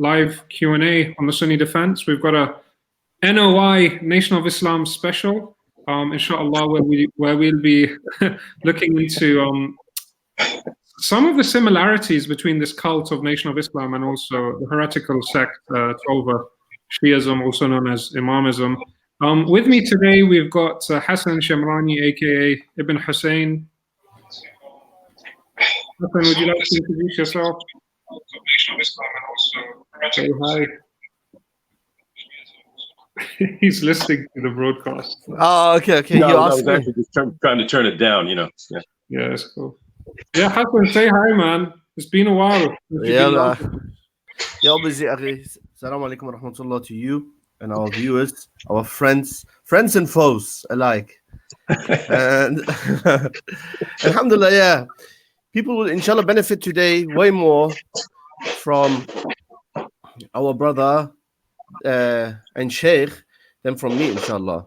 live Q&A on the Sunni defense. We've got a NOI, Nation of Islam special, inshallah, where we'll be looking into some of the similarities between this cult of Nation of Islam and also the heretical sect, Twelver Shiism, also known as Imamism. With me today, we've got Hassan Shamrani, aka Ibn Hussein. Hassan, would you like to introduce yourself? Say hi. He's listening to the broadcast. Oh, okay. No, I was actually just trying to turn it down, you know. Yeah, that's cool. Yeah, Hassan, say hi, man. It's been a while. Yeah, obviously, Assalamu alaikum wa rahmatullah to you and our viewers, our friends and foes alike. And alhamdulillah, yeah. People will inshallah benefit today way more from our brother and Sheikh than from me, inshallah.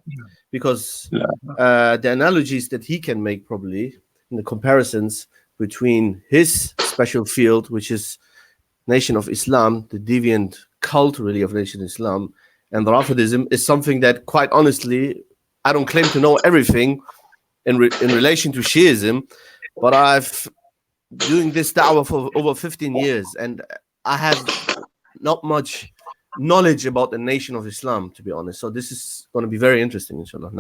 Because the analogies that he can make probably in the comparisons between his special field, which is Nation of Islam, the deviant cult really of Nation of Islam, and the Rafidism is something that, quite honestly, I don't claim to know everything in relation to Shi'ism, but I've doing this da'wah for over 15 years, and I have not much knowledge about the Nation of Islam, to be honest. So this is going to be very interesting, inshallah.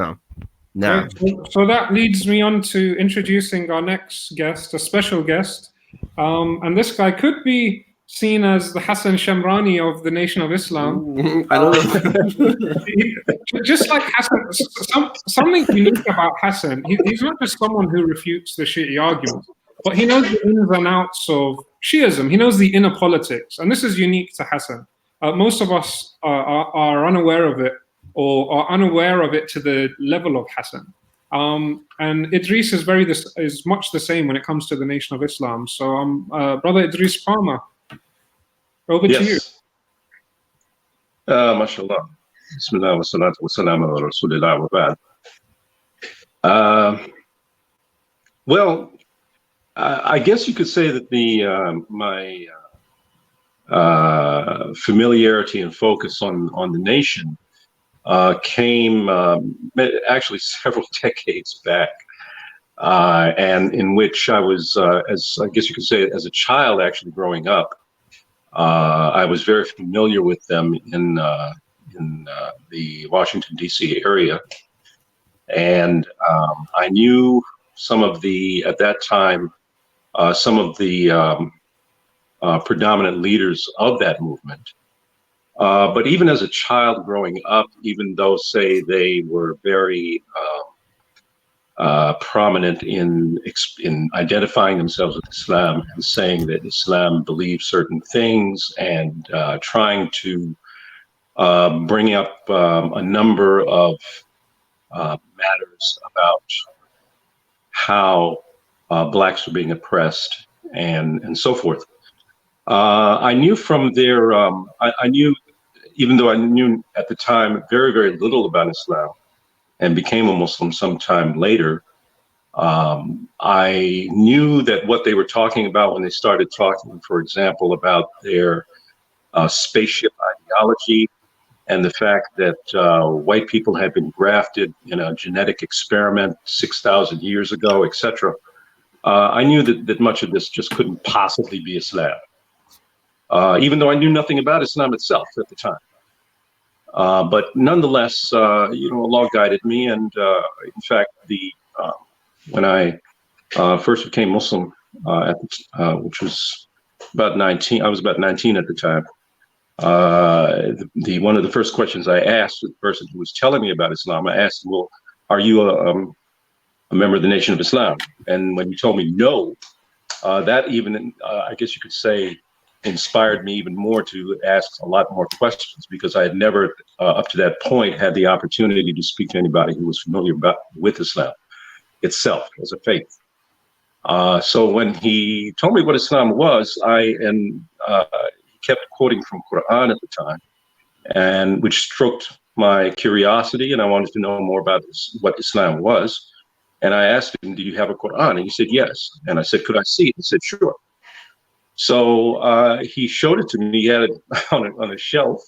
Now. So that leads me on to introducing our next guest, a special guest. And this guy could be seen as the Hassan Shamrani of the Nation of Islam. I don't know. Just like Hassan, something unique about Hassan, he's not just someone who refutes the Shi'i argument, but he knows the ins and outs of Shi'ism. He knows the inner politics. And this is unique to Hassan. Most of us are unaware of it, or are unaware of it to the level of Hassan. And Idris is much the same when it comes to the Nation of Islam. So Brother Idris Palmer, over to you. MashaAllah. Bismillah wa salatu wa salam ala Rasulillah wa ba'd. Well, I guess you could say that my familiarity and focus on the nation came actually several decades back, and in which I was, as I guess you could say, as a child actually growing up, I was very familiar with them in the Washington, D.C. area, and I knew some of the, at that time, some of the predominant leaders of that movement. But even as a child growing up, even though, say, they were very prominent in identifying themselves with Islam and saying that Islam believes certain things, and trying to bring up a number of matters about how blacks were being oppressed and so forth. I knew from their, I knew, even though I knew at the time very, very little about Islam and became a Muslim sometime later, I knew that what they were talking about when they started talking, for example, about their spaceship ideology and the fact that white people had been grafted in a genetic experiment 6,000 years ago, etc. I knew that much of this just couldn't possibly be Islam. Even though I knew nothing about Islam itself at the time. But nonetheless, Allah guided me. And in fact, when I first became Muslim, which was about 19, I was about 19 at the time. One of the first questions I asked the person who was telling me about Islam, I asked him, well, are you a member of the Nation of Islam? And when he told me no, that even, I guess you could say, inspired me even more to ask a lot more questions, because I had never, up to that point, had the opportunity to speak to anybody who was familiar with Islam itself as a faith. So when he told me what Islam was, he kept quoting from Quran at the time, and which stroked my curiosity, and I wanted to know more about what Islam was. And I asked him, "Do you have a Quran?" And he said, "Yes." And I said, "Could I see it?" He said, "Sure." So he showed it to me. He had it on a shelf,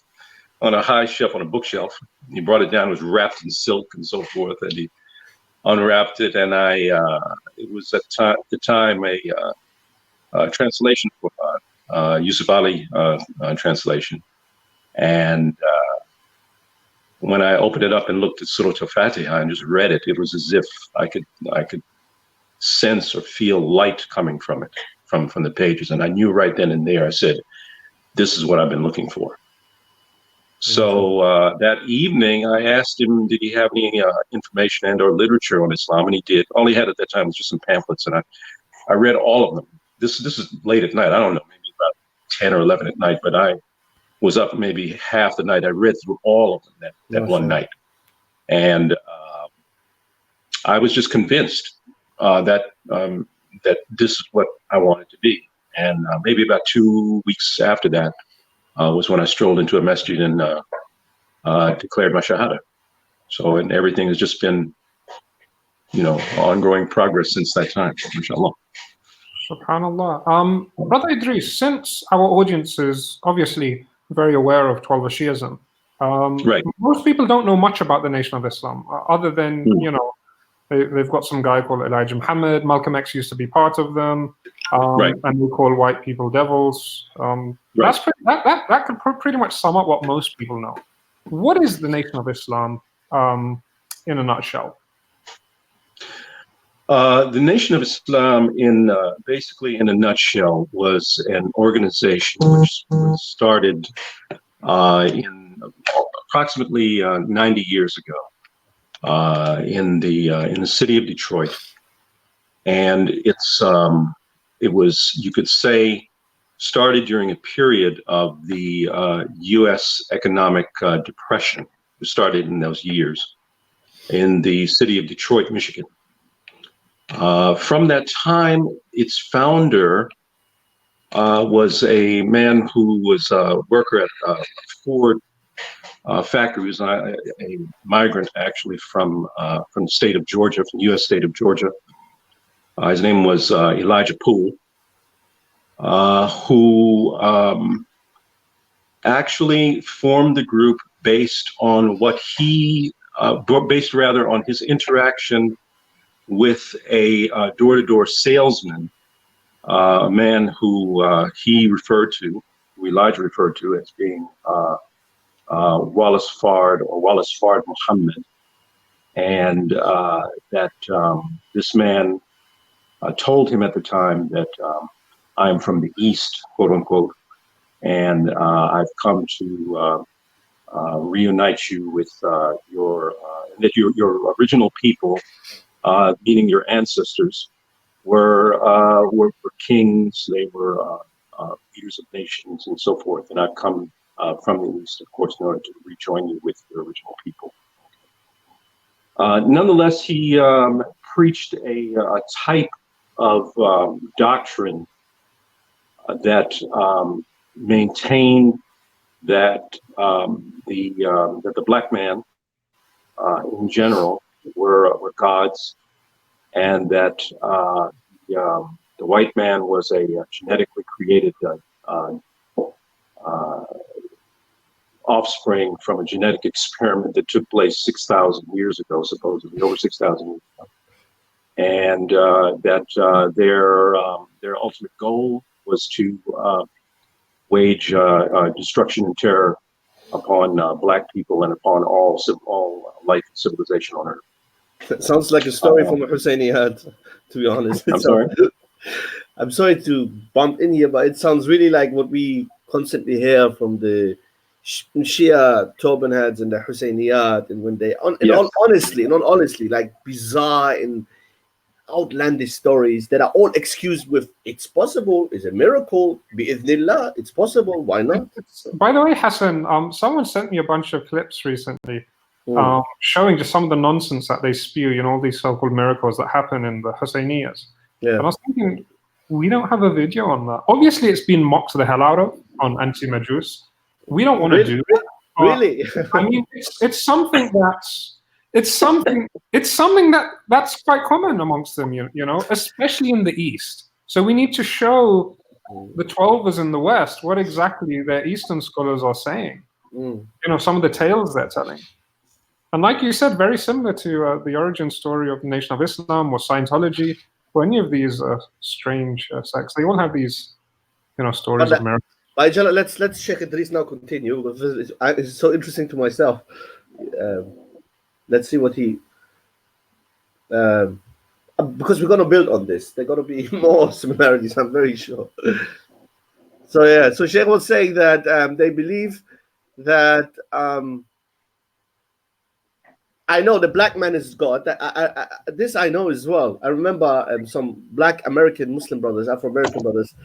on a high shelf, on a bookshelf. He brought it down. It was wrapped in silk and so forth. And he unwrapped it, and it was at the time a translation for Yusuf Ali translation. And when I opened it up and looked at Surah Al-Fatiha and just read it, it was as if I could sense or feel light coming from it, from the pages. And I knew right then and there, I said, this is what I've been looking for. So that evening, I asked him, did he have any information and or literature on Islam? And he did. All he had at that time was just some pamphlets, and I read all of them. This is late at night. I don't know, maybe about 10 or 11 at night, but I was up maybe half the night. I read through all of them that one night. And I was just convinced that this is what I wanted to be. And maybe about 2 weeks after that was when I strolled into a masjid and declared my shahada. So, and everything has just been, ongoing progress since that time, inshallah. SubhanAllah. Brother Idris, since our audience is obviously very aware of Twelver Shiism, right. Most people don't know much about the Nation of Islam, other than, they've got some guy called Elijah Muhammad. Malcolm X used to be part of them, right. And we call white people devils. Right. That could pretty much sum up what most people know. What is the Nation of Islam in a nutshell? The Nation of Islam, basically in a nutshell, was an organization which was started in approximately 90 years ago in the city of Detroit, and it was, you could say, started during a period of the U.S. economic depression. It started in those years in the city of Detroit, Michigan. From that time, its founder was a man who was a worker at Ford factory. He was a migrant, actually, from the state of Georgia, from the U.S. state of Georgia. His name was Elijah Poole, who actually formed the group based on on his interaction with a door-to-door salesman, a man who Elijah referred to as being Wallace Fard Muhammad, and that this man told him at the time that I'm from the East, quote unquote, and I've come to reunite you with your original people. Meaning your ancestors were kings, they were leaders of nations and so forth. And I've come from the East, of course, in order to rejoin you with your original people. Nonetheless, he preached a type of doctrine that maintained that the black man in general were gods, and that the white man was a genetically created offspring from a genetic experiment that took place 6,000 years ago, supposedly, over 6,000 years ago. And that their ultimate goal was to wage destruction and terror upon black people and upon all life and civilization on Earth. That sounds like a story from a Husseiniad, to be honest. I'm sorry? I'm sorry to bump in here, but it sounds really like what we constantly hear from the Shia turban heads and the Husseiniad, and when they, honestly, like bizarre and outlandish stories that are all excused with "it's possible, it's a miracle, bi'idhnillah, it's possible, why not?" By the way, Hassan, someone sent me a bunch of clips recently showing just some of the nonsense that they spew, all these so-called miracles that happen in the Husseiniyyahs. Yeah. And I was thinking, we don't have a video on that. Obviously, it's been mocked the hell out of on Anti-Majus. We don't want to do that. Really? I mean, it's something that's quite common amongst them, especially in the East. So we need to show the Twelvers in the West, what exactly their Eastern scholars are saying. Some of the tales they're telling. And like you said, very similar to the origin story of the Nation of Islam or Scientology or any of these strange sects. They all have these, stories of miracles. Let's check Idris now continue, because it's so interesting to myself. Let's see what he... because we're going to build on this. There are going to be more similarities, I'm very sure. So Sheikh was saying that they believe that... I know the black man is God. This I know as well. I remember some black American Muslim brothers, Afro-American brothers.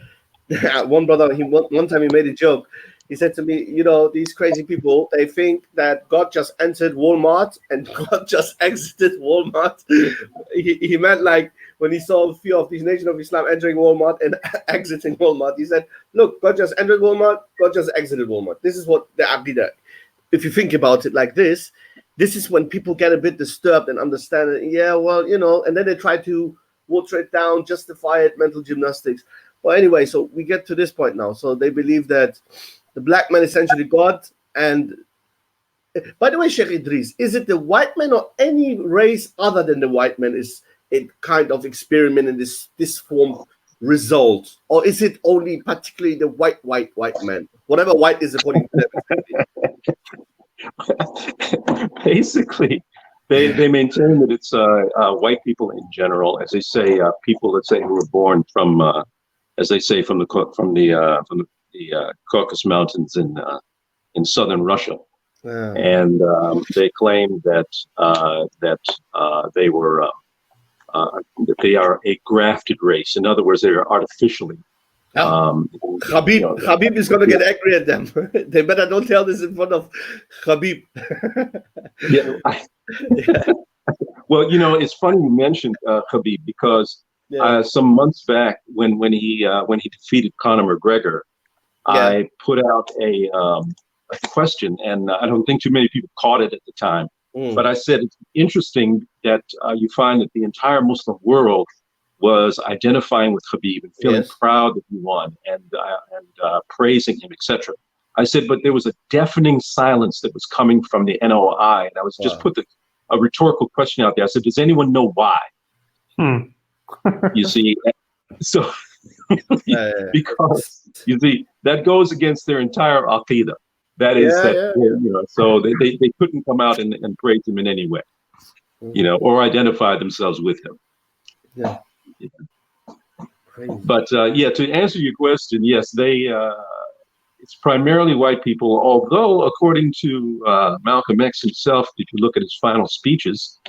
One brother, one time he made a joke. He said to me, these crazy people, they think that God just entered Walmart and God just exited Walmart. He meant like when he saw a few of these Nation of Islam entering Walmart and exiting Walmart, he said, look, God just entered Walmart, God just exited Walmart. This is what the Aqidah. If you think about it like this is when people get a bit disturbed and understand it. Yeah, well, and then they try to water it down, justify it, mental gymnastics. Well, anyway, so we get to this point now. So they believe that the black man is essentially God. And by the way, Sheikh Idris, is it the white man or any race other than the white man is a kind of experiment in this form result? Or is it only particularly the white man? Whatever white is according to them. Basically, they maintain that it's white people in general, as they say, people, let's say, who were born from, as they say, from the Caucasus Mountains in southern Russia, and they claim that they were that they are a grafted race. In other words, they are artificially. Habib is going to get angry at them. They better don't tell this in front of Habib. Well, it's funny you mentioned Habib, because some months back when he defeated Conor McGregor, I put out a question, and I don't think too many people caught it at the time. But I said it's interesting that you find that the entire Muslim world was identifying with Habib and feeling proud that he won and praising him, etc. I said, but there was a deafening silence that was coming from the NOI, and I was just put a rhetorical question out there. I said, does anyone know why? You see, so because you see that goes against their entire aqidah. That is so they couldn't come out and praise him in any way, or identify themselves with him. Yeah. But to answer your question, yes, it's primarily white people, although according to Malcolm X himself, if you look at his final speeches,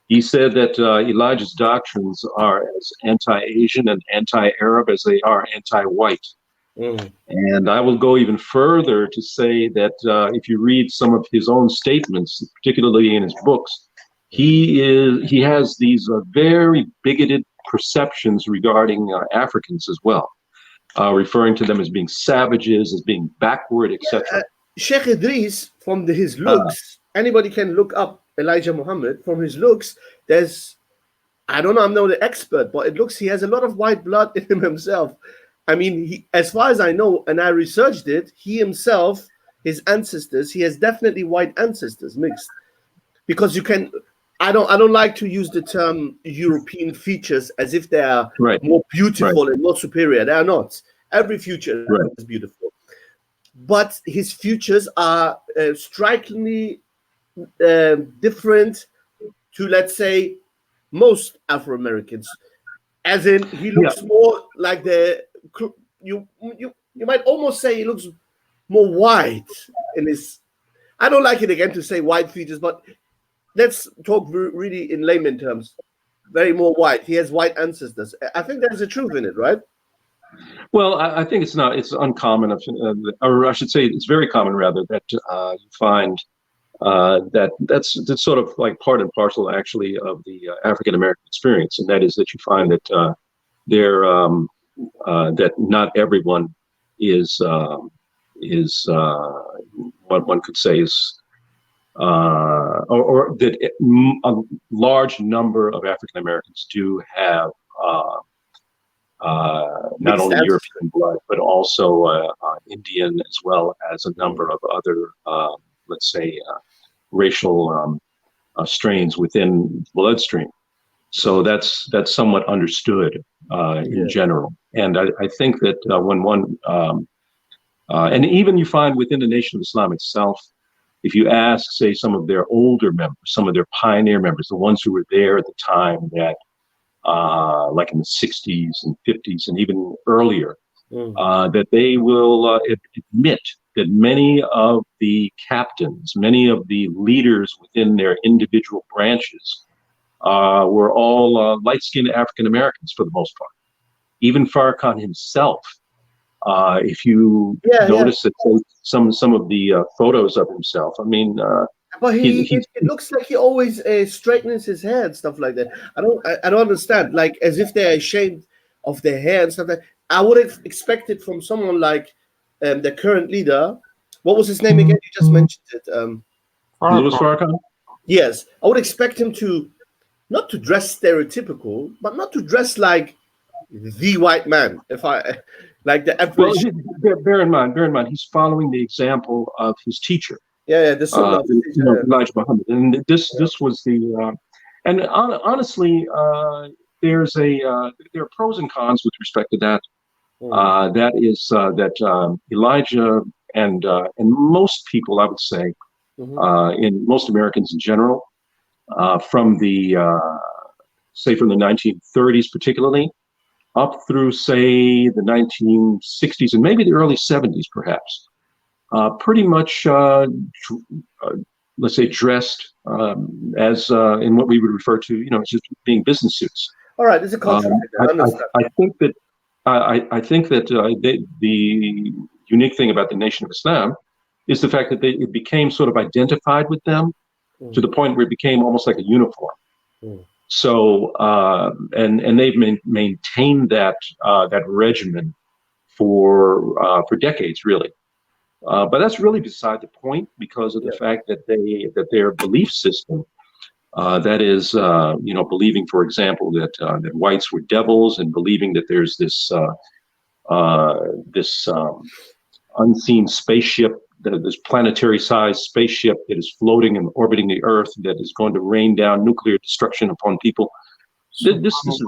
he said that Elijah's doctrines are as anti-Asian and anti-Arab as they are anti-white. And I will go even further to say that if you read some of his own statements, particularly in his books, he has these very bigoted perceptions regarding Africans as well, referring to them as being savages, as being backward, etc. Sheikh Idris, from his looks, anybody can look up Elijah Muhammad. From his looks, I don't know, I'm not the expert, but it looks he has a lot of white blood in him himself. I mean, as far as I know, and I researched it, he himself, his ancestors, he has definitely white ancestors mixed, because you can. I don't like to use the term European features as if they are more beautiful and more superior. They are not. Every feature is beautiful, but his features are strikingly different to, let's say, most Afro-Americans. As in, he looks more like you might almost say he looks more white in his. I don't like it again to say white features, but let's talk really in layman terms. Very more white. He has white ancestors. I think there's a truth in it, right? Well, I think it's not. It's uncommon, or I should say, it's very common rather, that you find that's sort of like part and parcel, actually, of the African American experience, and that is that you find that that not everyone is what one could say is. Or that a large number of African Americans do have not only European blood, but also Indian, as well as a number of other, let's say, racial strains within the bloodstream. So that's somewhat understood in general. And I think that when one, and even you find within the Nation of Islam itself, if you ask, say, some of their older members, some of their pioneer members, the ones who were there at the time that, like in the 60s and 50s and even earlier, that they will admit that many of the captains, many of the leaders within their individual branches were all light-skinned African Americans for the most part. Even Farrakhan himself, if you notice that some of the photos of himself, I mean, but it looks like he always straightens his hair and stuff like that. I don't understand. Like, as if they're ashamed of their hair and stuff like that. I would have expected from someone like the current leader. What was his name again? You just mentioned it. Louis Farrakhan. Yes, I would expect him to not to dress stereotypical, but not to dress like the white man. If I like the average. Well, bear in mind, he's following the example of his teacher. This Elijah Muhammad, and this was the, and honestly, there are pros and cons with respect to that. That is that Elijah and most people, I would say, in most Americans in general, from the say from the 1930s particularly, up through say the 1960s and maybe the early 70s perhaps, pretty much let's say dressed as in what we would refer to, just being business suits. All right, there's a contract. I think that I think that the unique thing about the Nation of Islam is the fact that it became sort of identified with them to the point where it became almost like a uniform. So and they've maintained that regimen for decades, really. But that's really beside the point, because of the fact that their belief system, that is, believing, for example, that whites were devils, and believing that there's this unseen spaceship, this planetary-sized spaceship that is floating and orbiting the Earth, that is going to rain down nuclear destruction upon people. This is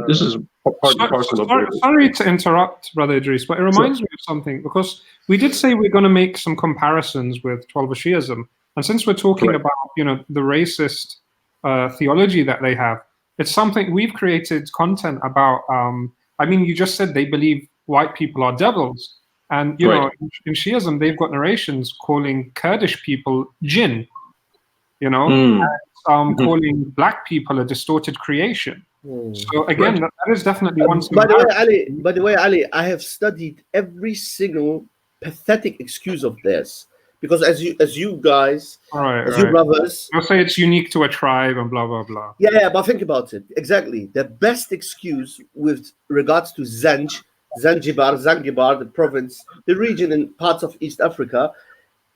this is part and parcel of it. Sorry to interrupt, Brother Idris, but it reminds me of something, because we did say we're going to make some comparisons with Twelver Shiism, and since we're talking about the racist theology that they have, it's something we've created content about. I mean, you just said they believe white people are devils, and in Shi'ism they've got narrations calling Kurdish people jinn, calling black people a distorted creation. So again, that is definitely one. By the way, Ali, I have studied every single pathetic excuse of theirs, because as you guys, you brothers, you'll say it's unique to a tribe and blah blah blah. Yeah, but think about it. Exactly, the best excuse with regards to Zanzibar, the province, the region in parts of East Africa.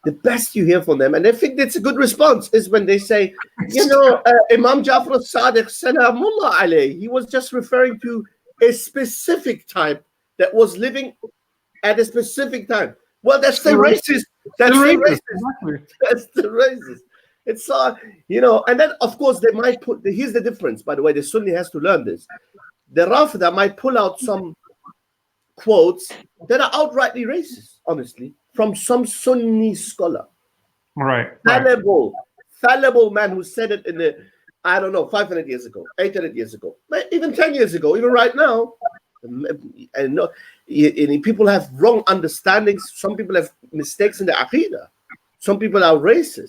The best you hear from them, and I think that's a good response, is when they say, Imam Jafar al-Sadiq, Salamullah alayh, he was just referring to a specific type that was living at a specific time. Well, that's the racist. That's the racist. Exactly. That's the racist. It's and then of course they might put. Here's the difference, by the way. The Sunni has to learn this. The Rafida might pull out some quotes that are outrightly racist, honestly, from some Sunni scholar. Fallible man who said it in the, 500 years ago, 800 years ago, even 10 years ago, even right now. And people have wrong understandings. Some people have mistakes in the Aqidah. Some people are racist.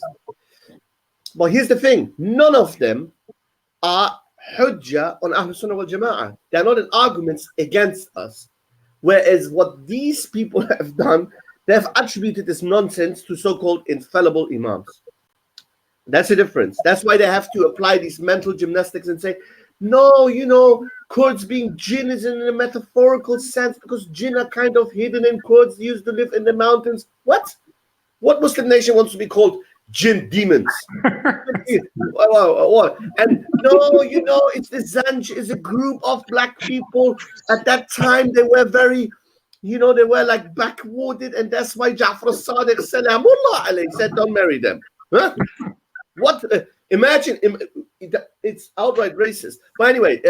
But here's the thing. None of them are hujjah on Ahlul Sunnah wal Jama'ah. They're not in arguments against us. Whereas what these people have done, they have attributed this nonsense to so-called infallible imams. That's the difference. That's why they have to apply these mental gymnastics and say, no, Kurds being jinn is in a metaphorical sense, because jinn are kind of hidden and Kurds used to live in the mountains. What Muslim nation wants to be called jinn demons. What? And no, it's the Zanj is a group of black people. At that time, they were very, they were like backwarded, and that's why Ja'far as-Sadiq salamullah alayhi said, don't marry them. Huh? What? Imagine, it's outright racist. But anyway,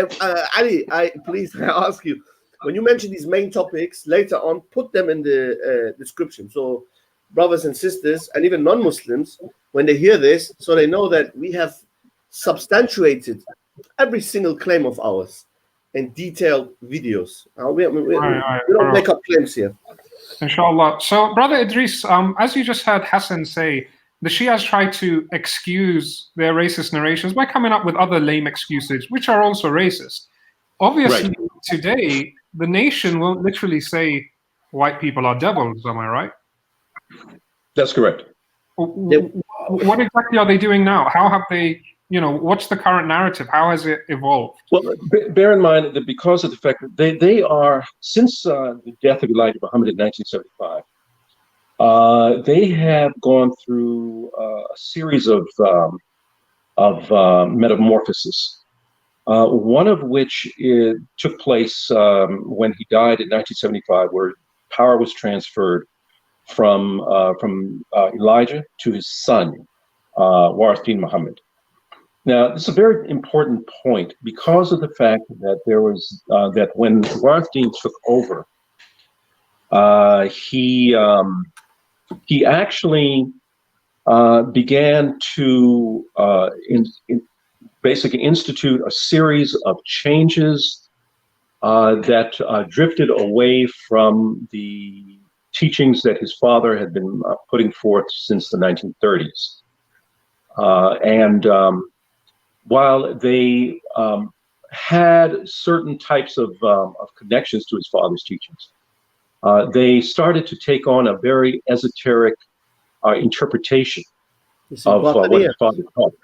Ali, please ask you, when you mention these main topics later on, put them in the description. So brothers and sisters, and even non-Muslims, when they hear this, so they know that we have substantiated every single claim of ours in detailed videos. We don't make up claims here. Inshallah. So, Brother Idris, as you just heard Hassan say, the Shias try to excuse their racist narrations by coming up with other lame excuses, which are also racist. Obviously, today, the nation won't literally say white people are devils, am I right? That's correct. What exactly are they doing now? How have they, what's the current narrative? How has it evolved? Well, bear in mind that because of the fact that they are, since the death of Elijah Muhammad in 1975, they have gone through a series of metamorphosis. One of which took place when he died in 1975, where power was transferred from Elijah to his son, Warith bin Muhammad. Now, this is a very important point because of the fact that there was that when Warith bin took over, he actually began to basically institute a series of changes that drifted away from the teachings that his father had been putting forth since the 1930s. While they had certain types of connections to his father's teachings, they started to take on a very esoteric interpretation of what his father taught.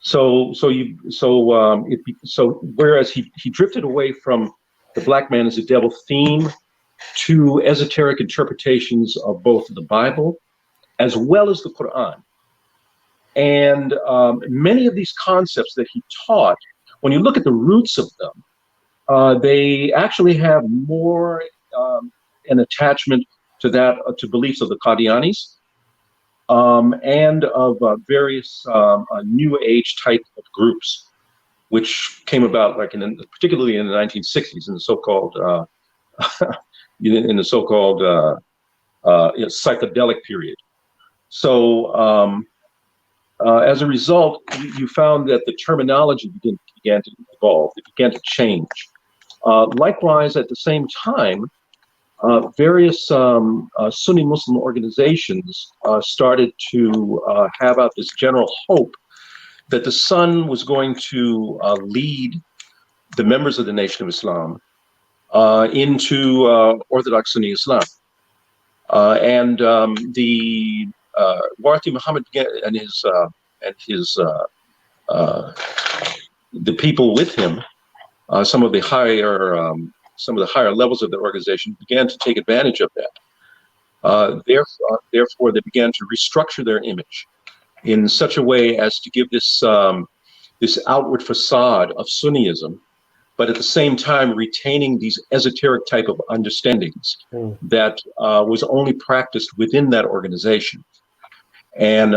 So whereas he drifted away from the black man as a devil theme to esoteric interpretations of both the Bible as well as the Quran. And many of these concepts that he taught, when you look at the roots of them, they actually have more an attachment to beliefs of the Qadianis and of various New Age type of groups, which came about particularly in the 1960s in the so-called psychedelic period. So as a result, you found that the terminology began to evolve. It began to change. Likewise, at the same time, various Sunni Muslim organizations started to have out this general hope that the son was going to lead the members of the Nation of Islam into Orthodox Sunni Islam. The Warith Muhammad and the people with him, some of the higher levels of the organization began to take advantage of that. Therefore, they began to restructure their image in such a way as to give this outward facade of Sunniism, but at the same time retaining these esoteric type of understandings that was only practiced within that organization. And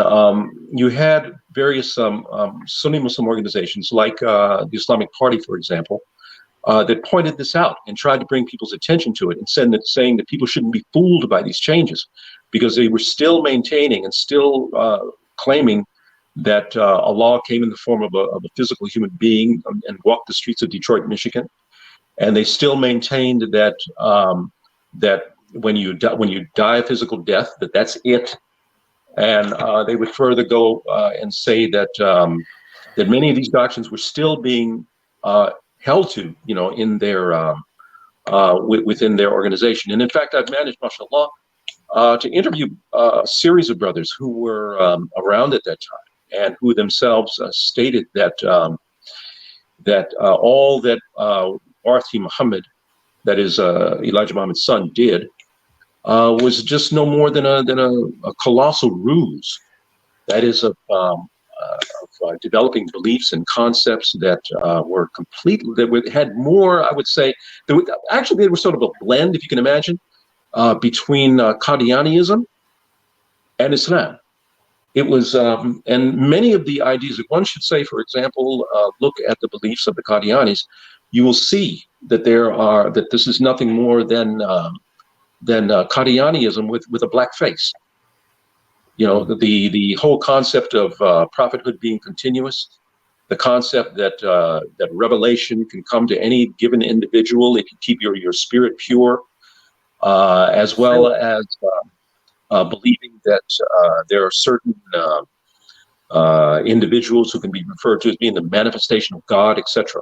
you had various Sunni Muslim organizations like the Islamic Party, for example, that pointed this out and tried to bring people's attention to it and saying that people shouldn't be fooled by these changes, because they were still maintaining and still claiming that Allah came in the form of a physical human being and walked the streets of Detroit, Michigan, and they still maintained that that when you die a physical death, that's it. And they would further go and say that that many of these doctrines were still being held to, in their within their organization. And in fact, I've managed, mashallah, to interview a series of brothers who were around at that time and who themselves stated that all that Warith Muhammad, that is Elijah Muhammad's son, did was just no more than a colossal ruse that is of developing beliefs and concepts that were completely, had more, I would say, actually they were sort of a blend, if you can imagine, between Qadianism and Islam. It was, and many of the ideas that one should say, for example, look at the beliefs of the Qadianis, you will see that that this is nothing more than Qadianism with a black face. You know, the whole concept of prophethood being continuous, the concept that that revelation can come to any given individual if you keep your spirit pure, as well as believing that there are certain individuals who can be referred to as being the manifestation of God, etc.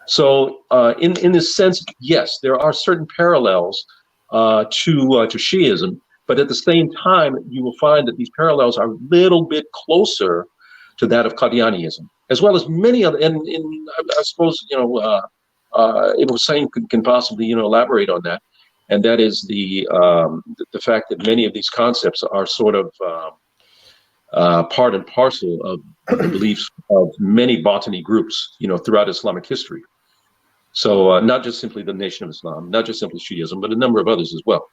So, in this sense, yes, there are certain parallels to Shi'ism. But at the same time, you will find that these parallels are a little bit closer to that of Qadianism, as well as many other. And I suppose Hussein can possibly elaborate on that, and that is the fact that many of these concepts are sort of part and parcel of the beliefs of many botany groups, throughout Islamic history. So not just simply the Nation of Islam, not just simply Shi'ism, but a number of others as well.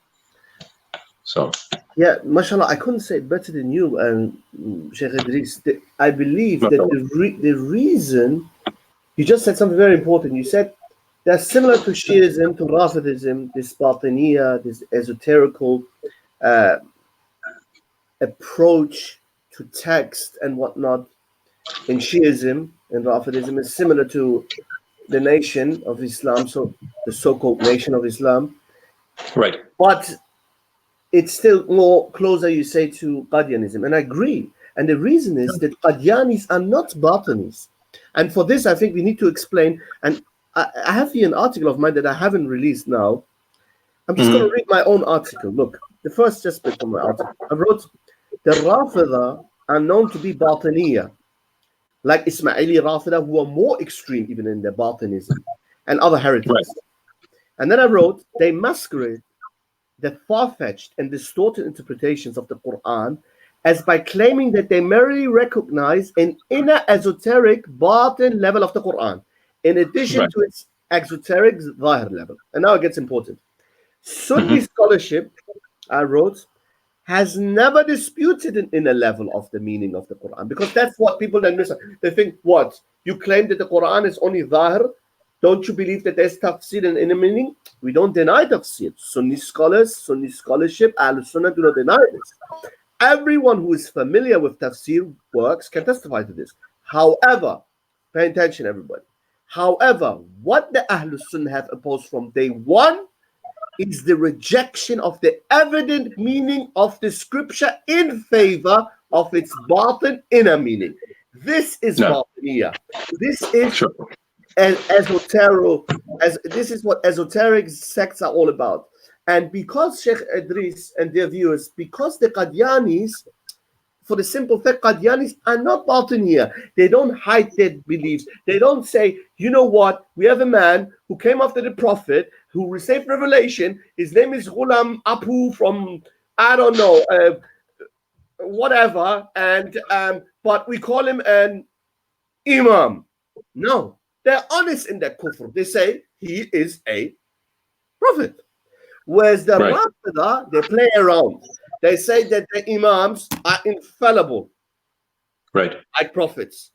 So yeah, mashallah, I couldn't say it better than you, Sheikh Idris. I believe that the reason you just said something very important. You said that's similar to Shi'ism, to Rafidism, this Batiniya, this esoterical approach to text and whatnot. In Shi'ism and Rafidism is similar to the Nation of Islam, so the so-called Nation of Islam, right? But it's still more closer, you say, to Qadianism, and I agree. And the reason is that Qadianis are not Batinis, and for this, I think we need to explain. And I have here an article of mine that I haven't released now. I'm just going to read my own article. Look, the first just bit from my article. I wrote, the Rafida are known to be Batiniya, like Ismaili Rafida, who are more extreme even in their Batinism and other heretics. Right. And then I wrote, they masquerade the far-fetched and distorted interpretations of the Quran as by claiming that they merely recognize an inner esoteric batin level of the Quran, in addition to its exoteric zahir level. And now it gets important. Sunni scholarship, I wrote, has never disputed an inner level of the meaning of the Quran, because that's what people then miss. They think, what? You claim that the Quran is only zahir? Don't you believe that there's tafsir and inner meaning? We don't deny tafsir. Sunni scholars, Sunni scholarship, Ahl Sunnah do not deny this. Everyone who is familiar with tafsir works can testify to this. However, pay attention, everybody. However, what the Ahl Sunnah have opposed from day one is the rejection of the evident meaning of the scripture in favor of its batin inner meaning. This is batiniya. This is and esoteric, this is what esoteric sects are all about. And because Sheikh Idris and their viewers, because the Qadianis, for the simple fact, Qadianis are not Batiniya. They don't hide their beliefs. They don't say, you know what, we have a man who came after the Prophet, who received revelation. His name is Ghulam Apu from, I don't know, whatever. And but we call him an Imam. No. They're honest in their kufr. They say he is a prophet. Whereas the Rafida, they play around. They say that the imams are infallible, like prophets.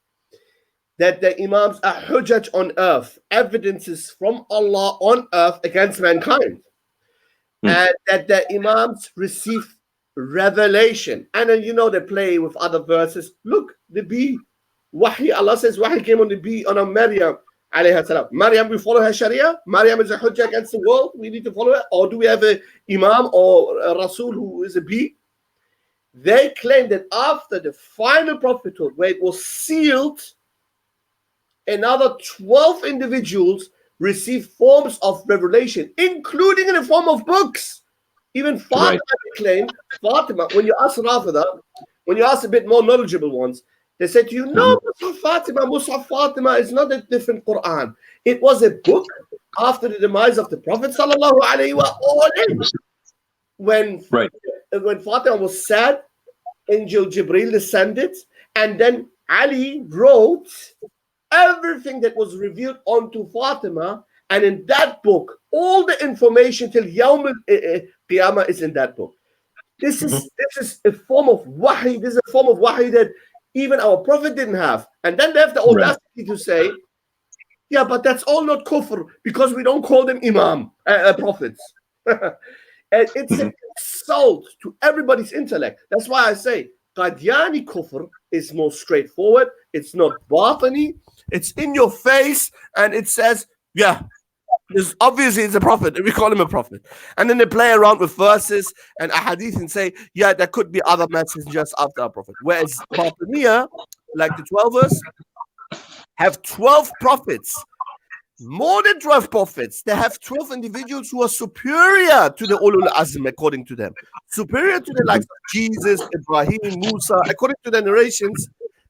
That the imams are hujjaj on earth, evidences from Allah on earth against mankind. And that the imams receive revelation. And then, they play with other verses. Look, the bee. Wahi, Allah says Wahi came on the bee on a Maryam alayha salam. Maryam, we follow her Sharia. Maryam is a hujjah against the world. We need to follow her. Or do we have an Imam or a Rasul who is a bee? They claim that after the final prophethood, where it was sealed, another 12 individuals received forms of revelation, including in the form of books. Even Fatima claimed, Fatima, when you ask Rafida, when you ask a bit more knowledgeable ones, they said to you, no, Mus'haf Fatima is not a different Quran. It was a book after the demise of the Prophet sallallahu alaihi wasallam. When Fatima was sad, Angel Jibril descended, and then Ali wrote everything that was revealed onto Fatima, and in that book, all the information till Yawm al-Qiyamah is in that book. This is a form of wahi. This is a form of wahi that even our Prophet didn't have. And then they have the audacity to say, yeah, but that's all not kufr because we don't call them imam, prophets. And it's an insult to everybody's intellect. That's why I say Qadiani kufr is more straightforward. It's not batini. It's in your face, and it says, yeah, obviously it's a prophet, and we call him a prophet. And then they play around with verses and ahadith and say, yeah, there could be other messengers after a prophet. Whereas Batiniya, like the Twelvers, have 12 prophets. More than 12 prophets. They have 12 individuals who are superior to the Ulul Azm, according to them. Superior to the likes of Jesus, Ibrahim, Musa. According to the narrations,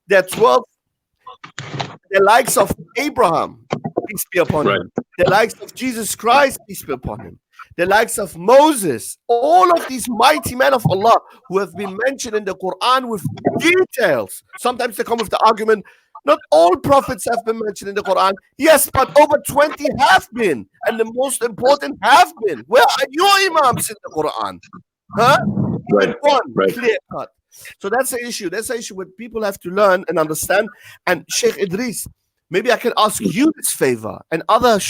there are 12. The likes of Abraham, peace be upon him. The likes of Jesus Christ, peace be upon him. The likes of Moses. All of these mighty men of Allah who have been mentioned in the Quran with details. Sometimes they come with the argument, not all prophets have been mentioned in the Quran. Yes, but over 20 have been. And the most important have been. Where are your imams in the Quran? Huh? One, clear cut. So that's the issue. That's the issue what people have to learn and understand. And Sheikh Idris, maybe I can ask you this favor and other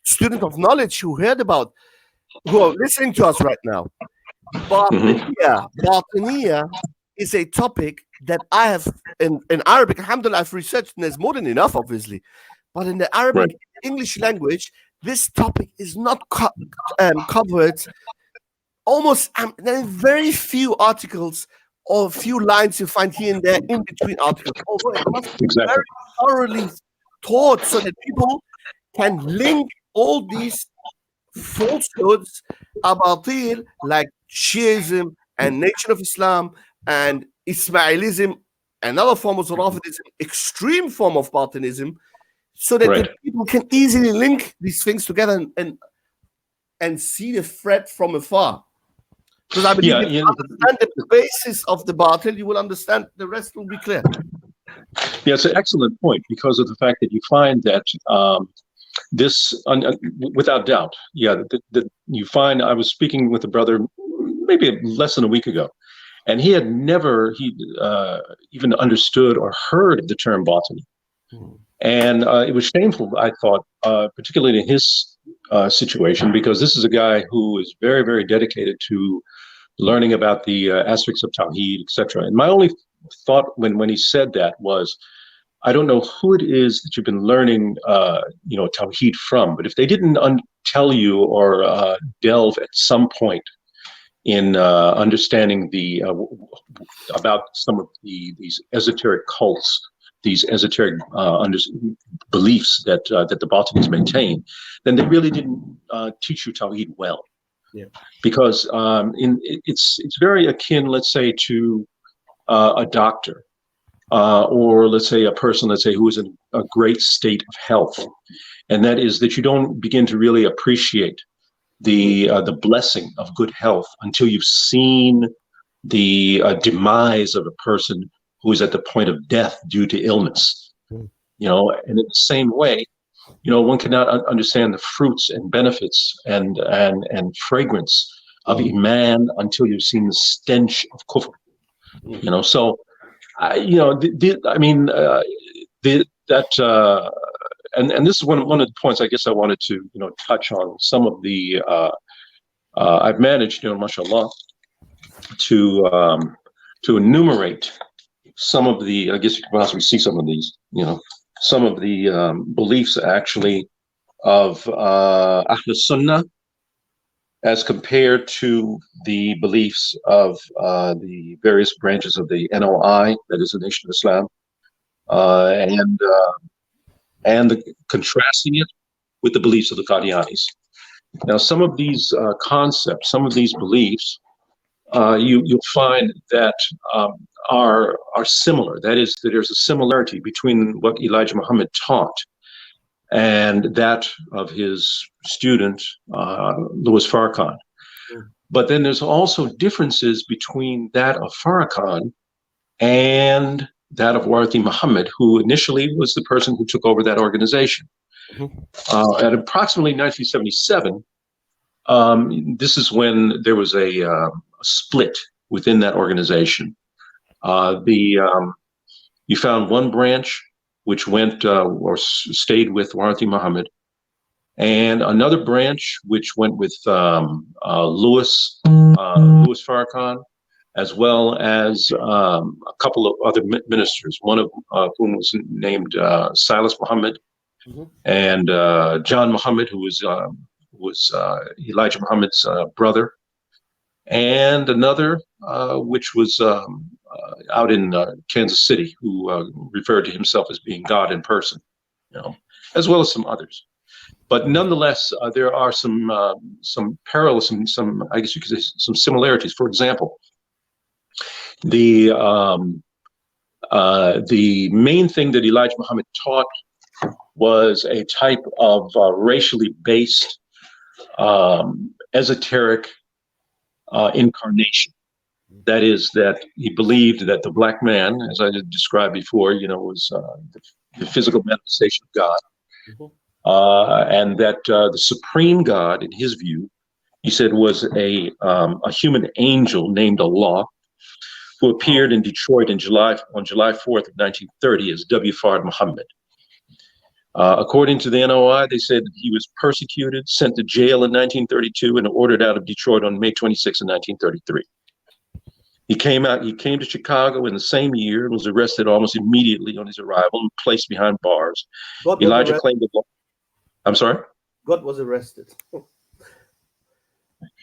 students of knowledge who heard about, who are listening to us right now. Batiniya is a topic that I have in Arabic, alhamdulillah, I've researched, and there's more than enough, obviously. But in the Arabic, English language, this topic is not covered. Almost, there are very few articles or few lines you find here and there in between articles. Although it must be very thoroughly taught so that people can link all these falsehoods about like Shi'ism and Nation of Islam and Ismailism, another form of Rafidism, extreme form of Batinism, so that the people can easily link these things together and see the threat from afar. Because I believe if you understand the basis of the Batil, you will understand the rest will be clear. Yeah, it's an excellent point because of the fact that you find that this, without doubt, you find, I was speaking with a brother maybe less than a week ago, and he had never even understood or heard of the term botany. And it was shameful, I thought, particularly in his situation, because this is a guy who is very, very dedicated to learning about the aspects of Tawheed, etc. And my only thought when he said that was, I don't know who it is that you've been learning, Tawheed from, but if they didn't tell you or delve at some point in understanding about some of these esoteric cults, these esoteric beliefs that the Batinis maintain, then they really didn't teach you Tawheed well. Yeah. Because it's very akin, let's say, to a doctor or let's say a person, let's say, who is in a great state of health, and that is that you don't begin to really appreciate the blessing of good health until you've seen the demise of a person who is at the point of death due to illness. And in the same way, one cannot understand the fruits and benefits and fragrance of Iman until you've seen the stench of kufr. So and this is one of the points I guess I wanted to touch on. Some of the I've managed, mashallah, to enumerate some of the, I guess you can possibly see some of these, some of the beliefs actually of Ahl Sunnah as compared to the beliefs of the various branches of the NOI, that is the Nation of Islam, and contrasting it with the beliefs of the Qadianis. Now, some of these concepts, some of these beliefs, you'll find that are similar. That is, that there's a similarity between what Elijah Muhammad taught and that of his student, Louis Farrakhan. But then there's also differences between that of Farrakhan and that of Warthi Muhammad, who initially was the person who took over that organization. At approximately 1977, this is when there was a split within that organization. You found one branch which went or stayed with Warthi Muhammad, and another branch which went with Louis Farrakhan, as well as a couple of other ministers, one of whom was named Silas Muhammad, and John Muhammad, who was Elijah Muhammad's brother, and another which was out in Kansas City, who referred to himself as being God in person, as well as some others. But nonetheless, there are some parallels, some I guess you could say some similarities. For example, the main thing that Elijah Muhammad taught was a type of racially based esoteric incarnation. That is, that he believed that the black man, as I described before, was the physical manifestation of God, and that the supreme God, in his view, he said, was a human angel named Allah, who appeared in Detroit on July 4th of 1930 as W. Fard Muhammad. According to the NOI, they said that he was persecuted, sent to jail in 1932, and ordered out of Detroit on May 26 of 1933. He came to Chicago in the same year and was arrested almost immediately on his arrival and placed behind bars. Elijah claimed that. I'm sorry? God was arrested.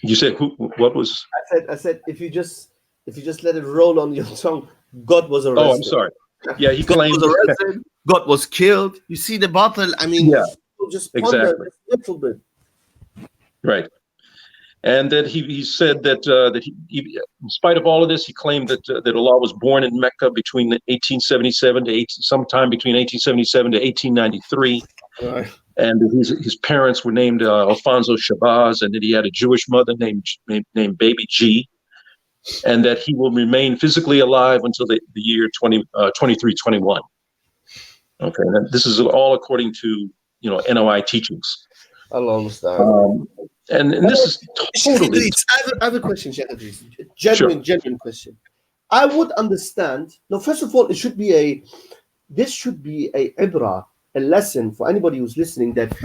You said who? What was? I said if you just let it roll on your tongue, God was arrested. Oh, I'm sorry. Yeah, he claimed God was arrested. God was killed. You see the battle. I mean, yeah, just exactly. A little bit. Right. And that he said that he, in spite of all of this, he claimed that Allah was born in Mecca between 1877 to sometime between 1877 to 1893, and his parents were named Alfonso Shabazz, and that he had a Jewish mother named Baby G, and that he will remain physically alive until the year 2321. Okay, and this is all according to NOI teachings. Allah understand. And this is totally. I have a question, Sheikh Idris. Genuine question. I would understand. No, first of all, this should be a ibrah, a lesson for anybody who's listening. That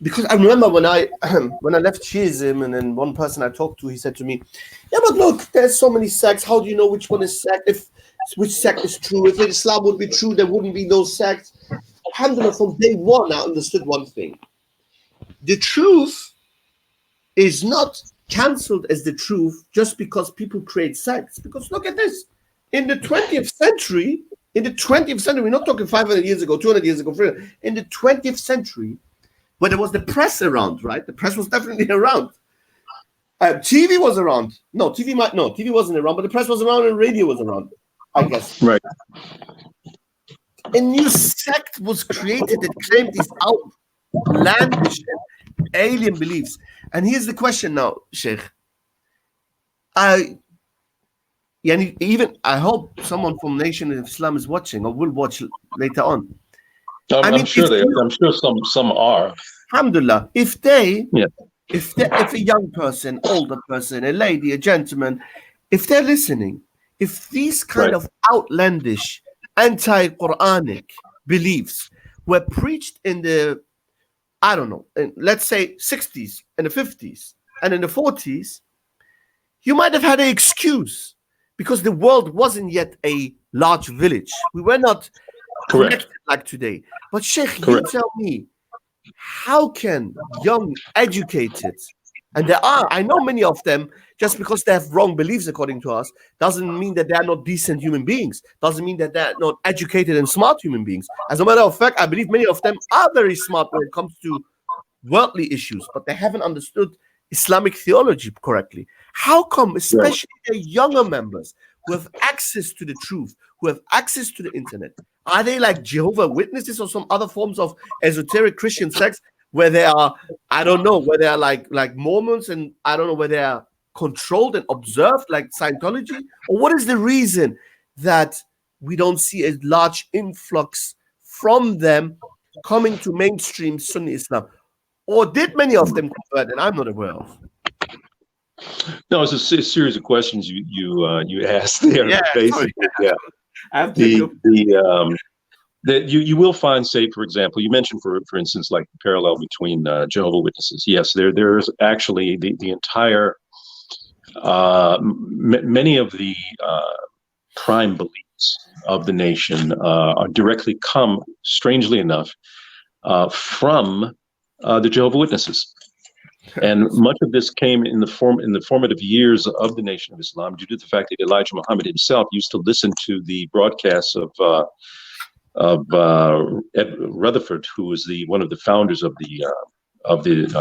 because I remember when I left Shi'ism, and then one person I talked to, he said to me, "Yeah, but look, there's so many sects. How do you know which one is sect? Which sect is true? If Islam would be true, there wouldn't be no sects." Alhamdulillah, from day one, I understood one thing: the truth is not cancelled as the truth just because people create sects. Because look at this. In the 20th century, we're not talking 500 years ago, 200 years ago, 300, in the 20th century, when there was the press around, right? The press was definitely around. TV was around. No, TV wasn't around, but the press was around and radio was around, I guess. Right. A new sect was created that claimed these outlandish alien beliefs. And here's the question now, Sheikh. I hope someone from Nation of Islam is watching or will watch later on. I'm sure some are. Alhamdulillah. If a young person, older person, a lady, a gentleman, if they're listening, if these kind of outlandish, anti-Quranic beliefs were preached in the, I don't know, let's say 60s and the 50s and in the 40s, you might have had an excuse because the world wasn't yet a large village. We were not connected like today. But Sheikh, you tell me, how can young, educated, and I know many of them, just because they have wrong beliefs according to us, doesn't mean that they are not decent human beings, doesn't mean that they're not educated and smart human beings. As a matter of fact, I believe many of them are very smart when it comes to worldly issues, but they haven't understood Islamic theology correctly. How come, especially the younger members who have access to the truth, who have access to the internet, are they like Jehovah's Witnesses or some other forms of esoteric Christian sects where they are, I don't know, where they are like Mormons, and I don't know where they are controlled and observed like Scientology? Or what is the reason that we don't see a large influx from them coming to mainstream Sunni Islam? Or did many of them convert and I'm not aware of? No, it's a series of questions you asked there. Yeah, basically. Yeah. I have to that you will find, say, for example, you mentioned, for instance, like the parallel between Jehovah's Witnesses. Yes, there's actually the entire many of the prime beliefs of the nation are directly come, strangely enough, from the Jehovah's Witnesses. And much of this came in the formative years of the Nation of Islam, due to the fact that Elijah Muhammad himself used to listen to the broadcasts of Ed Rutherford, who was one of the founders of the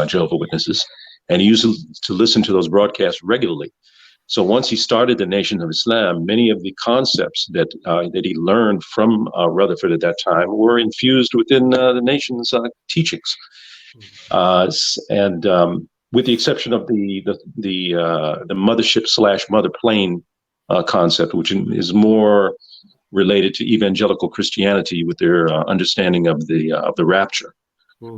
Jehovah's Witnesses, and he used to listen to those broadcasts regularly. So once he started the Nation of Islam, many of the concepts that he learned from Rutherford at that time were infused within the nation's teachings. And with the exception of the mothership / mother plane concept, which is more related to evangelical Christianity with their understanding of the rapture.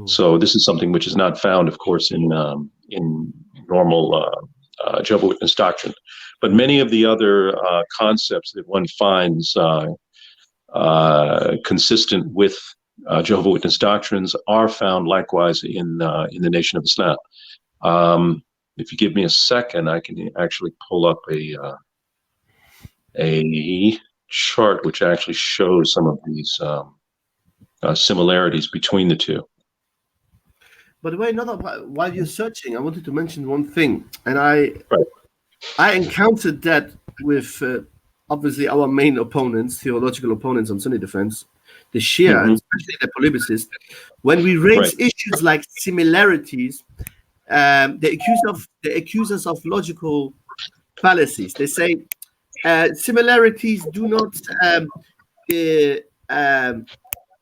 So this is something which is not found, of course, in normal Jehovah's Witness doctrine. But many of the other concepts that one finds consistent with Jehovah's Witness doctrines are found likewise in the Nation of Islam. If you give me a second, I can actually pull up a chart which actually shows some of these similarities between the two. By the way, while you're searching, I wanted to mention one thing, and I encountered that with obviously our main opponents, theological opponents on Sunni defense, the Shia, and especially the polybicists. When we raise issues like similarities, they accuse us of logical fallacies. They say similarities do not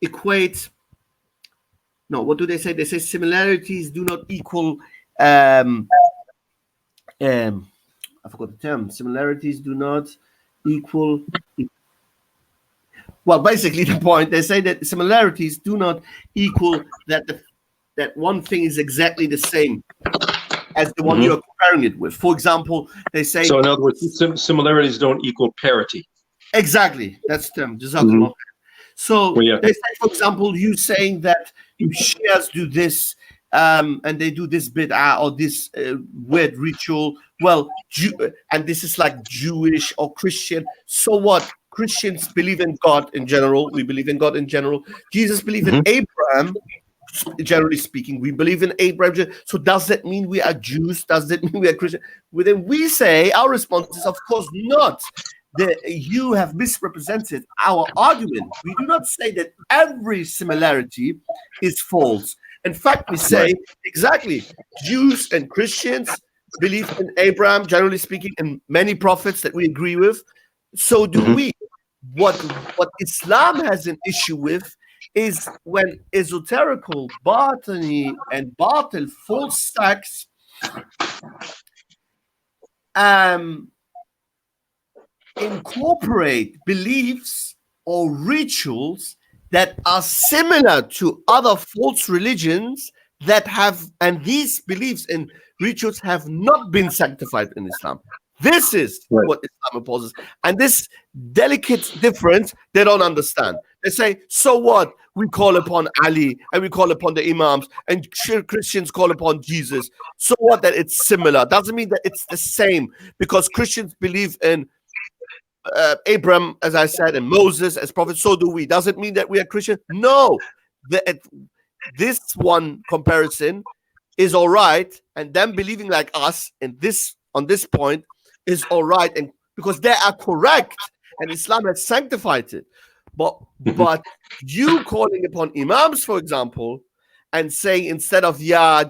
equate. No, what do they say? They say similarities do not equal. I forgot the term. Similarities do not equal. Well, basically the point, they say that similarities do not equal that that one thing is exactly the same as the one you're comparing it with. For example, they say. So in other words, similarities don't equal parity. Exactly, that's the term. So they say, for example, you saying that Shias do this and they do this bid'ah or this weird ritual. Well, and this is like Jewish or Christian. So what? Christians believe in God in general. We believe in God in general. Jesus believed in Abraham. Generally speaking, we believe in Abraham. So does that mean we are Jews? Does that mean we are Christian? Well, then we say our response is, of course not. You have misrepresented our argument. We do not say that every similarity is false. In fact, we say exactly Jews and Christians believe in Abraham, generally speaking, and many prophets that we agree with. So do we. What Islam has an issue with is when esoterical, batini, and batil false sects incorporate beliefs or rituals that are similar to other false religions that have, and these beliefs and rituals have not been sanctified in Islam. This is what Islam opposes. And this delicate difference, they don't understand. They say, so what? We call upon Ali and we call upon the Imams and Christians call upon Jesus. So what that it's similar? Doesn't mean that it's the same, because Christians believe in Abraham, as I said, and Moses as prophets. So do we. Does it mean that we are Christian? No. This one comparison is all right, and them believing like us in this on this point is all right, and because they are correct, and Islam has sanctified it. But you calling upon imams, for example, and saying instead of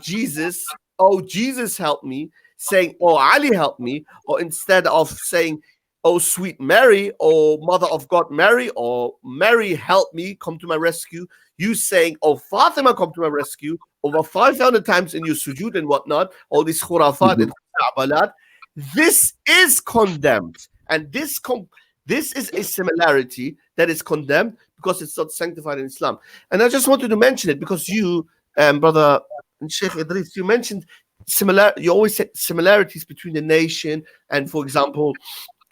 Jesus, oh Jesus help me, saying oh Ali help me, or instead of saying oh sweet Mary, or Mother of God Mary, or Mary help me, come to my rescue, you saying oh Fatima come to my rescue over 500 times in your sujood and whatnot, all these khurafat and khurabalat, this is condemned, and this is a similarity that is condemned because it's not sanctified in Islam. And I just wanted to mention it because you, brother Sheikh Idris, you mentioned you always said similarities between the nation and, for example,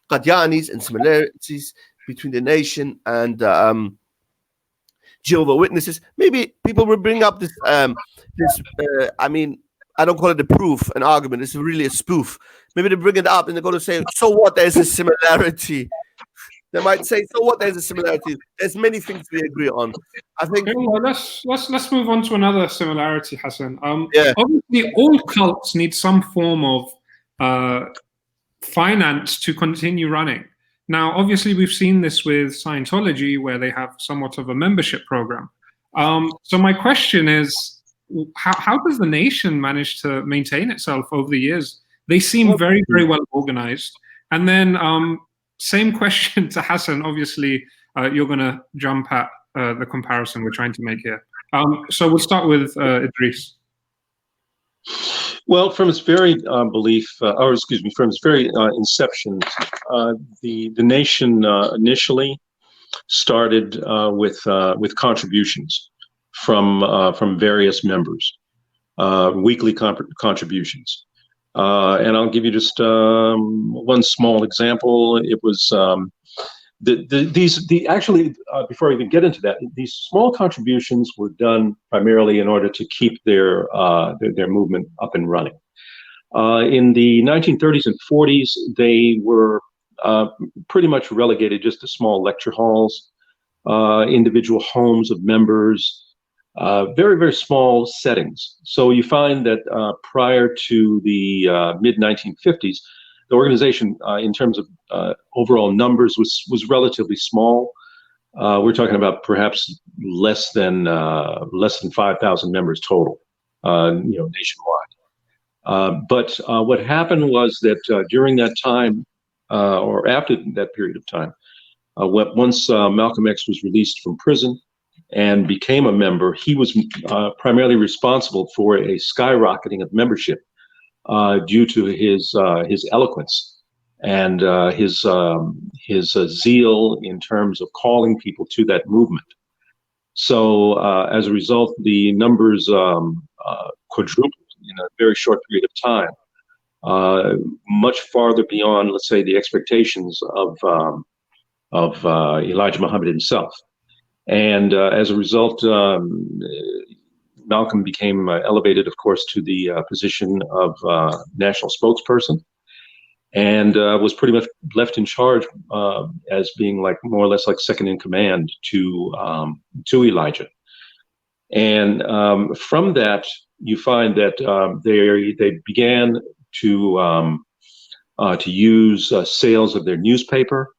Qadianis, and similarities between the nation and Jehovah's Witnesses. Maybe people will bring up this. I mean, I don't call it a proof, an argument. It's really a spoof. Maybe they bring it up and they're going to say, "So what? There's a similarity." They might say, "So what? There's a similarity. There's many things we agree on." I think. Okay, well, let's move on to another similarity, Hassan. Yeah. Obviously, all cults need some form of finance to continue running. Now, obviously, we've seen this with Scientology, where they have somewhat of a membership program. So my question is, how does the nation manage to maintain itself over the years? They seem very, very well organized. And then same question to Hassan. Obviously, you're going to jump at the comparison we're trying to make here. So we'll start with Idris. Well, from its very from its very inception, the nation initially started with contributions from various members, weekly contributions, and I'll give you just one small example. It was before I even get into that, these small contributions were done primarily in order to keep their movement up and running. In the 1930s and 40s, they were pretty much relegated just to small lecture halls, individual homes of members, very, very small settings. So you find that prior to the mid-1950s, the organization, in terms of overall numbers, was relatively small. We're talking about perhaps less than 5,000 members total, nationwide. But what happened was that during that time, or after that period of time, once Malcolm X was released from prison and became a member, he was primarily responsible for a skyrocketing of membership. Due to his eloquence and his zeal in terms of calling people to that movement. So as a result, the numbers quadrupled in a very short period of time, much farther beyond, let's say, the expectations of Elijah Muhammad himself. And as a result, Malcolm became elevated, of course, to the position of national spokesperson, and was pretty much left in charge as being more or less like second in command to Elijah. And from that, you find that they began to use sales of their newspaper.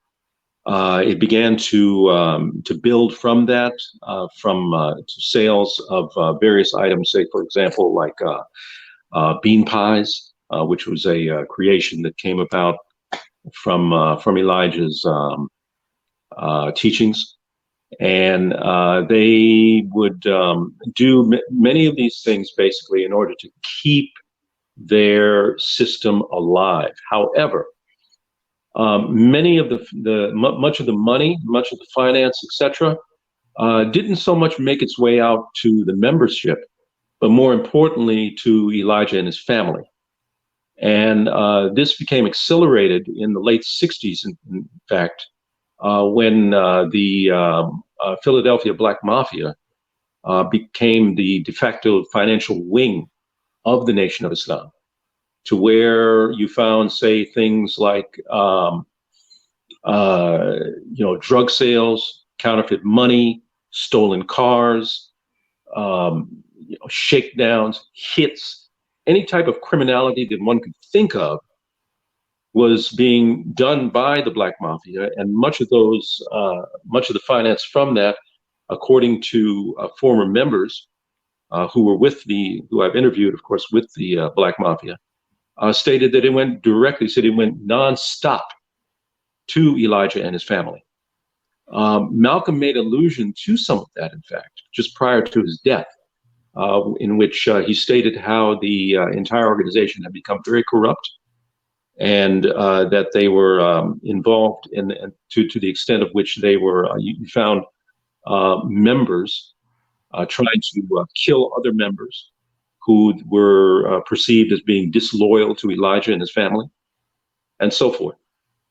It began to build from that, to sales of various items, say, for example, like bean pies, which was a creation that came about from Elijah's teachings. And they would do many of these things basically in order to keep their system alive. However, much of the money, much of the finance, etc., didn't so much make its way out to the membership, but more importantly to Elijah and his family. And this became accelerated in the late 60s, in fact, when the Philadelphia Black Mafia became the de facto financial wing of the Nation of Islam, to where you found, say, things like, drug sales, counterfeit money, stolen cars, shakedowns, hits, any type of criminality that one could think of was being done by the Black Mafia, and much of the finance from that, according to former members who I've interviewed, of course, with the Black Mafia, stated that it went nonstop to Elijah and his family. Malcolm made allusion to some of that, in fact, just prior to his death, in which he stated how the entire organization had become very corrupt, and that they were involved in, to the extent of which they were, you found members trying to kill other members who were perceived as being disloyal to Elijah and his family, and so forth.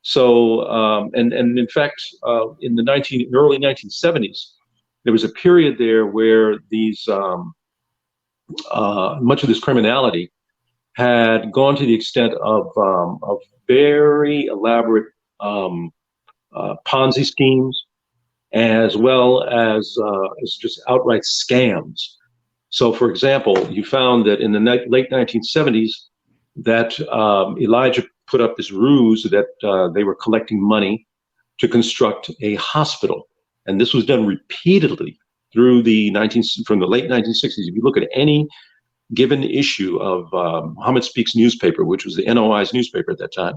So, and in fact, in the early 1970s, there was a period there where these much of this criminality had gone to the extent of very elaborate Ponzi schemes, as well as just outright scams. So, for example, you found that in the late 1970s, that Elijah put up this ruse that they were collecting money to construct a hospital, and this was done repeatedly through from the late 1960s. If you look at any given issue of Muhammad Speaks newspaper, which was the NOI's newspaper at that time,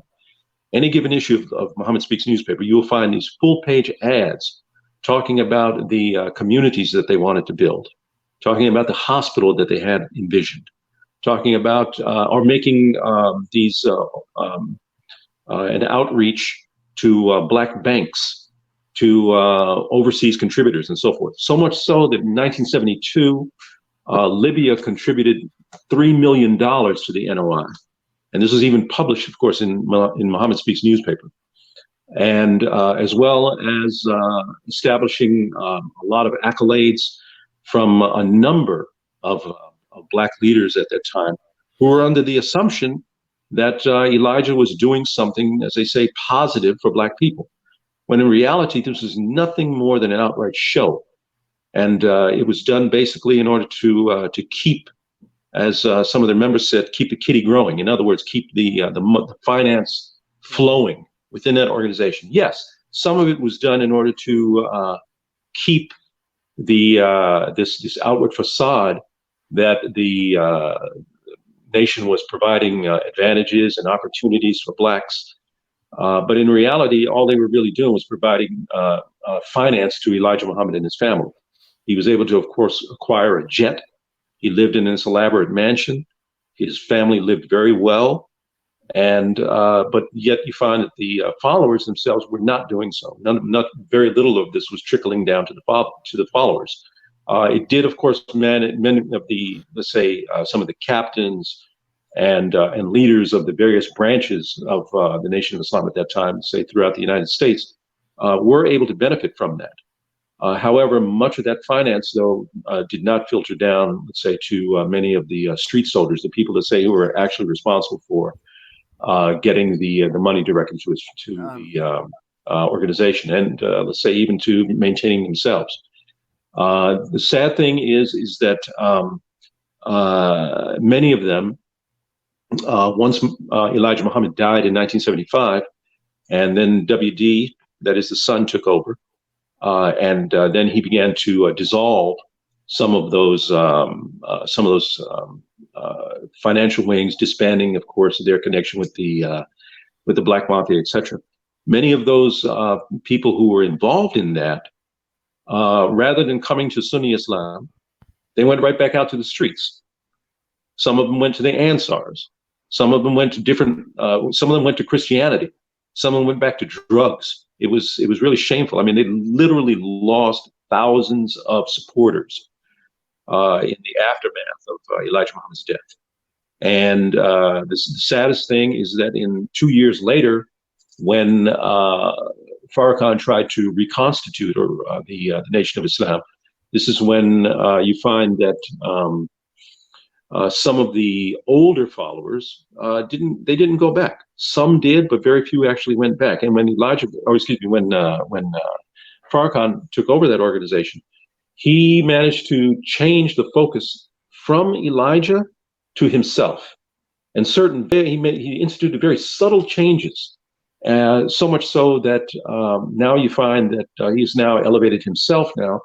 any given issue of Muhammad Speaks newspaper, you will find these full-page ads talking about the communities that they wanted to build, talking about the hospital that they had envisioned, talking about or making an outreach to black banks, to overseas contributors, and so forth. So much so that in 1972, Libya contributed $3 million to the NOI. And this was even published, of course, in Muhammad Speaks newspaper. And as well as establishing a lot of accolades from a number of black leaders at that time who were under the assumption that Elijah was doing something, as they say, positive for black people, when in reality, this was nothing more than an outright show. And it was done basically in order to keep, as some of their members said, keep the kitty growing. In other words, keep the finance flowing within that organization. Yes, some of it was done in order to keep this outward facade that the nation was providing advantages and opportunities for blacks. But in reality, all they were really doing was providing finance to Elijah Muhammad and his family. He was able to, of course, acquire a jet. He lived in this elaborate mansion. His family lived very well. And but yet you find that the followers themselves were not doing so. Very little of this was trickling down to the followers. It did, of course, many of the, let's say, some of the captains and leaders of the various branches of the Nation of Islam at that time, say throughout the United States, were able to benefit from that. However, much of that finance, though, did not filter down, let's say, to many of the street soldiers, the people that say who were actually responsible for getting the money directly to the organization, and let's say even to maintaining themselves. The sad thing is that many of them, once Elijah Muhammad died in 1975, and then WD, that is the son, took over, and then he began to dissolve some of those financial wings, disbanding, of course, their connection with the Black Mafia, etc. Many of those people who were involved in that, rather than coming to Sunni Islam, they went right back out to the streets. Some of them went to the Ansars. Some of them went to different. Some of them went to Christianity. Some of them went back to drugs. It was really shameful. I mean, they literally lost thousands of supporters in the aftermath of Elijah Muhammad's death. And the saddest thing is that 2 years later, when Farrakhan tried to reconstitute the Nation of Islam, this is when you find that some of the older followers didn't go back. Some did, but very few actually went back. And when when Farrakhan took over that organization, he managed to change the focus from Elijah to himself, and he instituted very subtle changes. So much so that now you find that he's now elevated himself now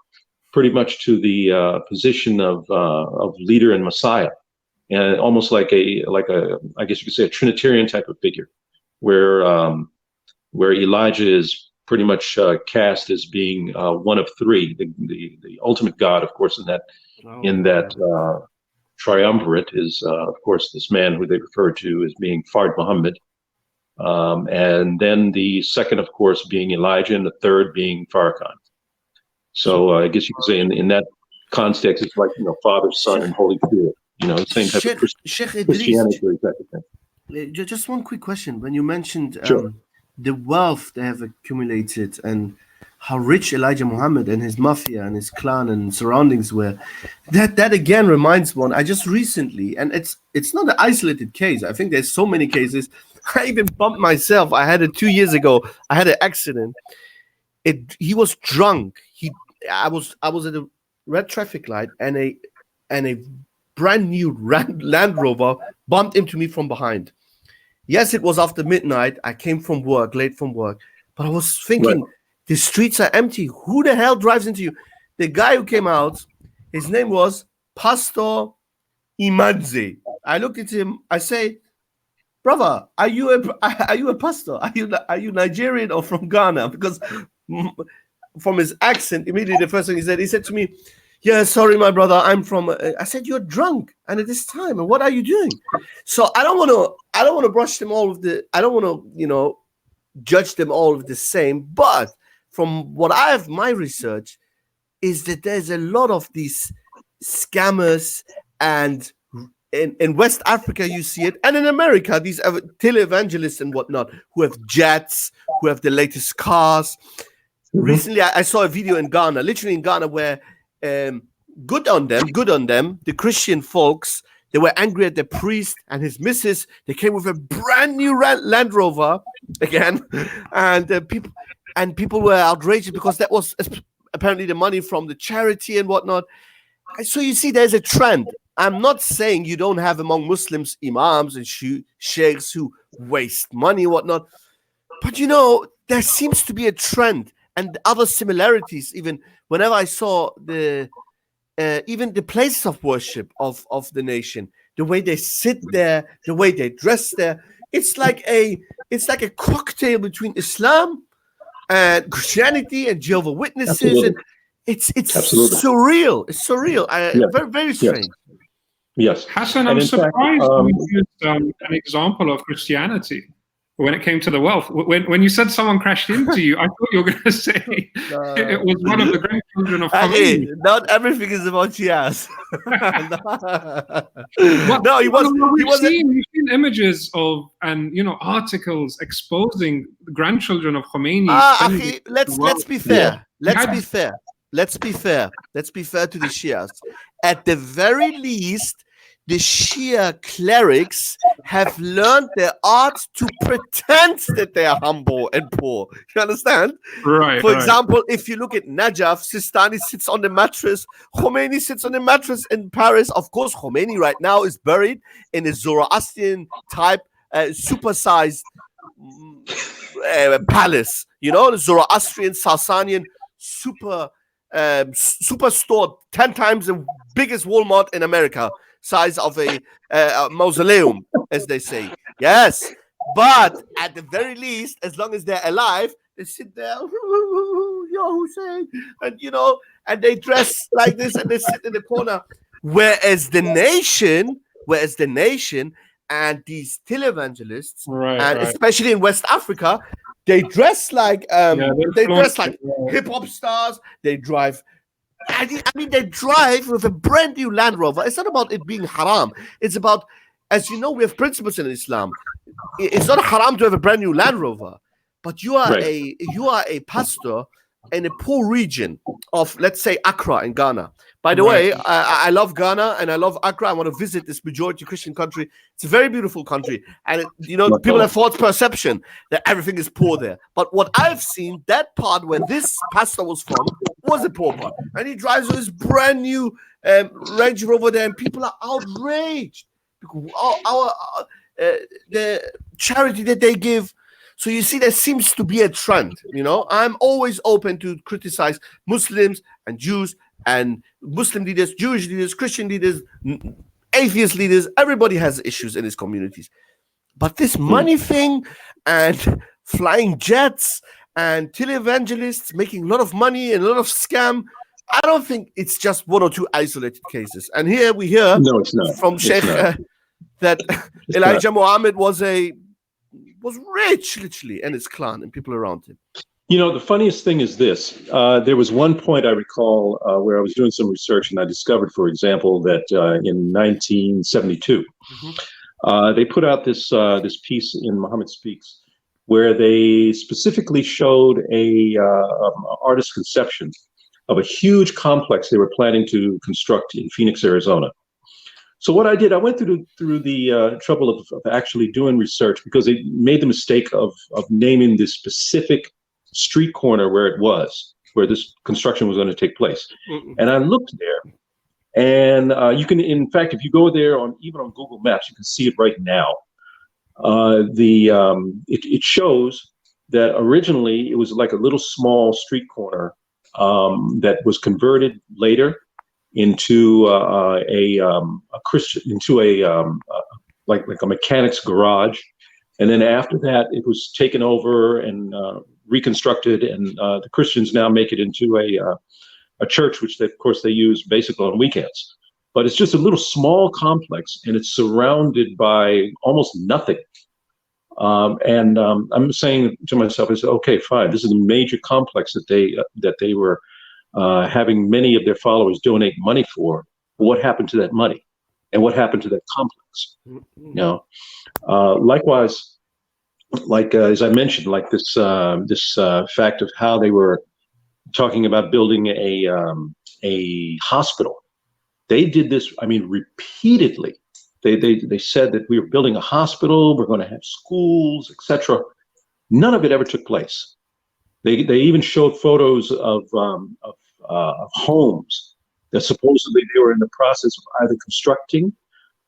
pretty much to the position of leader and Messiah, and almost like a I guess you could say a Trinitarian type of figure, where Elijah is pretty much cast as being one of three, the ultimate God, of course, in that triumvirate is of course this man who they refer to as being Fard Muhammad, And then the second, of course, being Elijah, and the third being Farrakhan. So I guess you could say in that context, it's like, Father, Son, and Holy Spirit. Same type of Christianity type of thing. Just one quick question. When you mentioned Sure. the wealth they have accumulated and how rich Elijah Muhammad and his mafia and his clan and surroundings were, that again reminds one. I just recently, and it's not an isolated case. I think there's so many cases. I even bumped myself. I had it 2 years ago. I had an accident. He was drunk. I was at a red traffic light, and a brand new Land Rover bumped into me from behind. Yes, it was after midnight. I came from work, late from work, but I was thinking, the streets are empty. Who the hell drives into you? The guy who came out, his name was Pastor Imadze. I look at him. I say, brother, are you a pastor? Are you Nigerian or from Ghana? Because from his accent, immediately the first thing he said to me, yeah, sorry, my brother, I'm from. I said, you're drunk, and at this time, and what are you doing? So I don't want to brush them all with the. I don't want to, judge them all with the same. But from what I have, my research is that there's a lot of these scammers, and in West Africa you see it, and in America these televangelists and whatnot who have jets, who have the latest cars. Mm-hmm. Recently, I saw a video in Ghana, literally in Ghana, where good on them. The Christian folks, they were angry at the priest and his missus. They came with a brand new Land Rover again, and people were outraged because that was apparently the money from the charity and whatnot. So you see, there's a trend. I'm not saying you don't have among Muslims imams and sheikhs who waste money and whatnot, but there seems to be a trend and other similarities. Even whenever I saw even the places of worship of the nation, the way they sit there, the way they dress there, it's like a cocktail between Islam and Christianity and Jehovah's Witnesses. Absolutely. And it's Absolutely. Surreal. It's surreal. Very, very strange. Yes. Hassan, I'm surprised you used an example of Christianity when it came to the wealth. When you said someone crashed into you, I thought you were going to say it was one of the grandchildren of Khomeini. Not everything is about Shias. You've seen images of and articles exposing the grandchildren of Khomeini. Let's be fair. Let's be fair to the Shias. At the very least, the Shia clerics have learned their art to pretend that they are humble and poor. You understand? Right. For example, if you look at Najaf, Sistani sits on the mattress. Khomeini sits on the mattress in Paris. Of course, Khomeini right now is buried in a Zoroastrian type, supersized palace. The Zoroastrian, Sasanian, super store, 10 times the biggest Walmart in America. Size of a mausoleum, as they say. Yes, but at the very least, as long as they're alive, they sit there, yo, Hussein, and and they dress like this, and they sit in the corner. Whereas the nation, and these televangelists, especially in West Africa, they dress like hip hop stars. They drive. I mean, they drive with a brand new Land Rover. It's not about it being haram. It's about, as you know, we have principles in Islam. It's not haram to have a brand new Land Rover, but you are a pastor in a poor region of, let's say, Accra in Ghana. By the way, I love Ghana and I love Accra. I want to visit this majority Christian country. It's a very beautiful country. And, people have false perception that everything is poor there. But what I've seen, that part where this pastor was from, was a poor part. And he drives with his brand new Range Rover there, and people are outraged. The charity that they give. So you see, there seems to be a trend. I'm always open to criticize Muslims and Jews and Muslim leaders, Jewish leaders, Christian leaders, atheist leaders. Everybody has issues in his communities. But this money thing and flying jets and televangelists making a lot of money and a lot of scam, I don't think it's just one or two isolated cases. And here we hear from Sheikh that Elijah Muhammad was a was rich, literally, and his clan and people around him. You know, the funniest thing is this. There was one point I recall where I was doing some research, and I discovered, for example, that in 1972, they put out this piece in Muhammad Speaks, where they specifically showed a artist's conception of a huge complex they were planning to construct in Phoenix, Arizona. So what I did, I went through the trouble of actually doing research, because they made the mistake of naming the specific street corner where it was, where this construction was going to take place. And I looked there, and you can, in fact, if you go there even on Google Maps, you can see it right now. It shows that originally it was like a little small street corner that was converted later into like a mechanic's garage, and then after that it was taken over and reconstructed, and the Christians now make it into a church, which of course they use basically on weekends. But it's just a little small complex, and it's surrounded by almost nothing. And I'm saying to myself, I said, okay, fine, this is a major complex that they were having many of their followers donate money for. What happened to that money, and what happened to that complex? You know, likewise, like as I mentioned, like this fact of how they were talking about building a hospital. They did this, I mean, repeatedly. They said that we were building a hospital, we're going to have schools, etc. None of it ever took place. They even showed photos of homes that supposedly they were in the process of either constructing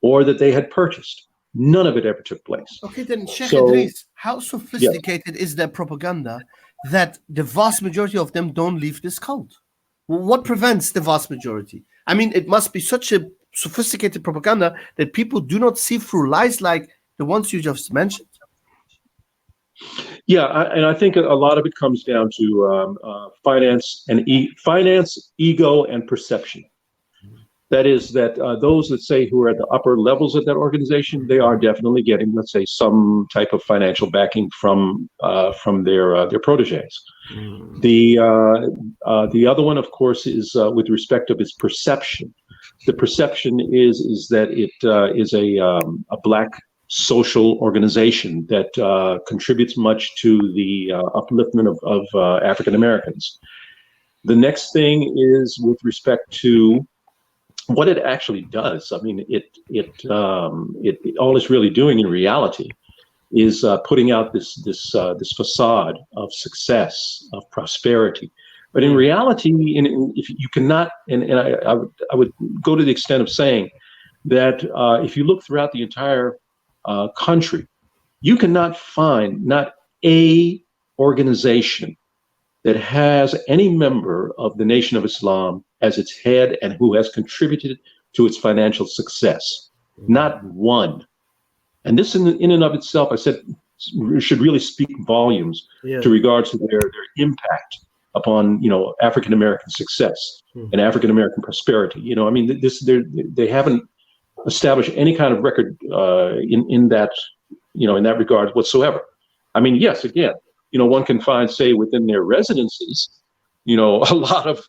or that they had purchased. None of it ever took place. Okay, then, Sheikh Idris, how sophisticated is their propaganda that the vast majority of them don't leave this cult? What prevents the vast majority? I mean, it must be such a sophisticated propaganda that people do not see through lies like the ones you just mentioned. Yeah, and I think a lot of it comes down to finance, ego, and perception. That is that those that say who are at the upper levels of that organization, they are definitely getting, let's say, some type of financial backing from their proteges. The other one, of course, is with respect of its perception. The perception is that it is a black social organization that contributes much to the upliftment of African Americans. The next thing is with respect to what it actually does. I mean, it all it's really doing in reality is putting out this facade of success, of prosperity. But in reality, if you cannot, and I would go to the extent of saying that if you look throughout the entire country, you cannot find not a organization that has any member of the Nation of Islam as its head and who has contributed to its financial success. Not one. And this in and of itself, I said, should really speak volumes to regards to their impact upon, African American success and African American prosperity. I mean, they haven't established any kind of record in that, in that regard whatsoever. I mean, yes, again, one can find, say, within their residences, a lot of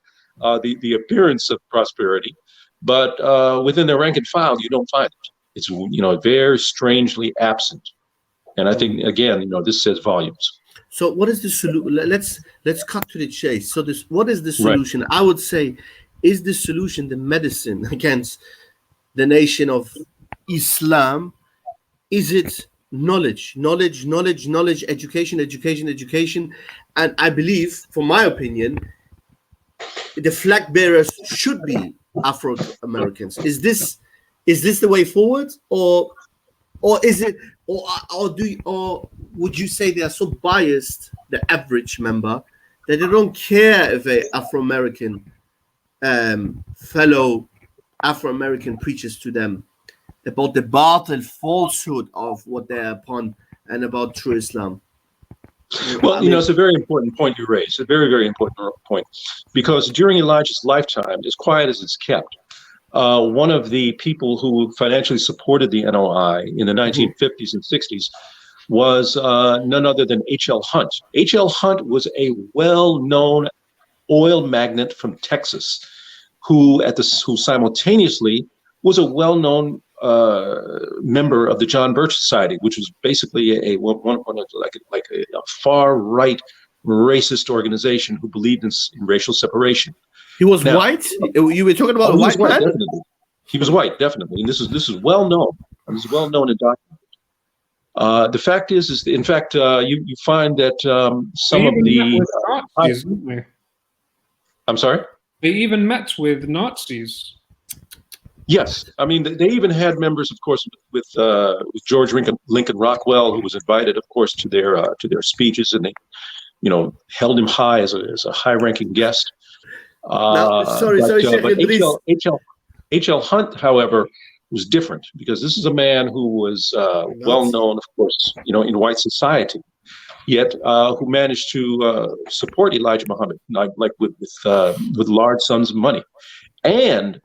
the appearance of prosperity, but within their rank and file, you don't find it. It's, very strangely absent. And I think, again, this says volumes. So what is the solution? Let's cut to the chase. So what is the solution? Right. I would say, is the solution the medicine against the Nation of Islam? Is it knowledge, education? And I believe, for my opinion, the flag bearers should be Afro-Americans. Is this the way forward, or is it, or would you say they are so biased, the average member, that they don't care if a Afro-American fellow Afro-American preaches to them about the battle falsehood of what they're upon and about true Islam? Well, it's a very important point you raise, a very, very important point, because during Elijah's lifetime, as quiet as it's kept, one of the people who financially supported the NOI in the 1950s and 60s was none other than H.L. Hunt. H.L. Hunt was a well-known oil magnate from Texas, who simultaneously was a well-known member of the John Birch Society, which was basically a far-right racist organization who believed in racial separation. He was white. You were talking about a white man. Definitely. He was white, definitely, and this is well known. This is well known and documented. The fact is in fact, you find that some of the Nazis, didn't they? I'm sorry. They even met with Nazis. Yes, I mean they even had members, of course, with George Lincoln Rockwell, who was invited, of course, to their speeches, and they, held him high as a high-ranking guest. H.L. Hunt, however, was different, because this is a man who was well known, of course, in white society, yet who managed to support Elijah Muhammad, like with large sums of money. And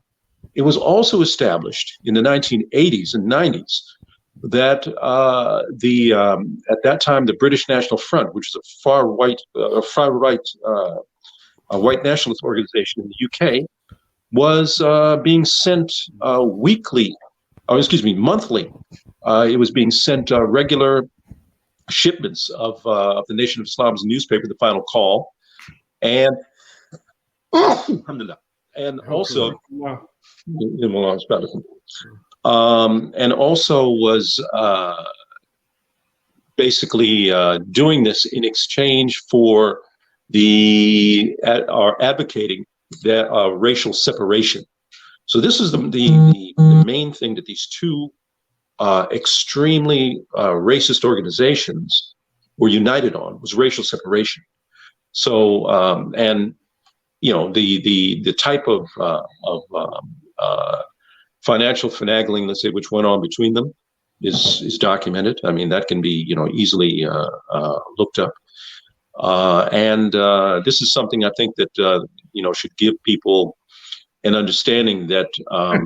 it was also established in the 1980s and 90s that at that time the British National Front, which is a far right white nationalist organization in the UK, was being sent monthly. It was being sent regular shipments of the Nation of Islam's newspaper, The Final Call, and alhamdulillah, and also was basically doing this in exchange for advocating that racial separation. So this is the main thing that these two extremely racist organizations were united on, was racial separation. So the type of financial finagling, let's say, which went on between them is documented. I mean, that can be easily looked up. And this is something I think that should give people an understanding that I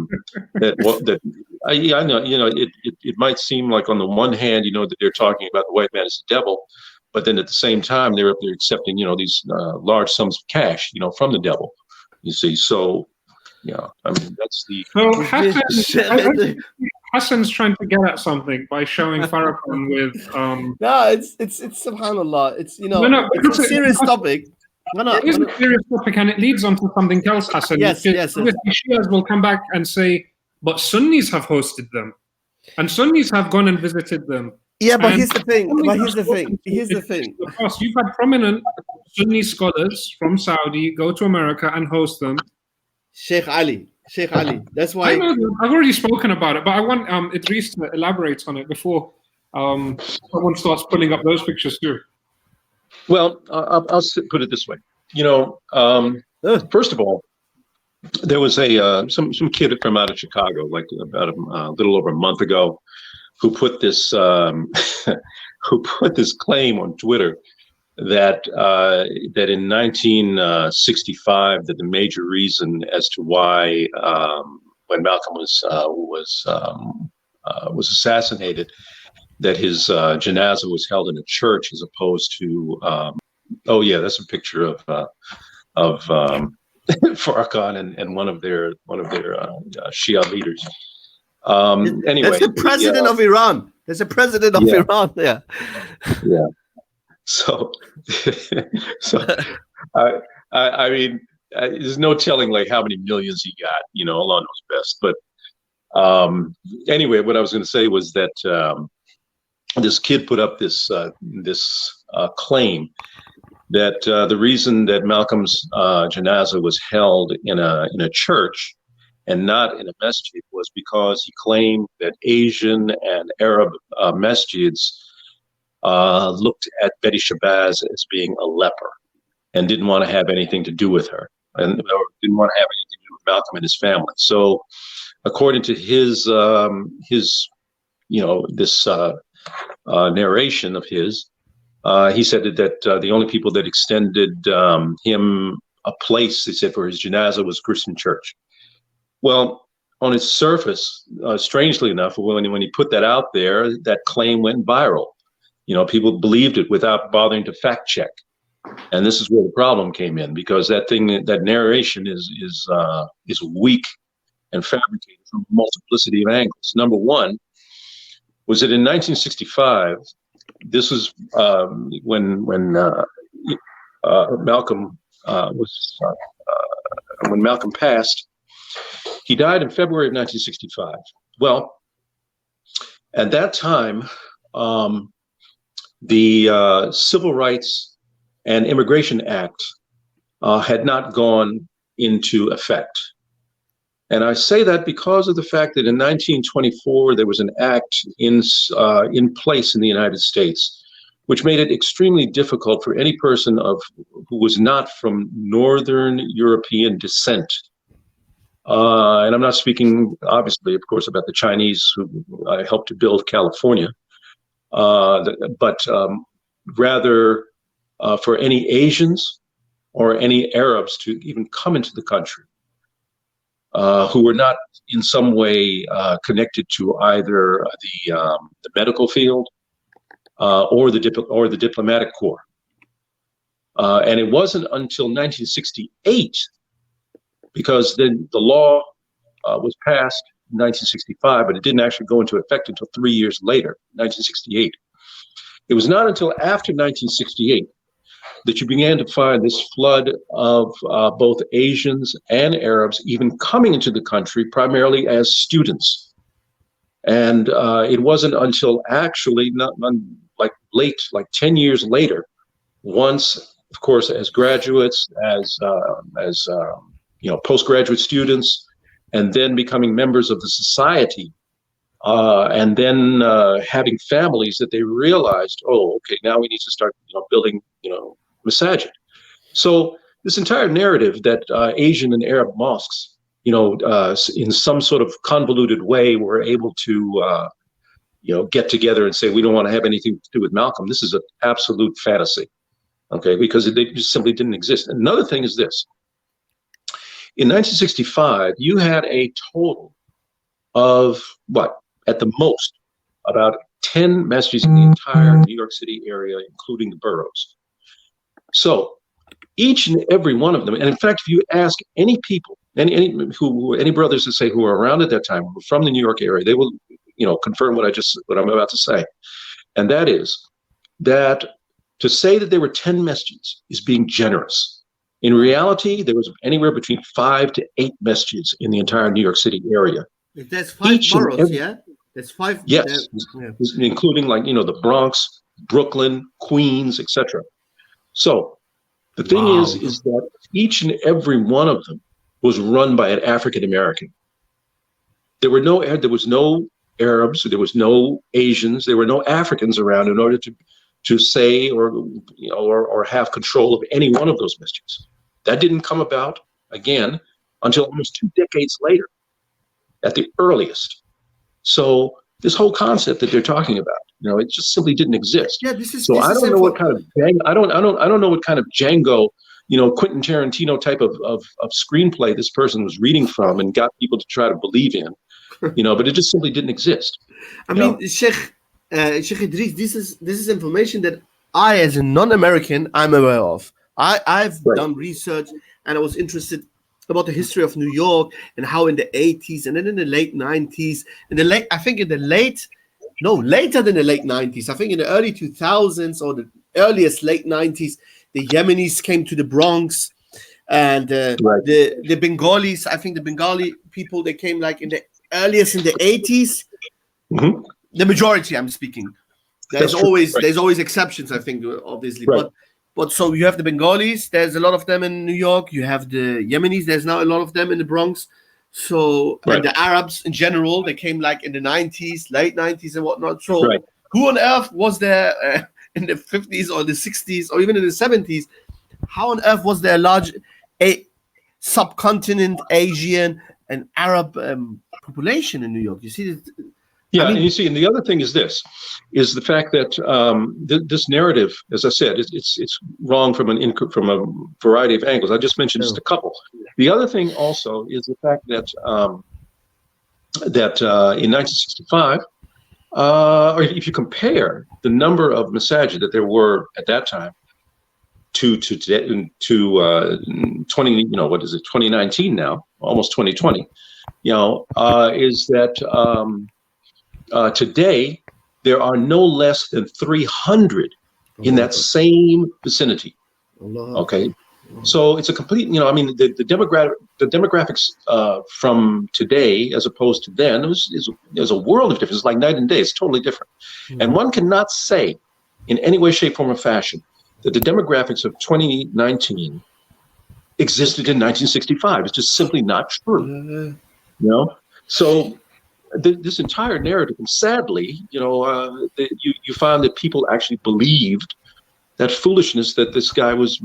know it might seem like on the one hand that they're talking about the white man as the devil, but then at the same time they're accepting these large sums of cash from the devil. You see, so yeah, I mean that's the. So Hassan's trying to get at something by showing Farrakhan with. No, it's subhanallah. It's it's a serious topic. It is a serious topic, and it leads on to something else, Hassan. Yes. Shias will come back and say, but Sunnis have hosted them, and Sunnis have gone and visited them. Yeah, but here's the thing. Because you've had prominent Sunni scholars from Saudi go to America and host them. Sheikh Ali. That's why. I know, I've already spoken about it, but I want Idris to elaborate on it before someone starts pulling up those pictures too. Well, I'll put it this way. First of all, there was some kid from out of Chicago, like about a little over a month ago, who put this claim on Twitter that in 1965 that the major reason as to why when Malcolm was assassinated, that his janazah was held in a church as opposed to that's a picture of Farrakhan and one of their Shia leaders. Anyway, that's the president of Iran. There's a president of Iran there. Yeah. So I mean, there's no telling like how many millions he got. Allah knows best. But anyway, what I was going to say was that this kid put up this claim that the reason that Malcolm's janazah was held in a church and not in a masjid was because he claimed that Asian and Arab masjids looked at Betty Shabazz as being a leper and didn't want to have anything to do with her, and didn't want to have anything to do with Malcolm and his family. So, according to his narration of his, he said that the only people that extended him a place, they said, for his janazah was Christian church. Well, on its surface, strangely enough, when he put that out there, that claim went viral. People believed it without bothering to fact check. And this is where the problem came in, because that narration is weak and fabricated from a multiplicity of angles. Number one was that in 1965, this was when Malcolm when Malcolm passed. He died in February of 1965. Well, at that time, the Civil Rights and Immigration Act had not gone into effect. And I say that because of the fact that in 1924, there was an act in place in the United States, which made it extremely difficult for any person who was not from Northern European descent. And I'm not speaking, obviously, of course, about the Chinese who helped to build California, but rather for any Asians or any Arabs to even come into the country who were not in some way connected to either the medical field or the diplomatic corps. And it wasn't until 1968, because then the law was passed in 1965, but it didn't actually go into effect until 3 years later, 1968. It was not until after 1968 that you began to find this flood of both Asians and Arabs even coming into the country, primarily as students. And it wasn't until actually like 10 years later, once, of course, as graduates, as postgraduate students, and then becoming members of the society, and then having families, that they realized, oh, okay, now we need to start, building, masajid. So this entire narrative that Asian and Arab mosques, in some sort of convoluted way, were able to, get together and say, we don't want to have anything to do with Malcolm. This is an absolute fantasy, okay, because they just simply didn't exist. Another thing is this. In 1965, you had a total of, at the most, about 10 masjids in the entire New York City area, including the boroughs. So each and every one of them, and in fact, if you ask any people, any brothers that say who were around at that time, who were from the New York area, they will, confirm what I'm about to say. And that is that to say that there were 10 masjids is being generous. In reality, there was anywhere between 5 to 8 masjids in the entire New York City area. There's 5 boroughs, yeah? There's 5. Yes, including the Bronx, Brooklyn, Queens, etc. So the thing is that each and every one of them was run by an African American. There was no Arabs, there was no Asians, there were no Africans around in order to say or have control of any one of those masjids. That didn't come about again until almost 2 decades later, at the earliest. So this whole concept that they're talking about, it just simply didn't exist. Yeah, this is. So this I don't is know what kind of I don't know what kind of Django, Quentin Tarantino type of screenplay this person was reading from and got people to try to believe in, but it just simply didn't exist. I mean, Sheikh Idris, this is information that I, as a non-American, I'm aware of. I've done research, and I was interested about the history of New York and how in the 80s and then in the late 90s, later than the late 90s, I think in the early 2000s or the earliest late 90s, the Yemenis came to the Bronx, and the Bengalis, I think the Bengali people, they came like in the earliest in the 80s. Mm-hmm. The majority, I'm speaking. There's always exceptions, I think, obviously. Right. But so you have the Bengalis, there's a lot of them in New York. You have the Yemenis, there's now a lot of them in the Bronx. So and the Arabs in general, they came like in the 90s, late 90s and whatnot. So who on earth was there in the 50s or the 60s or even in the 70s? How on earth was there a subcontinent Asian and Arab population in New York? You see this. Yeah, and you see, and the other thing is the fact that this narrative, as I said, it's wrong from a variety of angles. I just mentioned just a couple. The other thing also is the fact that in 1965, or if you compare the number of masajid that there were at that time to 20, what is it, 2019 now, almost 2020, is that today there are no less than 300 in that same vicinity. Okay, so it's a complete, the demographics from today as opposed to then is a world of difference. It's like night and day. It's totally different, and one cannot say in any way, shape, form, or fashion that the demographics of 2019 existed in 1965. It's just simply not true. So this entire narrative, and sadly, you find that people actually believed that foolishness that this guy was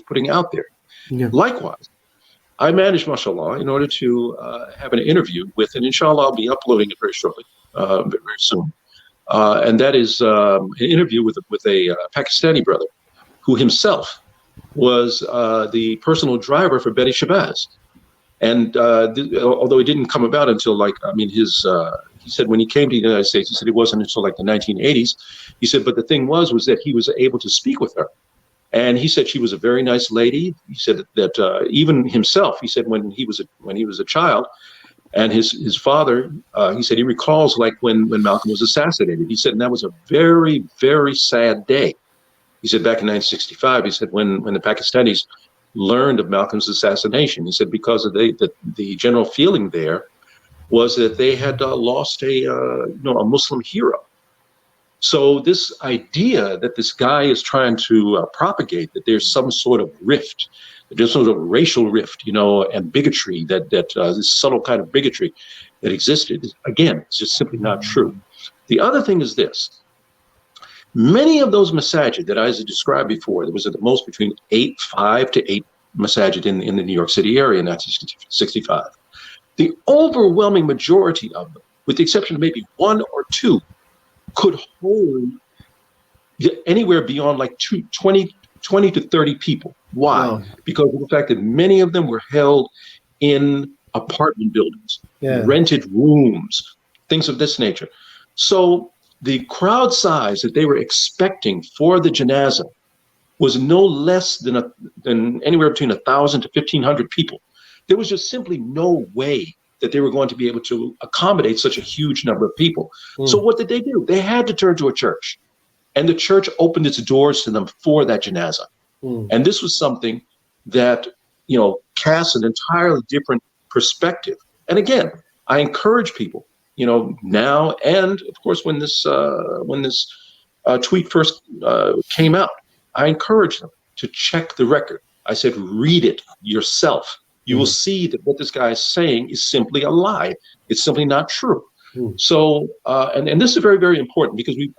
putting out there. Yeah. Likewise, I managed, mashallah, in order to have an interview with, and inshallah I'll be uploading it very shortly, very soon. And that is an interview with a Pakistani brother who himself was the personal driver for Betty Shabazz. And although it didn't come about until he said when he came to the United States, he said it wasn't until like the 1980s. He said, but the thing was that he was able to speak with her. And he said she was a very nice lady. He said that even himself, he said when he was a child, and his father, he said he recalls like when Malcolm was assassinated. He said, and that was a very, very sad day. He said back in 1965, he said when the Pakistanis learned of Malcolm's assassination, he said because of the general feeling there was that they had lost a Muslim hero. So this idea that this guy is trying to propagate, that there's some sort of rift, that there's some sort of racial rift, and bigotry, that this subtle kind of bigotry that existed, again, it's just simply not true. The other thing is this. Many of those masajid that I described before, there was at the most between 5 to 8 masajid in the New York City area in 1965. The overwhelming majority of them, with the exception of maybe 1 or 2, could hold anywhere beyond like 20 to 30 people. Why? Wow. Because of the fact that many of them were held in apartment buildings, rented rooms, things of this nature. So the crowd size that they were expecting for the janazah was no less than anywhere between 1,000 to 1,500 people. There was just simply no way that they were going to be able to accommodate such a huge number of people. So what did they do? They had to turn to a church, and the church opened its doors to them for that janazah. And this was something that, casts an entirely different perspective. And again, I encourage people, now, and of course, when this tweet first came out, I encouraged them to check the record. I said, read it yourself. You will see that what this guy is saying is simply a lie. It's simply not true. So, and this is very, very important because we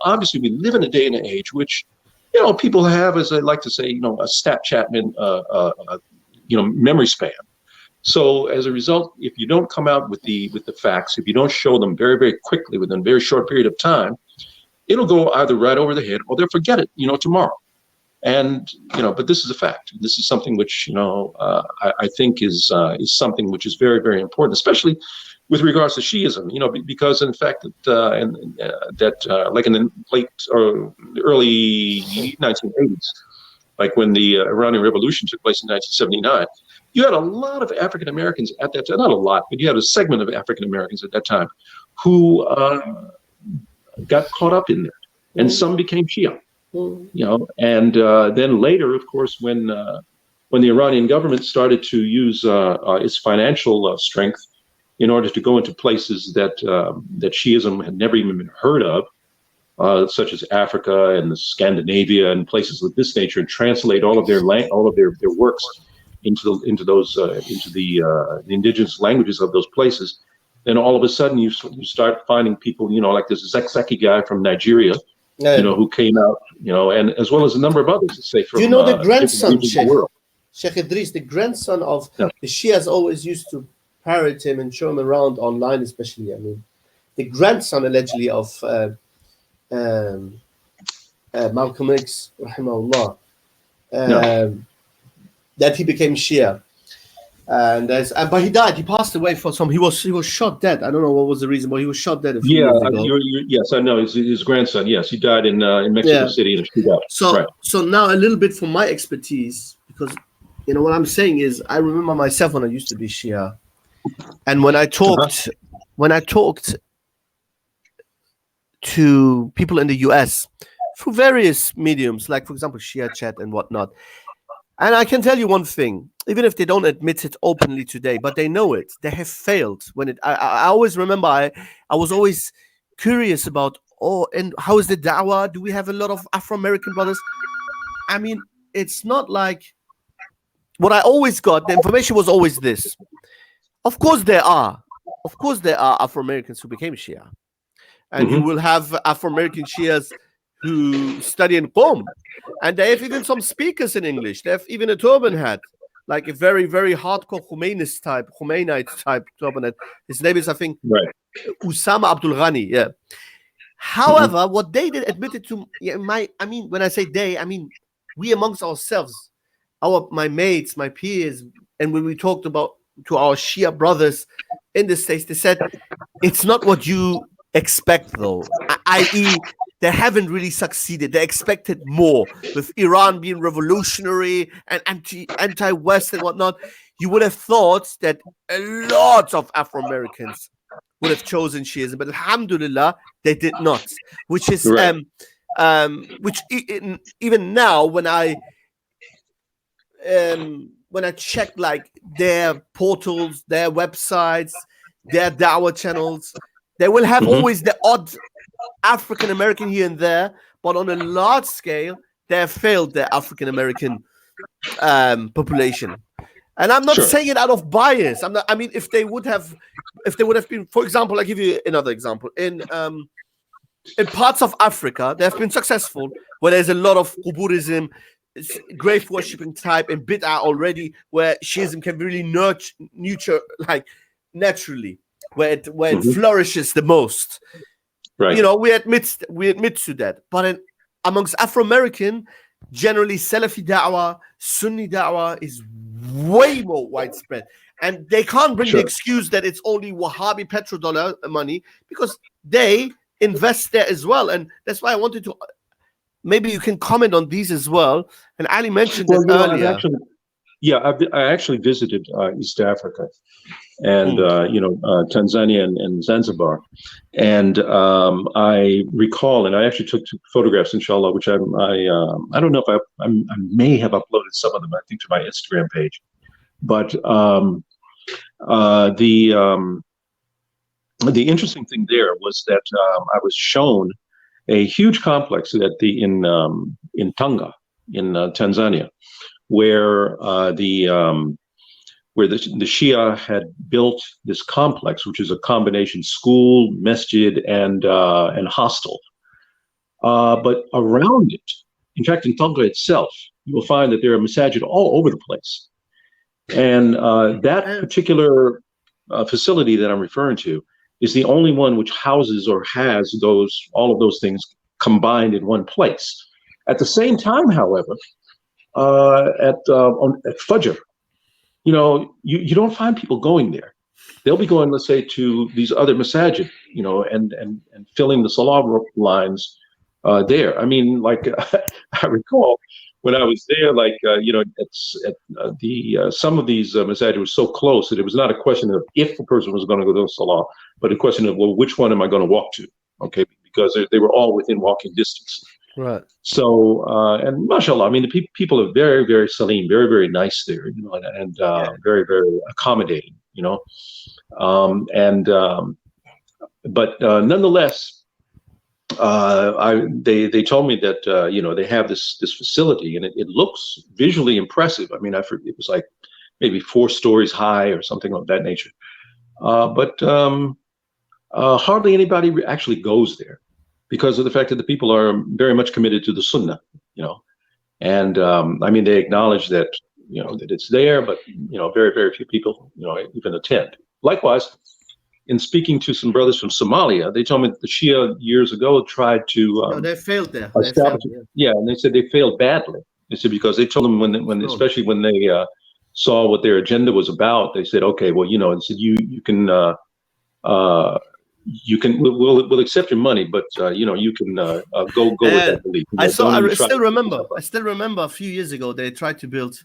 live in a day and an age which, people have, as I like to say, a Snapchat memory span. So as a result, if you don't come out with the facts, if you don't show them very, very quickly within a very short period of time, it'll go either right over the head or they'll forget it, tomorrow. And, but this is a fact. This is something which, I think is something which is very, very important, especially with regards to Shi'ism, because in fact like in the late or early 1980s, like when the Iranian Revolution took place in 1979, you had a lot of African Americans at that time, not a lot, but you had a segment of African Americans at that time who got caught up in there, and some became Shia. And then later, of course, when the Iranian government started to use its financial strength in order to go into places that Shi'ism had never even been heard of, such as Africa and Scandinavia and places of this nature, and translate all of their works into the indigenous languages of those places, then all of a sudden you start finding people, like this Zakzaki guy from Nigeria. Who came out, and as well as a number of others, say from the grandson, Sheikh Idris, the grandson of the Shias always used to parrot him and show him around online, especially. I mean, the grandson allegedly of Malcolm X, rahimahullah, that he became Shia. And but he died. He passed away for some. He was shot dead. I don't know what was the reason, but he was shot dead a few years ago. Yes, I know. His grandson. Yes, he died in Mexico City in a shootout. So now a little bit from my expertise, because what I'm saying is I remember myself when I used to be Shia, and when I talked to people in the US through various mediums, like for example Shia Chat and whatnot. And I can tell you one thing, even if they don't admit it openly today, but they know it. They have failed when it. I always remember. I was always curious about. And how is the da'wah? Do we have a lot of Afro-American brothers? I mean, it's not like what I always got. The information was always this. Of course there are Afro-Americans who became Shia, and you will have Afro-American Shias who study in Qom, and they have even some speakers in English. They have even a turban hat, like a very, very hardcore Khomeinite type turban hat. His name is, I think, Usama Abdul Ghani. Yeah. However, what they did admitted to when I say they, I mean we amongst ourselves, my mates, my peers, and when we talked about to our Shia brothers in the States, they said it's not what you expect, though. I.e., they haven't really succeeded. They expected more. With Iran being revolutionary and anti-West and whatnot, you would have thought that a lot of Afro-Americans would have chosen Shiism, but alhamdulillah, they did not. Which is even now when I check like their portals, their websites, their da'wah channels, they will have always the odd African American here and there, but on a large scale, they have failed their African American population. And I'm not saying it out of bias. I mean, if they would have been, for example, I'll give you another example. In parts of Africa, they have been successful where there's a lot of Quburism, grave worshipping type, and bid'ah already, where Shiism can really nurture like naturally, where it flourishes the most. Right. We admit to that. But amongst Afro-American, generally Salafi da'wah, Sunni da'wah is way more widespread. And they can't bring the excuse that it's only Wahhabi petrodollar money, because they invest there as well. And that's why I wanted to, maybe you can comment on these as well. And Ali mentioned it earlier. I actually visited East Africa and Tanzania and Zanzibar, and I recall, and I actually took photographs, inshallah, which I don't know if I may have uploaded some of them, I think, to my Instagram page, but the interesting thing there was that I was shown a huge complex in Tanga in Tanzania, where the Shia had built this complex, which is a combination school, masjid, and hostel. But around it, in fact, in Tanga itself, you will find that there are masajid all over the place. And that particular facility that I'm referring to is the only one which houses or has all of those things combined in one place. At the same time, however, at Fajr, you don't find people going there. They'll be going, let's say, to these other masajid, and filling the salah lines there. I mean, like I recall when I was there, some of these masajid were so close that it was not a question of if a person was going to go to salah, but a question of, well, which one am I going to walk to? Okay, because they were all within walking distance. Right. So, and mashallah, I mean, the people are very, very salim, very, very nice there, and very, very accommodating, but nonetheless, they told me that, they have this facility, and it looks visually impressive. I mean, it was like maybe 4 stories high or something of that nature. But hardly anybody actually goes there, because of the fact that the people are very much committed to the sunnah, and I mean, they acknowledge that, that it's there, but, very, very few people, even attend. Likewise, in speaking to some brothers from Somalia, they told me that the Shia years ago tried to... they failed there. And they said they failed badly. They said because they told them especially when they saw what their agenda was about, they said, okay, well, and said we'll accept your money, but you can go with that belief. I still remember a few years ago they tried to build.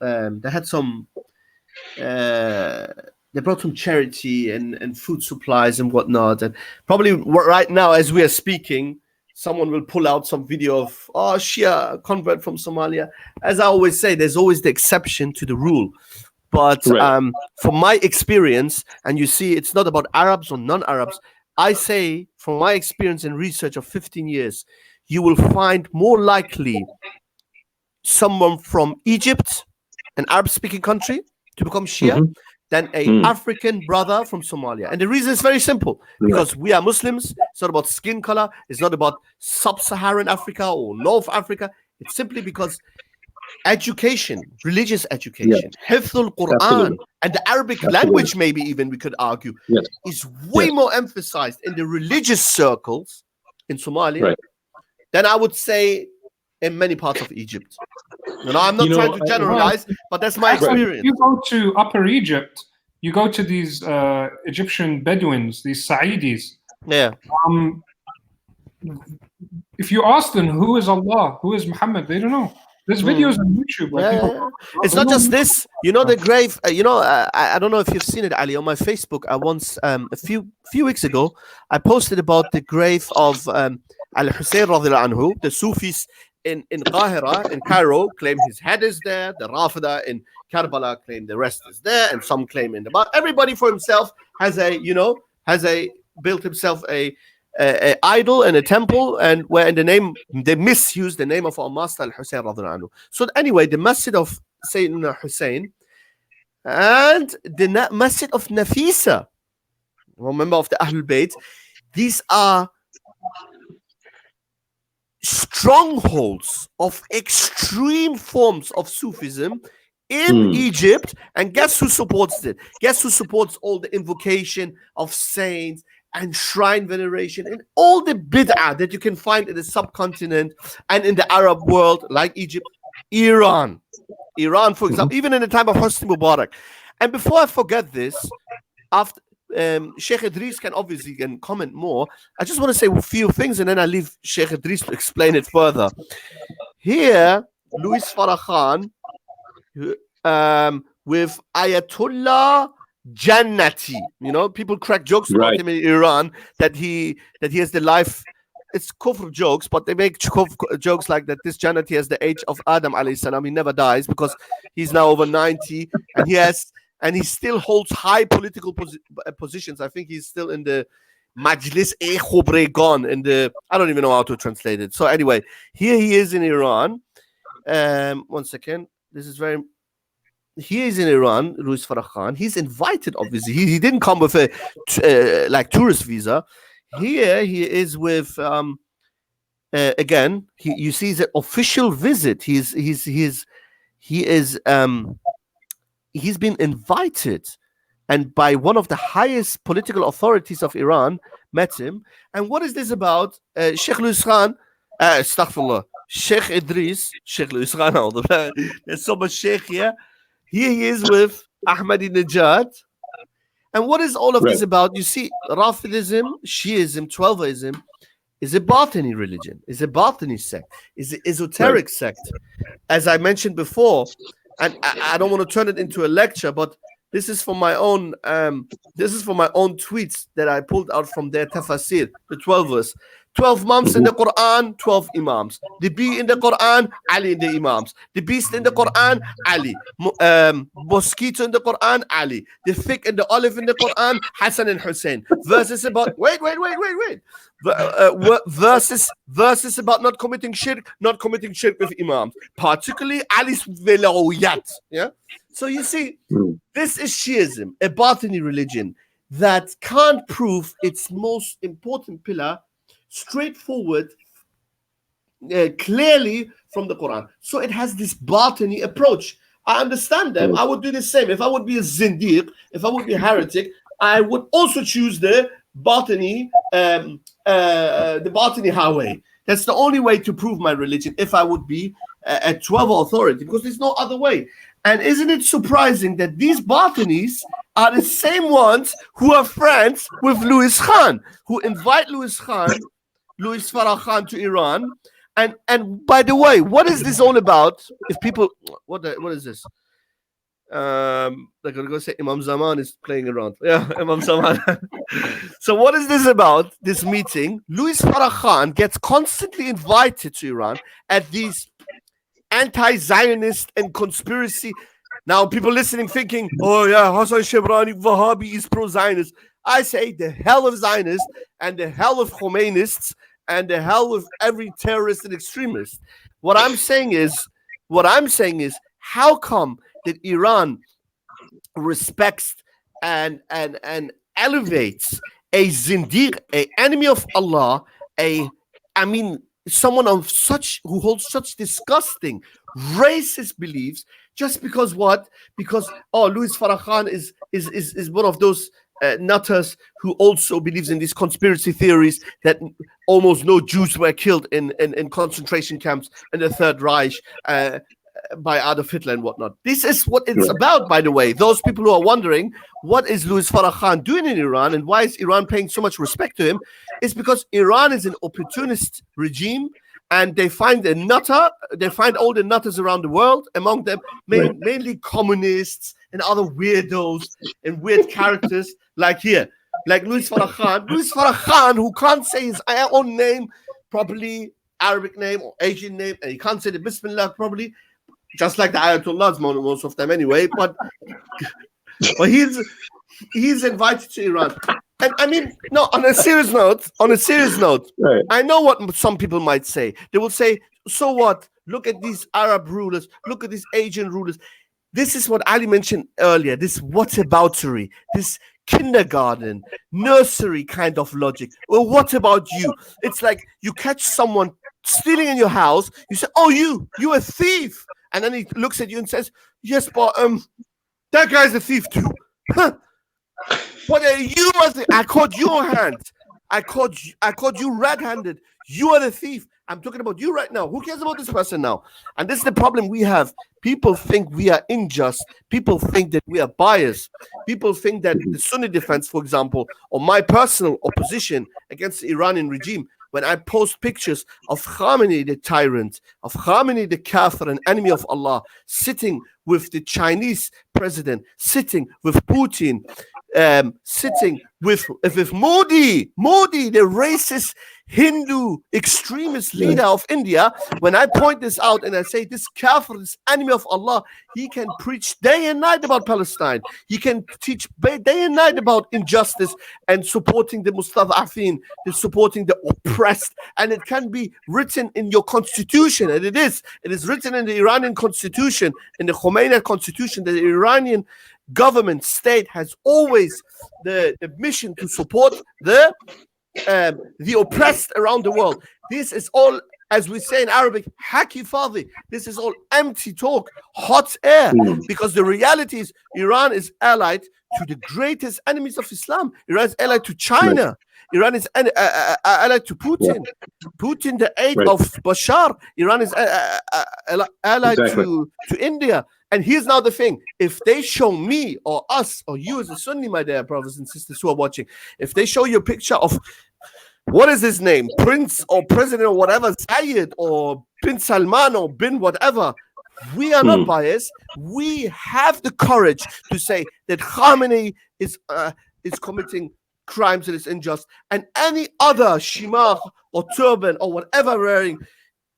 They had some. They brought some charity and food supplies and whatnot, and probably right now as we are speaking, someone will pull out some video of Shia convert from Somalia. As I always say, there's always the exception to the rule. But from my experience, and you see, it's not about Arabs or non-Arabs. I say, from my experience and research of 15 years, you will find more likely someone from Egypt, an Arab-speaking country, to become Shia than an African brother from Somalia. And the reason is very simple. Because we are Muslims. It's not about skin color. It's not about sub-Saharan Africa or North Africa. It's simply because education, religious education, Hifdhul Quran, and the Arabic language, maybe even we could argue, is way more emphasized in the religious circles in Somalia than I would say in many parts of Egypt. I'm not trying to generalize, but that's my experience. If you go to Upper Egypt, you go to these Egyptian Bedouins, these Sa'idis. Yeah. If you ask them who is Allah, who is Muhammad, they don't know. There's videos on YouTube. It's not just this. The grave. I don't know if you've seen it, Ali. On my Facebook, I once a few weeks ago, I posted about the grave of Al-Hussein radiallahu anhu. The Sufis in Qahira, in Cairo, claim his head is there. The Rafida in Karbala claim the rest is there, and some claim in the back. Everybody for himself has built himself a idol and a temple, and where in the name they misuse the name of our master Al-Hussein radiallahu anhu. So anyway, the masjid of Sayyidina Hussein and the masjid of Nafisa, remember, of the Ahlul Bayt, these are strongholds of extreme forms of Sufism in Egypt. And guess who supports it? Guess who supports all the invocation of saints and shrine veneration and all the bid'ah that you can find in the subcontinent and in the Arab world, like Egypt? Iran, for example, even in the time of Hosni Mubarak. And before I forget this, after Sheikh Idris can comment more. I just want to say a few things, and then I leave Sheikh Idris to explain it further. Here, Louis Farrakhan with Ayatollah Jannati. People crack jokes about him in Iran that he has the life. It's kufr jokes, but they make jokes like that. This Jannati has the age of Adam alayhi salam. He never dies because he's now over 90, and he still holds high political positions. I think he's still in the Majlis e Khobregan, I don't even know how to translate it. So anyway, here he is in Iran. One second. Here is in Iran, Louis Farrakhan. He's invited, obviously. He didn't come with a tourist visa. Here he is with again. You see, it's an official visit. He's been invited, and by one of the highest political authorities of Iran met him. And what is this about? Sheikh Louis Khan, astaghfirullah, Sheikh Idris, Sheikh Louis Khan. There's so much Sheikh here. Here he is with Ahmadinejad. And what is all of this about? You see, Rafidism, Shi'ism, Twelverism is a Batini religion, is a Batini sect, is an esoteric sect. As I mentioned before, and I don't want to turn it into a lecture, but this is for my own tweets that I pulled out from their tafasir, the 12 verse. 12 months in the Quran, 12 Imams. The bee in the Quran, Ali in the Imams. The beast in the Quran, Ali. Mosquito in the Quran, Ali. The fig and the olive in the Quran, Hassan and Hussein. Verses about verses about not committing shirk with Imams. Particularly Ali's Velawiyat. Yeah. So you see, this is Shi'ism, a Batini religion that can't prove its most important pillar straightforward, clearly from the Quran. So it has this Batini approach. I understand them. I would do the same. If I would be a Zindiq, if I would be a heretic, I would also choose the Batini highway. That's the only way to prove my religion if I would be a 12 authority, because there's no other way. And isn't it surprising that these Batanis are the same ones who are friends with Louis Khan, who invite Louis Farrakhan to Iran? And by the way, what is this all about? If people, what is this? They're gonna go say Imam Zaman is playing around. Yeah, Imam Zaman. So what is this about? This meeting? Louis Farrakhan gets constantly invited to Iran at these anti-Zionist and conspiracy. Now people listening thinking, oh yeah, Hassan Shebrani Wahhabi is pro-Zionist. I say the hell of Zionists and the hell of Khomeinists and the hell with every terrorist and extremist. What I'm saying is, how come that Iran respects and elevates a zindiq, a enemy of Allah, someone of who holds such disgusting racist beliefs, just because what? Because Louis Farrakhan is one of those nutters who also believes in these conspiracy theories that almost no Jews were killed in concentration camps in the Third Reich by Adolf Hitler and whatnot. This is what it's about, by the way. Those people who are wondering what is Louis Farrakhan doing in Iran and why is Iran paying so much respect to him, is because Iran is an opportunist regime, and they find all the nutters around the world, among them mainly communists and other weirdos and weird characters like Louis Farrakhan, who can't say his own name properly, Arabic name or Asian name, and he can't say the Bismillah properly, just like the Ayatollahs, most of them anyway. But he's invited to Iran. And I mean, no, on a serious note, right. I know what some people might say. They will say, so what? Look at these Arab rulers, look at these Asian rulers. This is what Ali mentioned earlier, this whataboutery, this kindergarten, nursery kind of logic. Well, what about you? It's like you catch someone stealing in your house, you say, oh, you're a thief. And then he looks at you and says, yes, but that guy's a thief too. Huh? But I caught your hand. I caught you red-handed. You are the thief. I'm talking about you right now. Who cares about this person now? And this is the problem we have. People think we are unjust. People think that we are biased. People think that the Sunni defense, for example, or my personal opposition against the Iranian regime, when I post pictures of Khamenei, the tyrant, of Khamenei, the kafir and enemy of Allah, sitting with the Chinese president, sitting with Putin, sitting with Modi, the racist Hindu extremist leader of India. When I point this out and I say this kafir, this enemy of Allah, he can preach day and night about Palestine. He can teach day and night about injustice and supporting the mustad'afin, supporting the oppressed. And it can be written in your constitution, and it is. It is written in the Iranian constitution, in the Khomeini constitution, that the Iranian government state has always the mission to support the oppressed around the world. This is all, as we say in Arabic, haki fadi. This is all empty talk, hot air, because the reality is Iran is allied to the greatest enemies of Islam. Iran is allied to China. Iran is allied to Putin. Putin, the aide of Bashar. Iran is allied to India. And here's now the thing. If they show me or us or you as a Sunni, my dear brothers and sisters who are watching, if they show you a picture of, what is his name, Prince or President or whatever, Zayed or Bin Salman or Bin whatever, we are not biased. We have the courage to say that Khamenei is committing crimes and is unjust, and any other shimar or turban or whatever wearing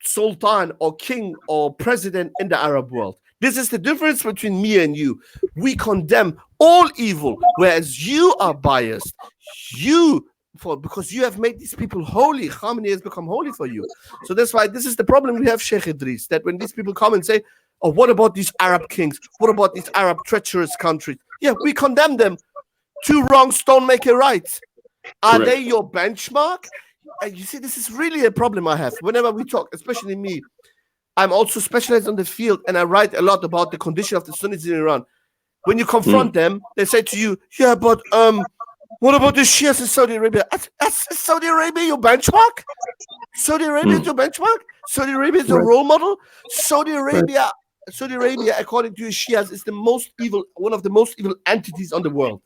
sultan or king or president in the Arab world. This is the difference between me and you. We condemn all evil, whereas you are biased. Because you have made these people holy. Khamenei has become holy for you. So that's why this is the problem we have, Sheikh Idris, that when these people come and say, oh, what about these Arab kings? What about these Arab treacherous countries? Yeah, we condemn them. Two wrongs don't make a right. Are they your benchmark? You see, this is really a problem I have. Whenever we talk, especially me, I'm also specialized on the field, and I write a lot about the condition of the Sunnis in Iran. When you confront them, they say to you, yeah, but what about the Shias in Saudi Arabia? Is Saudi Arabia your benchmark? Saudi Arabia is your benchmark? Saudi Arabia is your role model? Saudi Arabia Saudi Arabia, according to Shias, is the most evil, one of the most evil entities on the world.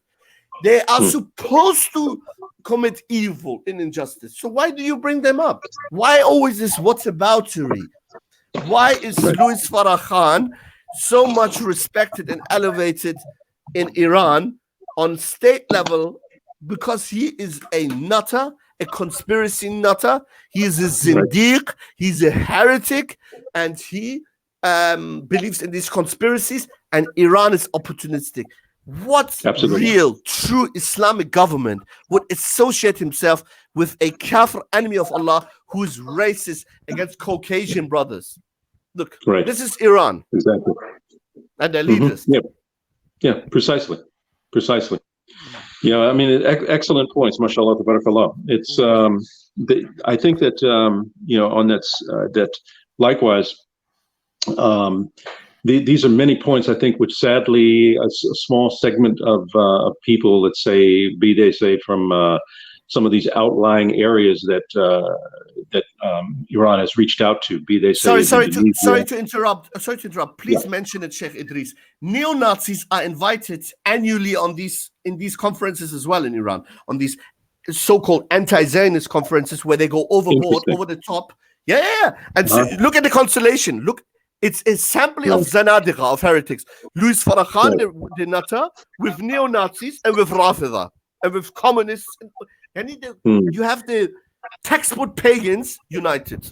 They are supposed to commit evil and injustice. So why do you bring them up? Why always this whataboutery? Why is Louis Farrakhan so much respected and elevated in Iran on state level? Because he is a nutter, a conspiracy nutter. He is a zindiq. He's a heretic, and he believes in these conspiracies. And Iran is opportunistic. What real, true Islamic government would associate himself with a kafir enemy of Allah who is racist against Caucasian brothers? Look, this is Iran. Exactly. And their leaders. Yeah, precisely. Yeah, I mean, excellent points, mashallah, tabarakallah. It's, I think that, on that likewise, these are many points, I think, which sadly a small segment of people, let's say, be they say from some of these outlying areas that Iran has reached out to, be they say. Sorry to interrupt. Please mention it, Sheikh Idris. Neo-Nazis are invited annually in these conferences as well in Iran, on these so-called anti-Zionist conferences where they go overboard, over the top. Yeah. And so, look at the constellation. Look. It's a sampling of Zanadiqa, of heretics. Louis Farrakhan, the nutter, with neo-Nazis and with Rafida, and with communists. You have the textbook pagans united.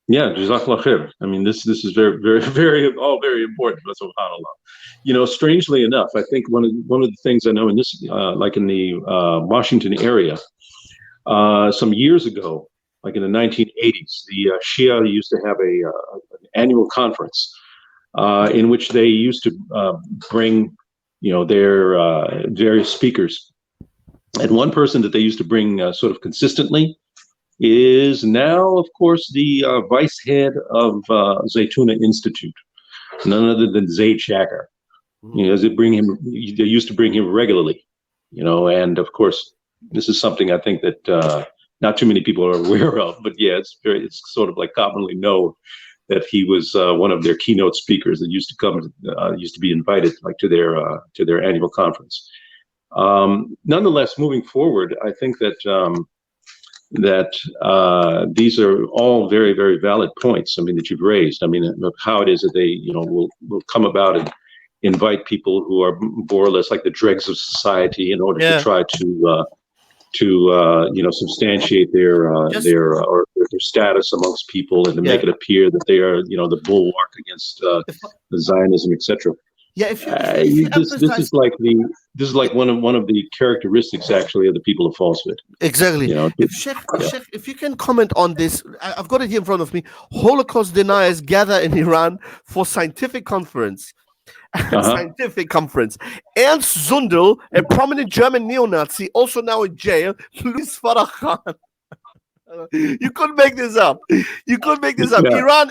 Yeah, Jazakallah khair. I mean, this is very, very, very, all very important. SubhanAllah. Strangely enough, I think one of the things I know in this, like in the Washington area, some years ago, like in the 1980s, the Shia used to have an annual conference in which they used to bring, their various speakers. And one person that they used to bring sort of consistently is now, of course, the vice head of Zaytuna Institute, none other than Zaid Shaker. They used to bring him regularly, and of course, this is something I think that not too many people are aware of, but yeah, it's sort of like commonly known that he was one of their keynote speakers that used to come, used to be invited like to their annual conference. Nonetheless, moving forward, I think that these are all very, very valid points. I mean, that you've raised. I mean, how it is that they, will come about and invite people who are more or less like the dregs of society in order to try to substantiate their status amongst people and to make it appear that they are, the bulwark against the Zionism, etc. Yeah, this is like one of the characteristics actually of the people of falsehood. Exactly. If you can comment on this, I've got it here in front of me. Holocaust deniers gather in Iran for scientific conference. Scientific conference. Ernst Zundel, a prominent German neo-Nazi, also now in jail. Louis Farrakhan. You couldn't make this up. Yeah.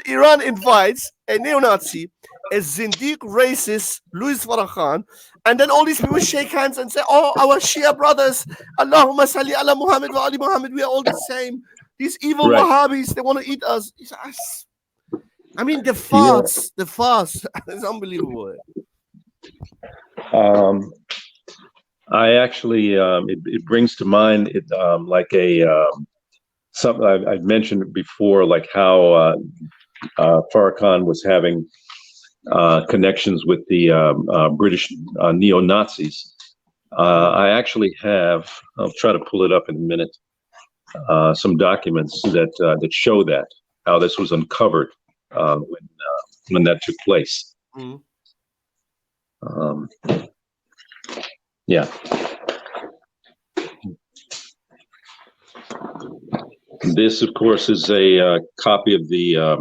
Iran invites a neo-Nazi, a Zindiq racist, Louis Farrakhan, and then all these people shake hands and say, "Oh, our Shia brothers, Allahumma salli ala Muhammad wa ali Muhammad, we are all the same. These evil Wahhabis, they want to eat us." I mean, the farce is unbelievable. I actually, it brings to mind like something I've mentioned before, like how Farrakhan was having connections with the British neo-Nazis. I actually have, I'll try to pull it up in a minute, some documents that show that, how this was uncovered when that took place. Yeah. This, of course, is a copy of the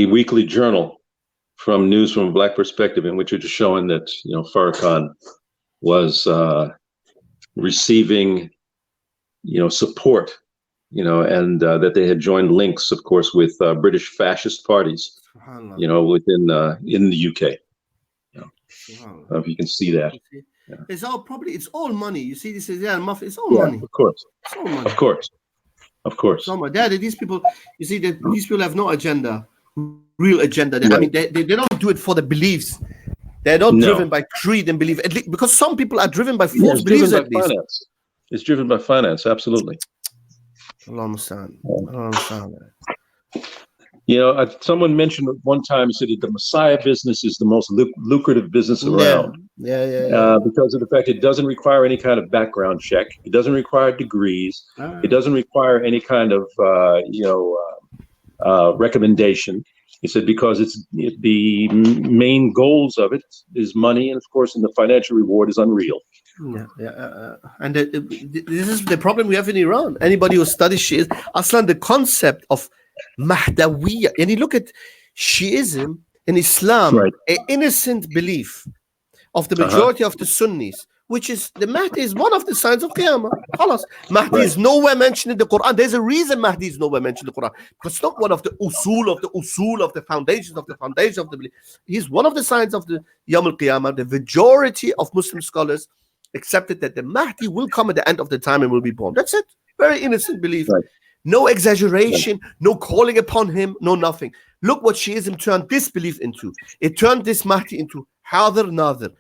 weekly journal from News from a Black Perspective, in which it is showing that Farrakhan was receiving support, and that they had joined links, of course, with British fascist parties, within in the UK. If you can see that. Yeah. It's all money. You see, this is it's all money. Of course. It's all money. Of course. Of course. So my dad, these people, you see, that these people have no agenda, real agenda. I mean, they don't do it for the beliefs. They're not driven by creed and belief, at least, because some people are driven by false beliefs. At least it's driven by finance. Absolutely. I understand. I don't understand that. You know, someone mentioned at one time, he said that the Messiah business is the most lucrative business around. Yeah. Because of the fact it doesn't require any kind of background check. It doesn't require degrees. It doesn't require any kind of, recommendation. He said because the main goals of it is money, and of course, and the financial reward is unreal. And this is the problem we have in Iran. Anybody who studies Shi'ism, Aslan, the concept of Mahdawiyya, and you look at Shi'ism in Islam, an innocent belief of the majority of the Sunnis, which is the Mahdi is one of the signs of Qiyamah. Mahdi is nowhere mentioned in the Quran. There's a reason Mahdi is nowhere mentioned in the Quran, because it's not one of the usul of the foundations of the foundation of the belief. He's one of the signs of the Yawm al-Qiyamah. The majority of Muslim scholars accepted that the Mahdi will come at the end of the time and will be born. That's it. Very innocent belief. No exaggeration, no calling upon him, no nothing. Look what Shi'ism turned this belief into. It turned this Mahdi into Hadir Nadir.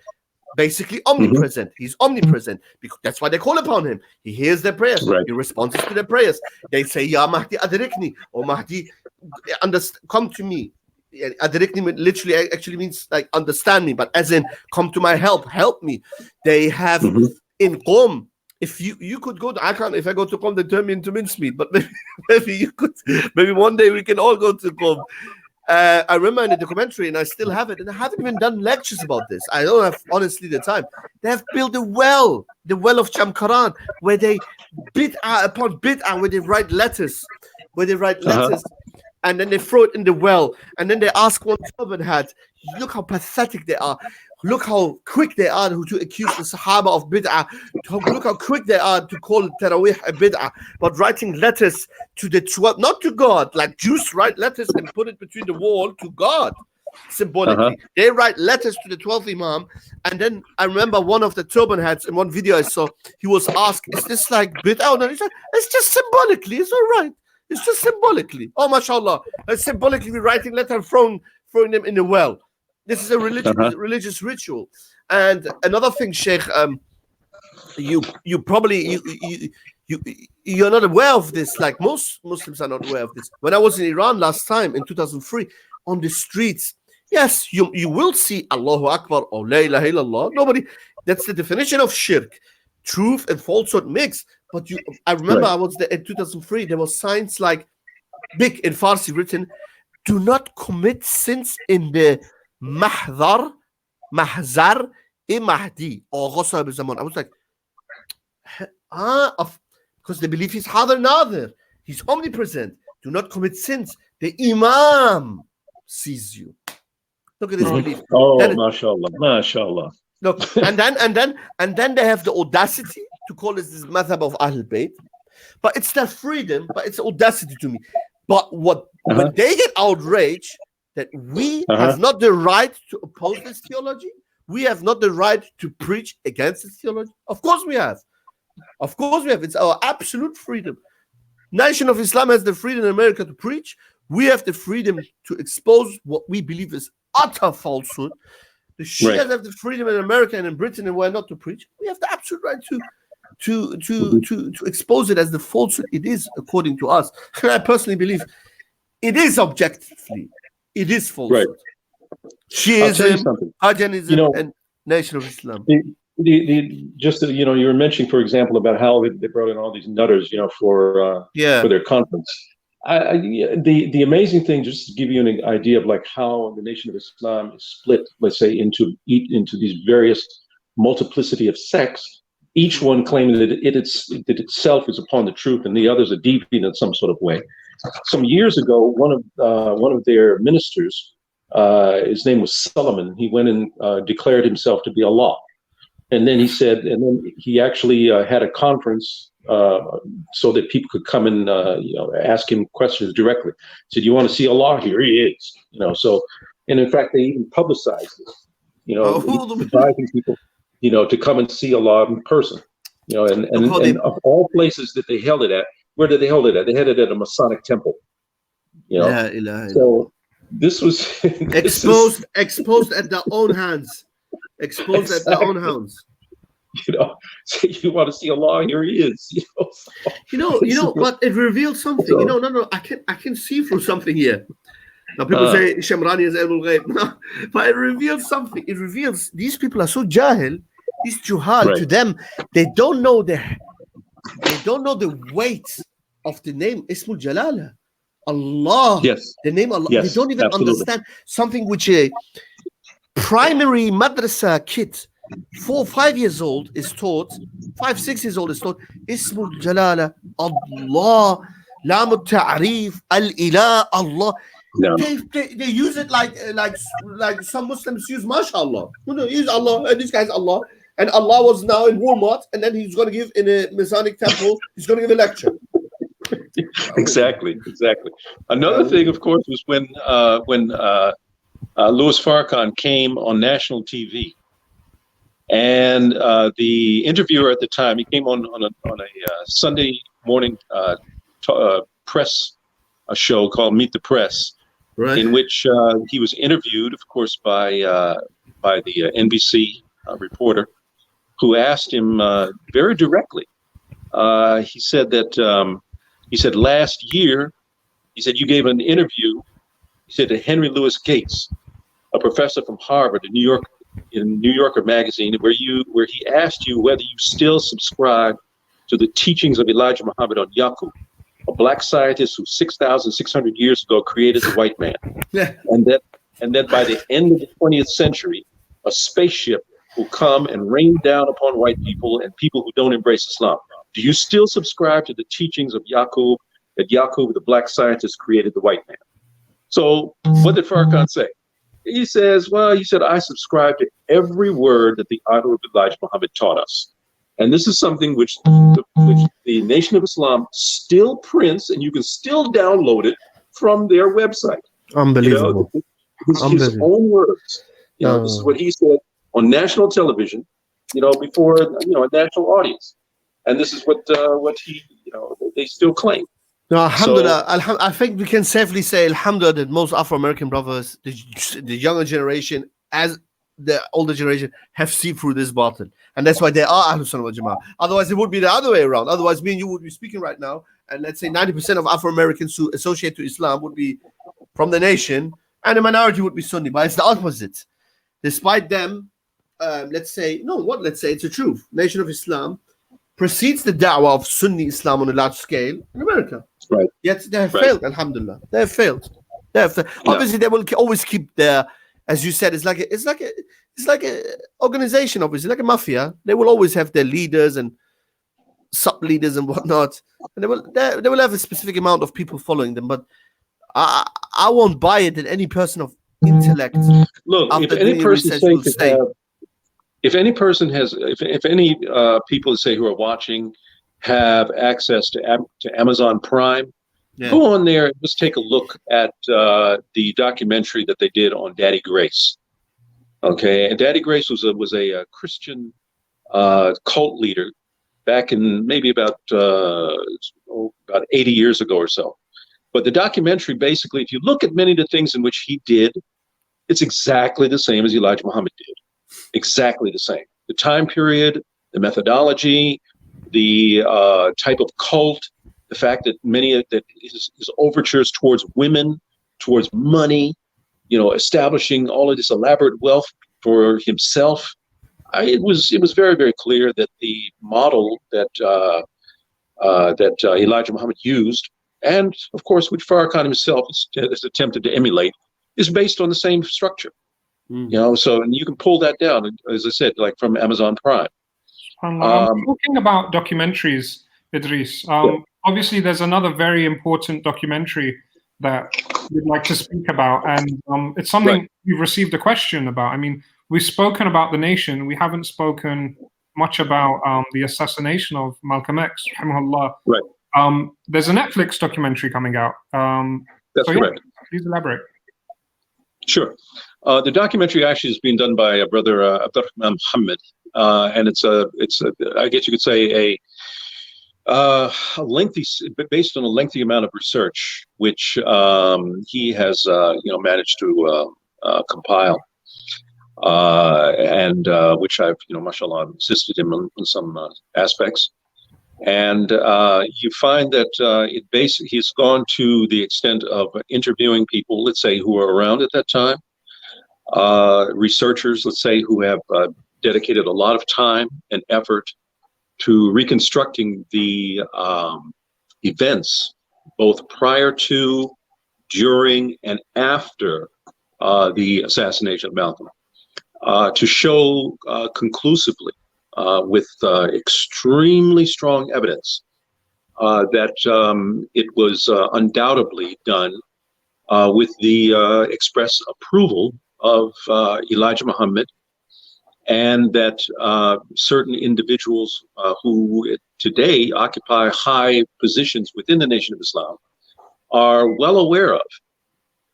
Basically omnipresent. He's omnipresent, because that's why they call upon him. He hears their prayers. He responds to their prayers. They say, Ya Mahdi adrikni, or Mahdi, come to me. Adrikni literally actually means like understand me, but as in come to my help me. They have in Qom, if you could go to, I can't, if I go to Qom, they turn me into mincemeat, but maybe you could, maybe one day we can all go to Qom. I remember in the documentary, and I still have it, and I haven't even done lectures about this. I don't have, honestly, the time. They have built the well of Chamkaran, where they bid'ah upon bid'ah, where they write letters, and then they throw it in the well, and then they ask one turban hat, look how pathetic they are. Look how quick they are to accuse the Sahaba of bid'ah. Look how quick they are to call Taraweeh a bid'ah. But writing letters to the 12, not to God, like Jews write letters and put it between the wall to God, symbolically. They write letters to the 12th Imam. And then I remember one of the turban hats in one video I saw, he was asked, is this like bid'ah? And he said, it's just symbolically, it's all right. It's just symbolically. Oh, mashallah. It's symbolically writing letter and throwing them in the well. This is a religious ritual. And another thing, Sheikh, you're not aware of this, like most Muslims are not aware of this. When I was in Iran last time in 2003, on the streets, yes, you will see Allahu Akbar or La ilaha illallah. Nobody, that's the definition of shirk. Truth and falsehood mix. But I remember I was there in 2003, there was signs like big in Farsi written, do not commit sins in the Mahzar, Mahdi, or Ghasab Zaman. I was like, because the belief is Hadir Nadir. He's omnipresent. Do not commit sins. The Imam sees you. Look at this belief. Oh, mashallah. Look, and then they have the audacity to call this madhab of Ahlul Bayt. But it's not freedom, but it's audacity to me. But when they get outraged that we have not the right to oppose this theology, we have not the right to preach against this theology. Of course we have. It's our absolute freedom. Nation of Islam has the freedom in America to preach. We have the freedom to expose what we believe is utter falsehood. The Shias have the freedom in America and in Britain and where not to preach. We have the absolute right to expose it as the falsehood it is, according to us. And I personally believe it is objectively. It is falsehood. Shi'ism, Hajanism, and Nation of Islam. You were mentioning, for example, about how they brought in all these nutters, for their conference. The amazing thing, just to give you an idea of like how the Nation of Islam is split, let's say, into these various multiplicity of sects, each one claiming that it itself is upon the truth and the others are deviant in some sort of way. Some years ago, one of their ministers, his name was Solomon, he went and declared himself to be Allah. And then he actually had a conference so that people could come and ask him questions directly. He said, "You want to see Allah? Here He is." And in fact, they even publicized this. Advising people, to come and see Allah in person. And of all places that they held it at, where did they hold it at? They had it at a Masonic temple. You know, so this was exposed at their own hands. Exposed Exactly. at their own hands. You know, so you want to see Allah? Here he is. But it reveals something. So, No, I can see through something here. Now people say Shamrani is Ilmul Ghaib. No, but it reveals something. It reveals these people are so jahil, these juhal. Right. To them, they don't know the weight of the name Ismul Jalala. Allah. Yes. The name Allah. Yes, They don't even absolutely. understand something which a primary madrasa kid, 4 or 5 years old is taught, 5, 6 years old is taught, Ismul Jalala, Allah, Lam al-Ta'rif, Al-Ilah, Allah. Yeah. They use it like some Muslims use MashaAllah. Use Allah, and this guy's Allah. And Allah was now in Walmart, and then he's going to give in a Masonic temple, he's going to give a lecture. Exactly. Another thing, of course, was when Louis Farrakhan came on national TV, and the interviewer at the time, he came on a Sunday morning press show called Meet the Press, Right. in which he was interviewed, of course, by the NBC reporter, who asked him very directly. He said that last year, he said you gave an interview. He said to Henry Louis Gates, a professor from Harvard, in New Yorker magazine, where he asked you whether you still subscribe to the teachings of Elijah Muhammad on Yaqub, a black scientist who 6,600 years ago created the white man. Yeah. And that by the end of the 20th century, a spaceship will come and rain down upon white people and people who don't embrace Islam. Do you still subscribe to the teachings of Yaqub, that Yaqub, the black scientist, created the white man? So what did Farrakhan say? He said, I subscribe to every word that the Honorable Elijah Muhammad taught us. And this is something which the Nation of Islam still prints, and you can still download it from their website. Unbelievable. His own words. This is what he said on national television, before a national audience. And this is what he, they still claim. No, alhamdulillah, I think we can safely say, alhamdulillah, that most Afro-American brothers, the younger generation, as the older generation, have seen through this bottle. And that's why they are Ahlus Sunnah wal Jama'ah. Otherwise, it would be the other way around. Otherwise, me and you would be speaking right now, and let's say 90% of Afro-Americans who associate to Islam would be from the nation, and the minority would be Sunni. But it's the opposite. Despite them, let's say it's the truth. Nation of Islam precedes the da'wah of Sunni Islam on a large scale in America. Right. Yet they have failed, alhamdulillah. They have failed. Obviously, they will always keep their, as you said, it's like a organization, obviously, like a mafia. They will always have their leaders and sub-leaders and whatnot. And they will have a specific amount of people following them. But I won't buy it that any person of intellect. Look, if any people say who are watching have access to Amazon Prime, go on there and just take a look at the documentary that they did on Daddy Grace. Okay, and Daddy Grace was a Christian cult leader back in maybe about 80 years ago or so. But the documentary, basically, if you look at many of the things in which he did, it's exactly the same as Elijah Muhammad did. Exactly the same. The time period, the methodology, the type of cult, the fact that his overtures towards women, towards money, establishing all of this elaborate wealth for himself. It was very, very clear that the model that Elijah Muhammad used, and of course, which Farrakhan himself has attempted to emulate, is based on the same structure. So and you can pull that down, as I said, like from Amazon Prime. Talking about documentaries, Idris, obviously there's another very important documentary that we'd like to speak about, and it's something we've received a question about. I mean, we've spoken about the nation, we haven't spoken much about the assassination of Malcolm X, rahimahullah. Right. There's a Netflix documentary coming out. That's correct. Please elaborate. Sure. The documentary actually is being done by a brother, Abdurrahman Muhammad, and it's I guess you could say Based on a lengthy amount of research, which he has, managed to compile, and which I've, mashallah, assisted him in some aspects. And you find that he's gone to the extent of interviewing people, let's say, who were around at that time, researchers, let's say, who have dedicated a lot of time and effort to reconstructing the events, both prior to, during, and after the assassination of Malcolm, to show conclusively, with extremely strong evidence, that it was undoubtedly done with the express approval of Elijah Muhammad, and that certain individuals who today occupy high positions within the Nation of Islam are well aware of.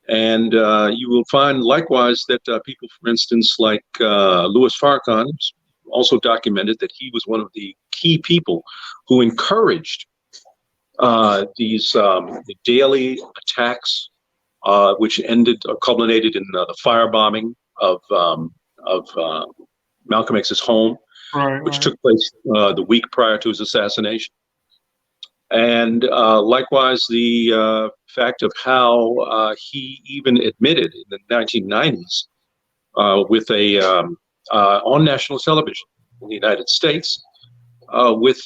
And you will find likewise that people, for instance, like Louis Farrakhan, also documented that he was one of the key people who encouraged these daily attacks, which ended or culminated in the firebombing of Malcolm X's home, which took place the week prior to his assassination. And likewise, the fact of how he even admitted in the 1990s with on national television in the United States, with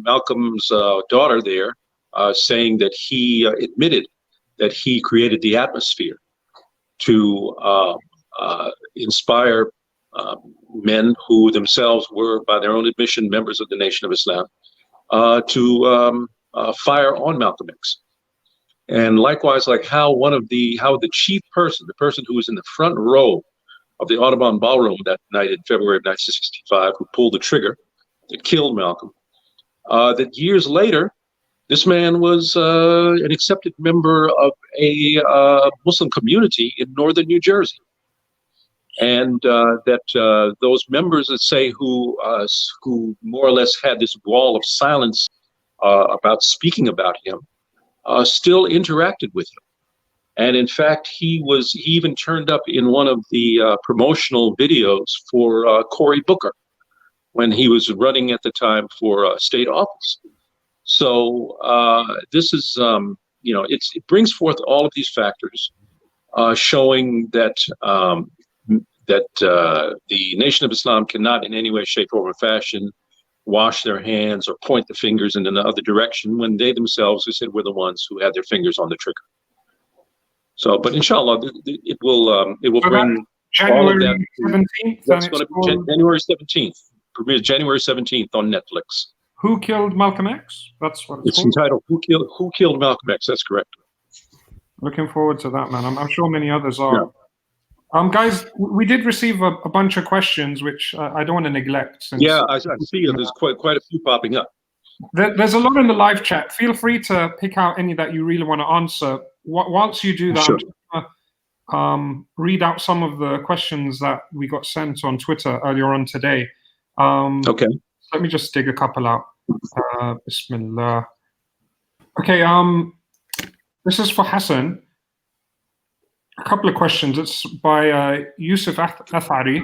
Malcolm's daughter there, saying that he admitted that he created the atmosphere to inspire men who themselves were, by their own admission, members of the Nation of Islam, to fire on Malcolm X. And likewise, like how the chief person, the person who was in the front row of the Audubon Ballroom that night in February of 1965, who pulled the trigger that killed Malcolm, that years later, this man was an accepted member of a Muslim community in northern New Jersey. And that those members, let's say, who more or less had this wall of silence about speaking about him, still interacted with him. And in fact, he even turned up in one of the promotional videos for Cory Booker when he was running at the time for state office. So this is, it brings forth all of these factors, showing that the Nation of Islam cannot in any way, shape, form, or fashion wash their hands or point the fingers in another direction when they themselves, who said, were the ones who had their fingers on the trigger. So, but inshallah, it will bring all of that. January 17th. That's going to be January 17th. Premieres January 17th on Netflix. Who Killed Malcolm X? That's what it's called. Entitled Who Killed Malcolm X? That's correct. Looking forward to that, man. I'm sure many others are. Yeah. Guys, we did receive a bunch of questions, which I don't want to neglect. Yeah, I see. There's quite a few popping up. There's a lot in the live chat. Feel free to pick out any that you really want to answer. Once you do that, sure. I'm just gonna, read out some of the questions that we got sent on Twitter earlier on today. Okay. Let me just dig a couple out. Bismillah. Okay, this is for Hassan. A couple of questions. It's by Yusuf Athari.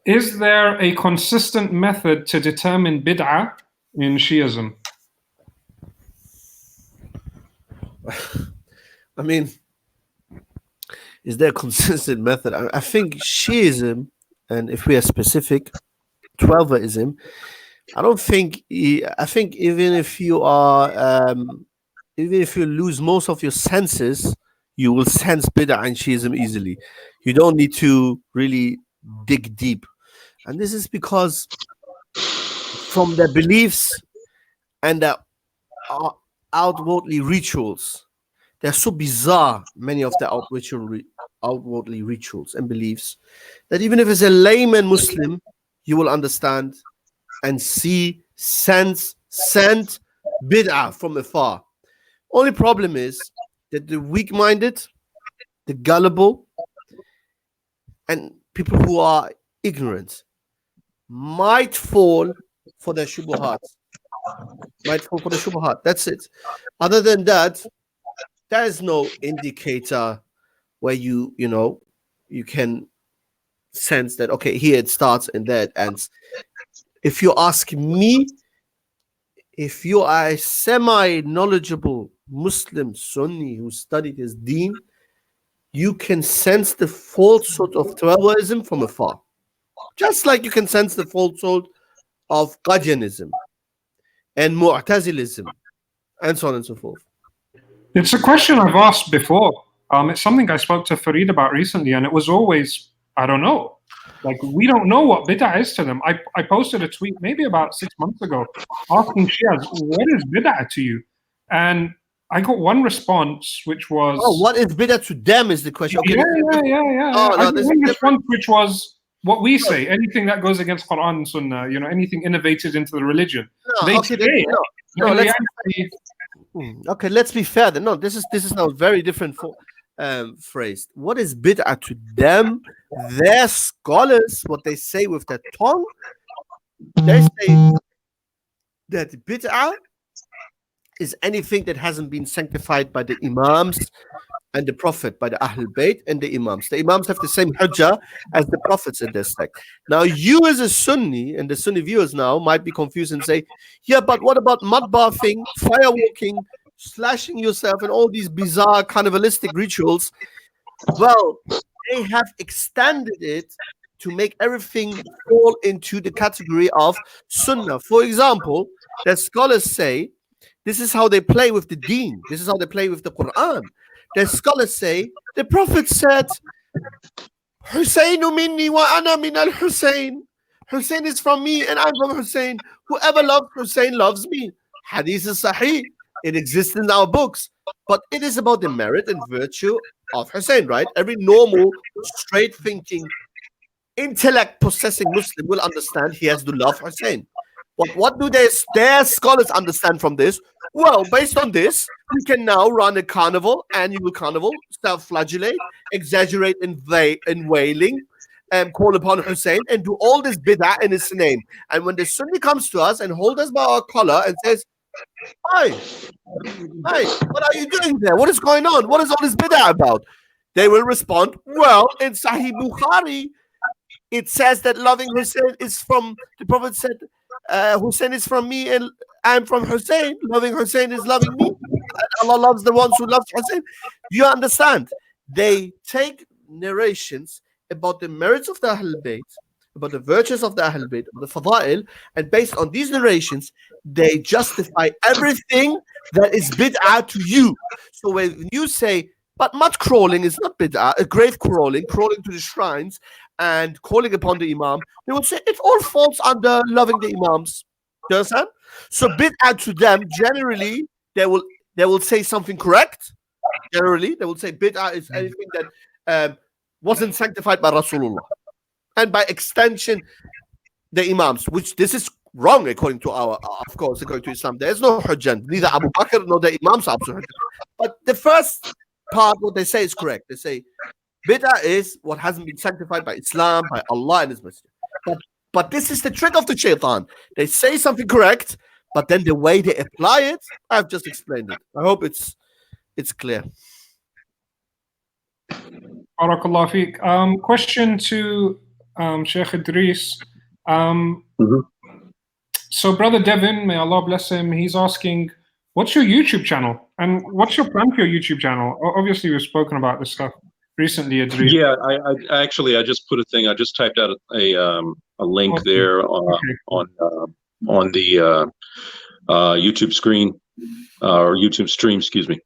Is there a consistent method to determine bid'ah in Shi'ism? I mean, is there a consistent method? I think Shi'ism, and if we are specific, Twelverism, I think even if you lose most of your senses, you will sense bid'ah and Shi'ism easily. You don't need to really dig deep. And this is because from their beliefs and their outwardly rituals, they're so bizarre, many of the outwardly rituals and beliefs, that even if it's a layman Muslim, you will understand and see, sense bid'ah from afar. Only problem is that the weak-minded, the gullible, and people who are ignorant might fall for their shubuhat. Might fall for the shubuhat. That's it. Other than that, there is no indicator where you can sense that, okay, here it starts and there it ends. If you ask me, if you are a semi-knowledgeable Muslim Sunni who studied his deen, you can sense the falsehood of Twelverism from afar. Just like you can sense the falsehood of Qadianism and Mu'tazilism and so on and so forth. It's a question I've asked before. It's something I spoke to Farid about recently, and it was always, I don't know. Like, we don't know what bid'ah is to them. I posted a tweet maybe about 6 months ago asking Shias, what is bid'ah to you? And I got one response, which was... Oh, what is bid'ah to them is the question. Okay, yeah. Oh, I got one response, which was what we say, anything that goes against Quran and Sunnah, anything innovated into the religion. Okay, let's be fair then. No, this is now very different phrase. What is bid'ah to them? Their scholars, what they say with their tongue, they say that bid'ah is anything that hasn't been sanctified by the Imams and the Prophet, by the Ahlul Bayt and the Imams. The Imams have the same hujjah as the Prophets in this sect. Now, you as a Sunni, and the Sunni viewers now might be confused and say, yeah, but what about mud bathing, firewalking, slashing yourself, and all these bizarre carnivalistic rituals? Well, they have extended it to make everything fall into the category of Sunnah. For example, the scholars say, this is how they play with the deen. This is how they play with the Quran. The scholars say, the Prophet said, Husseinu minni wa ana min al-Hussein. Hussein is from me and I'm from Hussein. Whoever loves Hussein loves me. Hadith is sahih. It exists in our books. But it is about the merit and virtue of Hussein, right? Every normal, straight-thinking, intellect-possessing Muslim will understand he has to love Hussein. But what do their scholars understand from this? Well, based on this, we can now run a carnival, annual carnival, self-flagellate, exaggerate in wailing, call upon Hussein, and do all this bid'ah in his name. And when the Sunni comes to us and holds us by our collar and says, Hi, what are you doing there? What is going on? What is all this bid'ah about? They will respond, well, in Sahih Bukhari, it says that loving Hussein is from, the Prophet said, Hussein is from me and I'm from Hussein. Loving Hussein is loving me. Allah loves the ones who love Hussein. You understand? They take narrations about the merits of the Ahlul Bayt, about the virtues of the Ahlul Bayt, about the Fada'il, and based on these narrations, they justify everything that is bid'ah to you. So when you say, but mud crawling is not bid'ah, a grave crawling to the shrines, and calling upon the Imam, they will say it all falls under loving the Imams. Do you understand? So bid'ah to them, generally, they will say something correct. Generally, they will say bid'ah is anything that wasn't sanctified by Rasulullah. And by extension, the Imams, which this is wrong according to according to Islam. There is no hujjah. Neither Abu Bakr nor the Imams are hujjah. But the first part, what they say is correct. They say, bid'ah is what hasn't been sanctified by Islam, by Allah and His Messenger. But this is the trick of the shaitan. They say something correct, but then the way they apply it, I've just explained it. I hope it's clear. Barakallah fiqh. Question to Sheikh Idris. So Brother Devin, may Allah bless him, he's asking, what's your YouTube channel? And what's your plan for your YouTube channel? Obviously, we've spoken about this stuff recently, Idris. Yeah, I just put a thing. I just typed out a link there on the YouTube screen or YouTube stream, excuse me.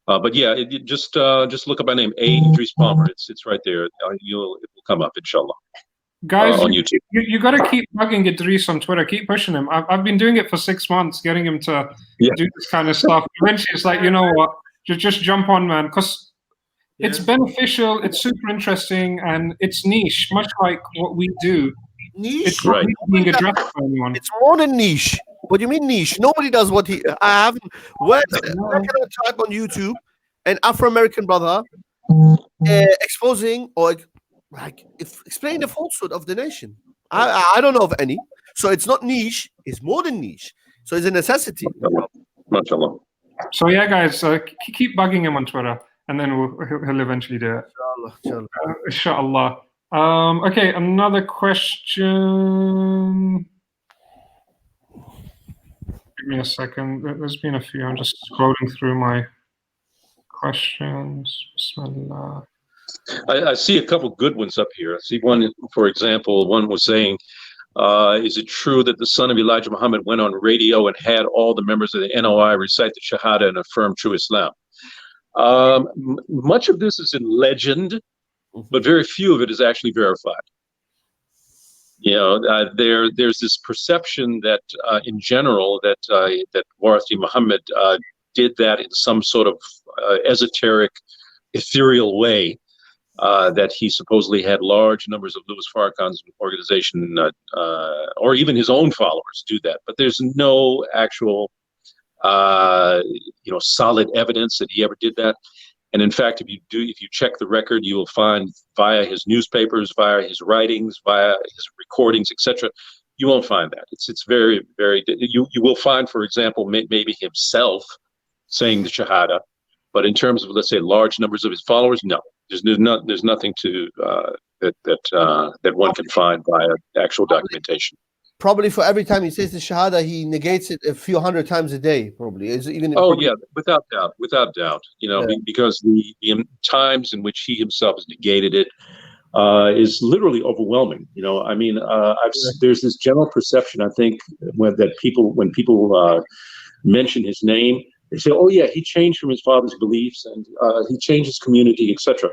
But yeah, just look up my name, Idris Palmer. It's right there. It will come up, inshallah. Guys, on YouTube. You got to keep bugging Idris on Twitter. Keep pushing him. I've been doing it for 6 months, getting him to do this kind of stuff. Eventually, it's like, you know what? Just jump on, man, because it's beneficial. It's super interesting, and it's niche, much like what we do. Niche, it's right. Being addressed by anyone. It's more than niche. What do you mean niche? Nobody does what he. I haven't. Where can I type on YouTube an Afro-American brother exposing or explain the falsehood of the nation? I don't know of any. So it's not niche, it's more than niche. So it's a necessity. MashaAllah. So yeah, guys, keep bugging him on Twitter, and then he'll eventually do it. Inshallah. Okay, another question. Give me a second. There's been a few. I'm just scrolling through my questions. Bismillah. I see a couple good ones up here. I see one, for example, one was saying, is it true that the son of Elijah Muhammad went on radio and had all the members of the NOI recite the Shahada and affirm true Islam? Much of this is in legend, but very few of it is actually verified. You know, there's this perception that, in general, that Warathi Muhammad did that in some sort of esoteric, ethereal way. That he supposedly had large numbers of Louis Farrakhan's organization, or even his own followers, do that. But there's no actual, solid evidence that he ever did that. And in fact, if you check the record, you will find via his newspapers, via his writings, via his recordings, etc., you won't find that. It's very, very. You will find, for example, maybe himself saying the Shahada, but in terms of, let's say, large numbers of his followers, no. There's nothing to that one can find via actual documentation. Probably for every time he says the Shahada, he negates it a few hundred times a day. Probably is even. Yeah, without doubt. You know, because the times in which he himself has negated it is literally overwhelming. You know, I mean, there's this general perception, I think, when people mention his name, they say, "Oh yeah, he changed from his father's beliefs and he changed his community, etc."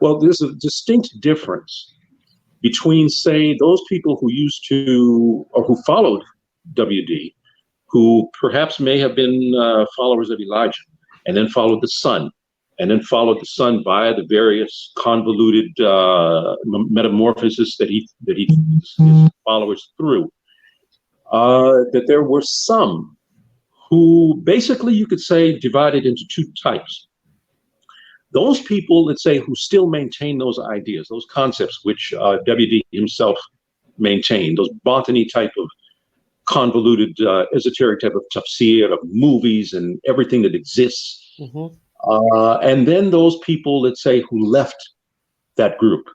Well, there's a distinct difference between, say, those people who used to or who followed WD, who perhaps may have been followers of Elijah, and then followed the son, and then followed the son via the various convoluted metamorphosis that his followers through. That there were some who basically, you could say, divided into two types. Those people, let's say, who still maintain those ideas, those concepts, which WD himself maintained, those botany type of convoluted, esoteric type of tafsir, of movies and everything that exists. And then those people, let's say, who left that group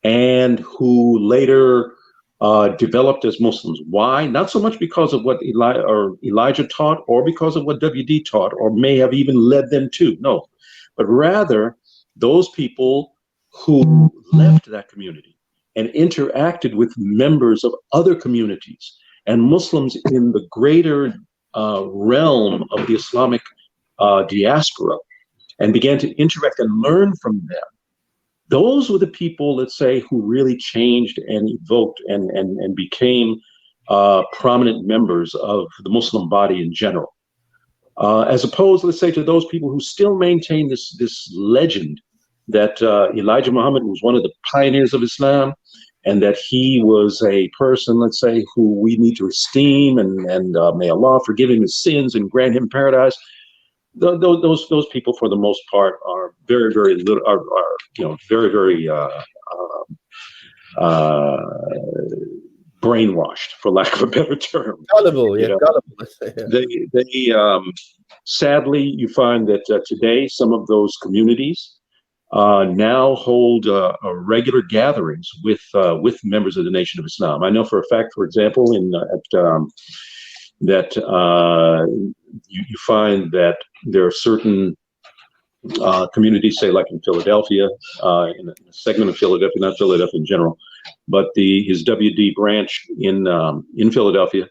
and who later developed as Muslims. Why? Not so much because of what Elijah taught or because of what WD taught or may have even led them to. No. But rather, those people who left that community and interacted with members of other communities and Muslims in the greater realm of the Islamic diaspora and began to interact and learn from them. Those were the people, let's say, who really changed and evoked and became prominent members of the Muslim body in general. As opposed, let's say, to those people who still maintain this legend that Elijah Muhammad was one of the pioneers of Islam and that he was a person, let's say, who we need to esteem and may Allah forgive him his sins and grant him paradise. Those people, for the most part, are very, very little, very, very brainwashed, for lack of a better term. Gullible, yeah. They sadly, you find that today some of those communities now hold regular gatherings with members of the Nation of Islam. I know for a fact, for example, that you find that there are certain communities, say like in Philadelphia, in a segment of Philadelphia, not Philadelphia in general, but his WD branch in Philadelphia,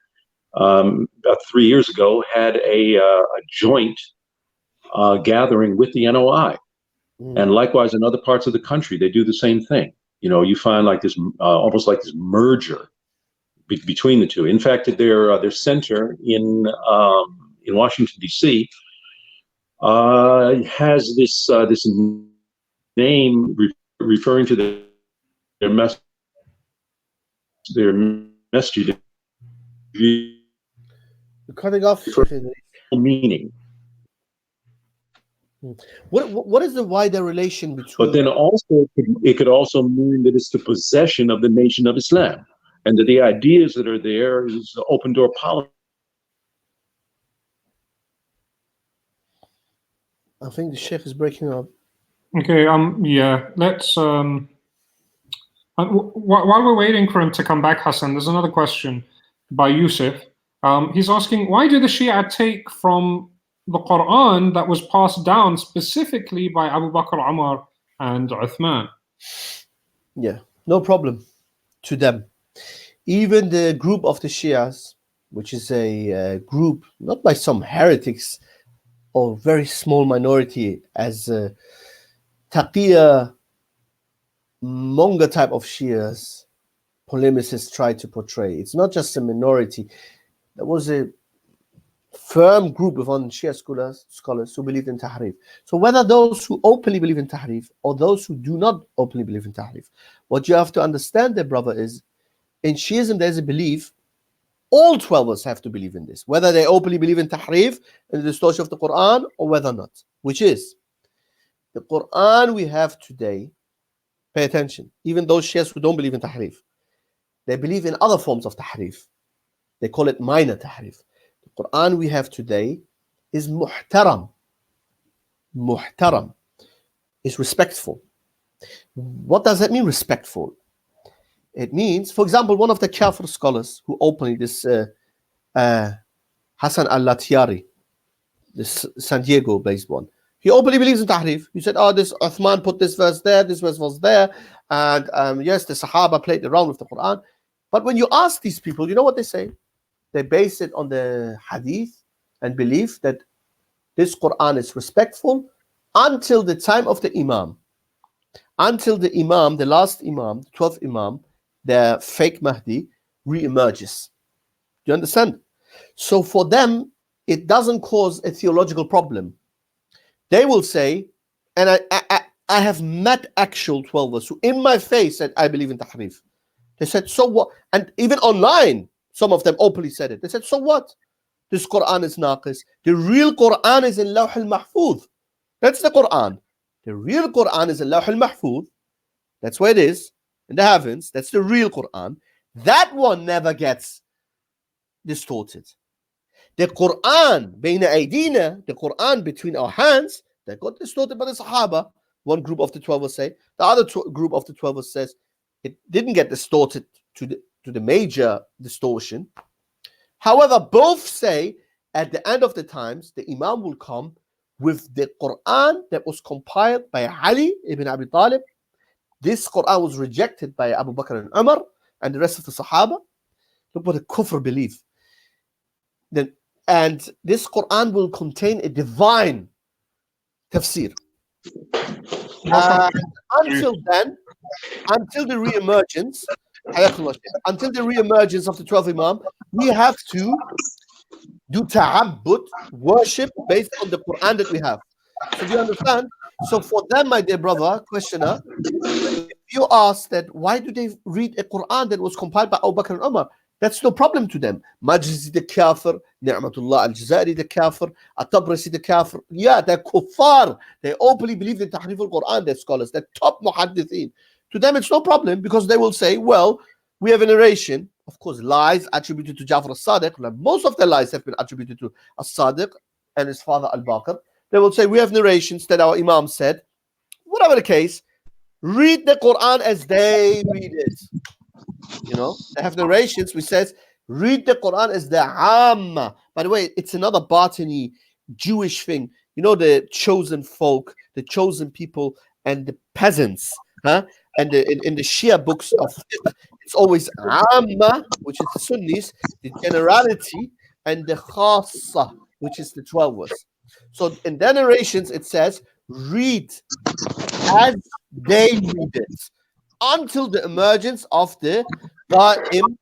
about 3 years ago, had a joint gathering with the NOI. And likewise, in other parts of the country, they do the same thing. You know, you find like this, almost like this merger between the two. In fact, their center in Washington D.C. Has this name referring to their masjid. You're cutting off. Meaning. What is the wider relation between? But then also it could also mean that it's the possession of the Nation of Islam. and that the ideas that are there is open door policy. I think the Sheikh is breaking up. Okay, yeah, let's, while we're waiting for him to come back, Hassan, there's another question by Yusuf. He's asking, why do the Shia take from the Quran that was passed down specifically by Abu Bakr, Umar, and Uthman? Yeah, no problem to them. Even the group of the Shias, which is a group not by some heretics or very small minority as Taqiyya Monga type of Shias polemicists try to portray. It's not just a minority. There was a firm group of Shia scholars who believed in Tahrif. So whether those who openly believe in Tahrif or those who do not openly believe in Tahrif, what you have to understand there, brother, is in Shi'ism there's a belief all Twelvers have to believe in this, whether they openly believe in Tahrif and the distortion of the Quran or whether not, which is the Quran we have today. Pay attention. Even those Shias who don't believe in Tahrif, they believe in other forms of Tahrif. They call it minor Tahrif. The Quran we have today is muhtaram. Muhtaram is respectful. What does that mean, respectful? It means, for example, one of the Kafir scholars who openly, this Hassan al-Latiyari, this San Diego-based one, he openly believes in Tahrif. He said, oh, this Uthman put this verse there, this verse was there, and yes, the Sahaba played around with the Quran. But when you ask these people, you know what they say? They base it on the Hadith and believe that this Quran is respectful until the time of the Imam. Until the Imam, the last Imam, the 12th Imam, the fake Mahdi, re-emerges. Do you understand? So for them, it doesn't cause a theological problem. They will say, and I have met actual Twelvers who in my face said, I believe in Tahrif. They said, so what? And even online, some of them openly said it. They said, so what? This Quran is naqis. The real Quran is in Lawh al-Mahfuz. That's the Quran. The real Quran is in Lawh al-Mahfuz. That's where it is, in the heavens. That's the real Quran. That one never gets distorted. The Quran, Bayna Aydina, the Quran between our hands, that got distorted by the Sahaba. One group of the 12 will say. The other group of the 12 says it didn't get distorted to the major distortion. However, both say at the end of the times, the Imam will come with the Quran that was compiled by Ali ibn Abi Talib. This Quran was rejected by Abu Bakr and Umar and the rest of the Sahaba. Look what a kufr belief. And this Quran will contain a divine tafsir. Until then, until the re-emergence, until the re-emergence of the 12th Imam, we have to do ta'abbud, worship based on the Quran that we have. So do you understand? So for them, my dear brother, questioner, if you ask that why do they read a Quran that was compiled by Abu Bakr and Umar, that's no problem to them. Majzi the kafir, Ni'matullah al-Jazairi the kafir, At-Tabrisi the kafir. Yeah, they're kuffar. They openly believe in Tahrif al-Quran, they're scholars, they're top muhaddithin. To them, it's no problem because they will say, well, we have a narration, of course, lies attributed to Jafar al-Sadiq. Like most of the lies have been attributed to al-Sadiq and his father al-Baqir. They will say, we have narrations that our Imam said, whatever the case, read the Quran as they read it. You know, they have narrations which says, read the Quran as the Amma. By the way, it's another Batini Jewish thing. You know, the chosen folk, the chosen people, and the peasants. Huh? And in the Shia books of fiqh, it's always Amma, which is the Sunnis, the generality, and the Khassa, which is the 12ers. So in their narrations, it says, read as they read it until the emergence of the Da'im,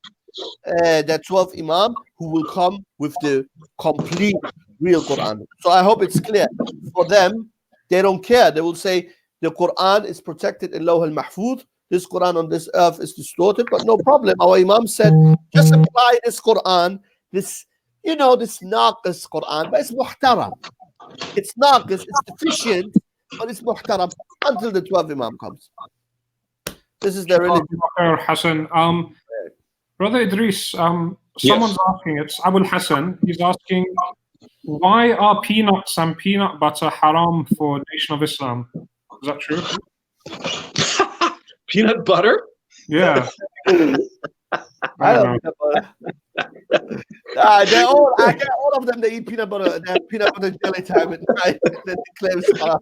the 12th Imam, who will come with the complete real Quran. So I hope it's clear. For them, they don't care. They will say the Quran is protected in Lawh al-Mahfuz. This Quran on this earth is distorted, but no problem. Our Imam said, just apply this Quran, this, you know, this naqis Quran, but it's muhtaram. It's naqis, it's deficient, but it's muhtaram until the 12th Imam comes. This is the religion. Hassan, Brother Idris, Yes. someone's asking, it's Abul Hassan, he's asking, why are peanuts and peanut butter haram for Nation of Islam? Is that true? Peanut butter? Yeah. I don't know. They're all, I get all of them. They eat peanut butter. They have peanut butter jelly time at night. Then they claim salah.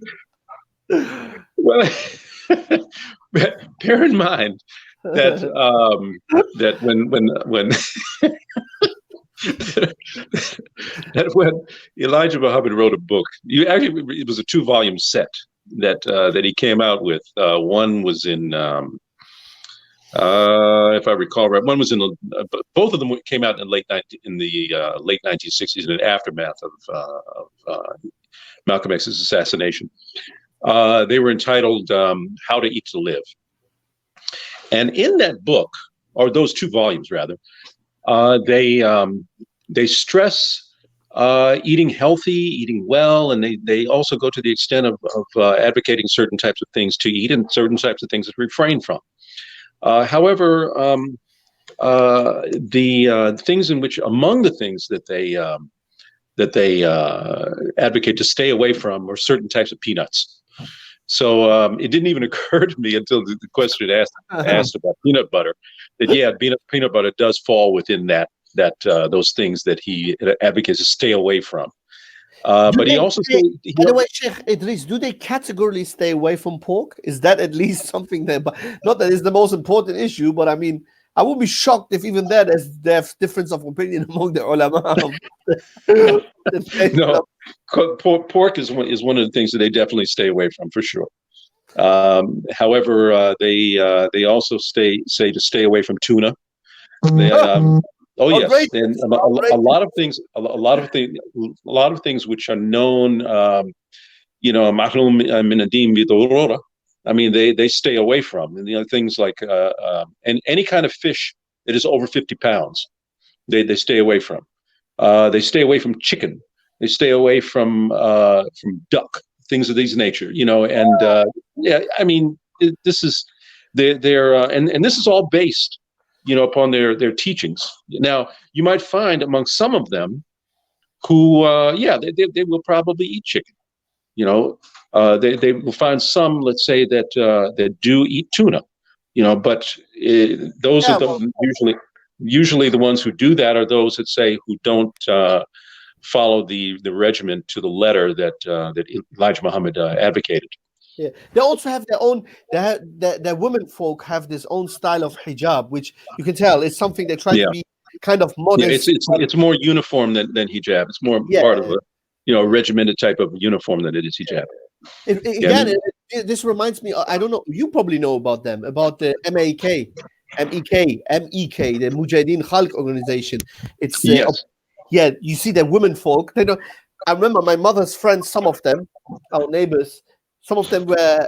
Well, bear in mind that that when that when Elijah Muhammad wrote a book, it was a 2-volume set that he came out with. One was in, if I recall right, one was in both of them came out in late 1960s in the aftermath of Malcolm X's assassination. They were entitled "How to Eat to Live," and in that book, or those 2 volumes rather, they stress eating healthy, eating well, and they also go to the extent of advocating certain types of things to eat and certain types of things to refrain from. However, the things in which, among the things that they advocate to stay away from are certain types of peanuts. So it didn't even occur to me until the question asked about peanut butter that peanut butter does fall within those things that he advocates to stay away from. But he also said, by the way, Sheikh Idris, do they categorically stay away from pork? Is that at least something that, not that it's the most important issue, but I mean, I would be shocked if even there's difference of opinion among the ulama. No, pork is one of the things that they definitely stay away from for sure. However, they also say to stay away from tuna. Yes, and a lot of things which are known, mahlum min ad-din bi-darura. I mean, they stay away from, and things like and any kind of fish that is over 50 pounds, they stay away from. They stay away from chicken. They stay away from duck, things of these nature. And I mean, this is and this is all based, upon their teachings. Now, you might find among some of them who, they will probably eat chicken. They will find some, let's say, that do eat tuna. But those are usually the ones who do that are those that say who don't follow the regimen to the letter that Elijah Muhammad advocated. Yeah, they also have their own. Their women folk have this own style of hijab, which you can tell is something they try to be kind of modest. Yeah, it's more uniform than hijab. It's more part of a regimented type of uniform than it is hijab. This reminds me. I don't know. You probably know about them, about the MEK, the Mujahideen Khalq organization. It's you see the women folk. They don't. I remember my mother's friends. Some of them, our neighbors. Some of them were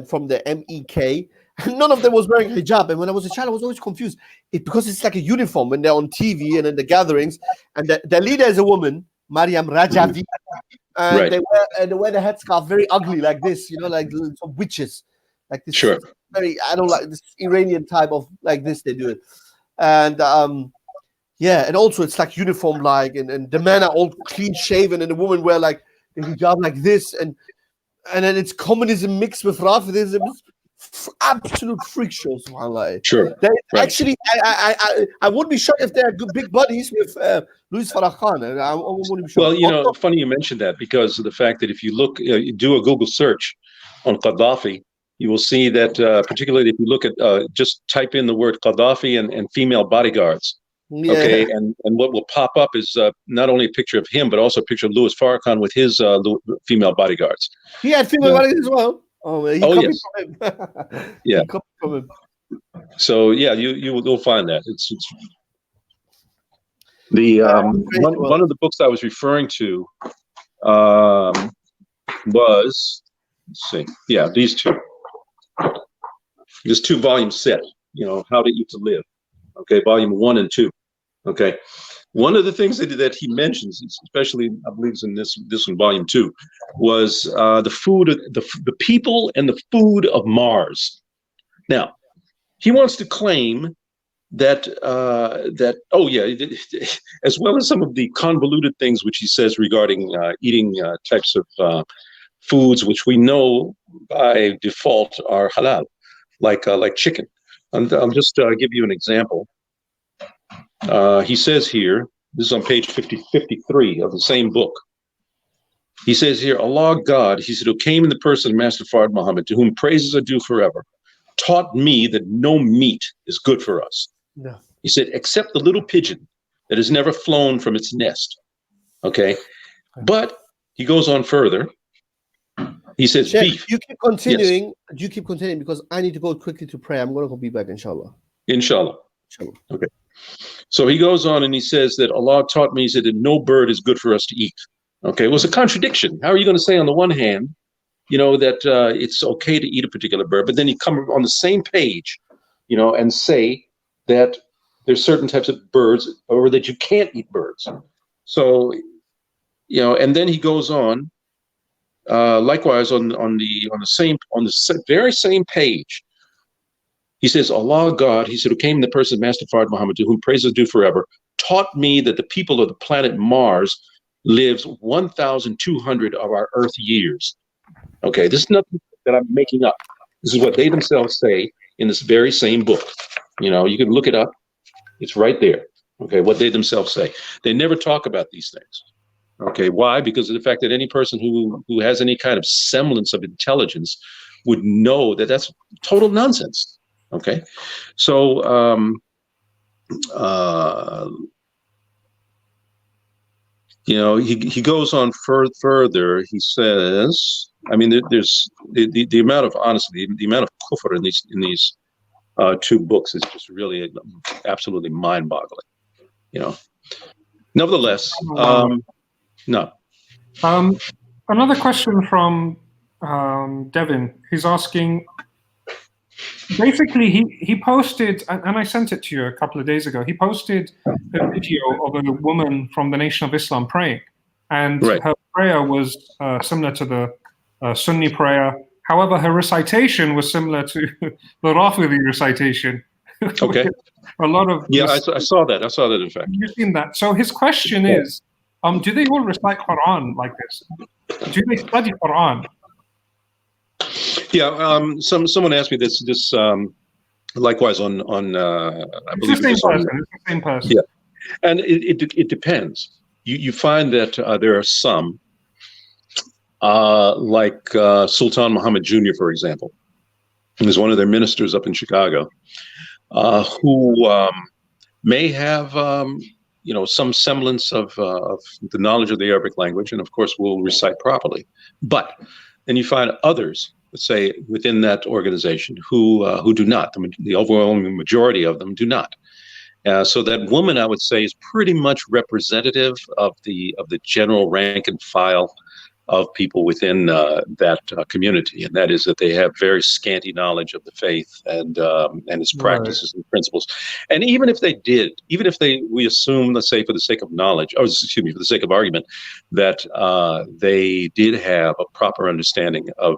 from the MEK. None of them was wearing hijab. And when I was a child, I was always confused. Because it's like a uniform when they're on TV and in the gatherings. And the leader is a woman, Mariam Rajavi. And they wear the headscarf very ugly like this, like some witches. Like this. Sure. I don't like this Iranian type of like this, they do it. And and also it's like uniform like, and the men are all clean shaven and the women wear like the hijab like this. And then it's communism mixed with Rafidism. Absolute freak shows, subhanAllah. Sure. Actually, I wouldn't be shocked if they're big buddies with Louis Farrakhan. I wouldn't be shocked. Well, funny you mentioned that because of the fact that if you look, you do a Google search on Gaddafi, you will see that particularly if you look at, just type in the word Gaddafi and female bodyguards. Yeah. Okay, and what will pop up is not only a picture of him, but also a picture of Louis Farrakhan with his female bodyguards. He had female bodyguards as well. He copied from him. Yeah. He copied from him. So you'll find that it's the one of the books I was referring to was, let's see, these two. This 2-volume set, How to Eat to Live. Okay, volume 1 and 2. Okay, one of the things that he mentions, especially I believe it's in this one, volume 2, was the food, the people and the food of Mars. Now, he wants to claim that oh yeah, as well as some of the convoluted things which he says regarding eating types of foods which we know by default are halal, like chicken. And I'll just give you an example. He says here, this is on page 53 of the same book. He says here, Allah God, he said, who came in the person of Master Fard Muhammad, to whom praises are due forever, taught me that no meat is good for us. Yeah. He said, except the little pigeon that has never flown from its nest. Okay. But he goes on further. He says, Sheikh, beef. you keep continuing. Yes. You keep continuing because I need to go quickly to pray. I'm going to be back, inshallah. Inshallah. Inshallah. Okay. So he goes on and he says that Allah taught me, he said, that no bird is good for us to eat. Okay. It was a contradiction. How are you going to say on the one hand, that it's okay to eat a particular bird, but then you come on the same page, and say that there's certain types of birds or that you can't eat birds. So, and then he goes on, likewise on the very same page, he says, Allah God, he said, who came in the person of Master Fard Muhammad, to whom praises due forever, taught me that the people of the planet Mars lives 1,200 of our Earth years. Okay, this is nothing that I'm making up. This is what they themselves say in this very same book. You can look it up. It's right there. Okay, what they themselves say. They never talk about these things. Okay, why? Because of the fact that any person who has any kind of semblance of intelligence would know that that's total nonsense. Okay, so he goes on further. He says, I mean, there's the amount of honesty, the amount of kufr in these two books is just really absolutely mind-boggling. Nevertheless, no. Another question from Devin. He's asking. Basically, he posted, and I sent it to you a couple of days ago. He posted a video of a woman from the Nation of Islam praying, and right. Her prayer was similar to the Sunni prayer. However, her recitation was similar to the Rafidi recitation. Okay. A lot of I saw that. I saw that, in fact. You've seen that. So his question is, do they all recite Quran like this? Do they study Quran? Yeah, someone asked me this likewise on I believe it's the same person. Yeah, and it depends. You find that there are some like Sultan Muhammad Jr., for example, who's one of their ministers up in Chicago, who may have some semblance of the knowledge of the Arabic language, and of course will recite properly. But then you find others, let's say within that organization, who do not. The overwhelming majority of them do not. So that woman, I would say, is pretty much representative of the general rank and file of people within that community, and that is that they have very scanty knowledge of the faith and its practices and principles. And even if we assume, let's say, for the sake of knowledge, for the sake of argument, that they did have a proper understanding of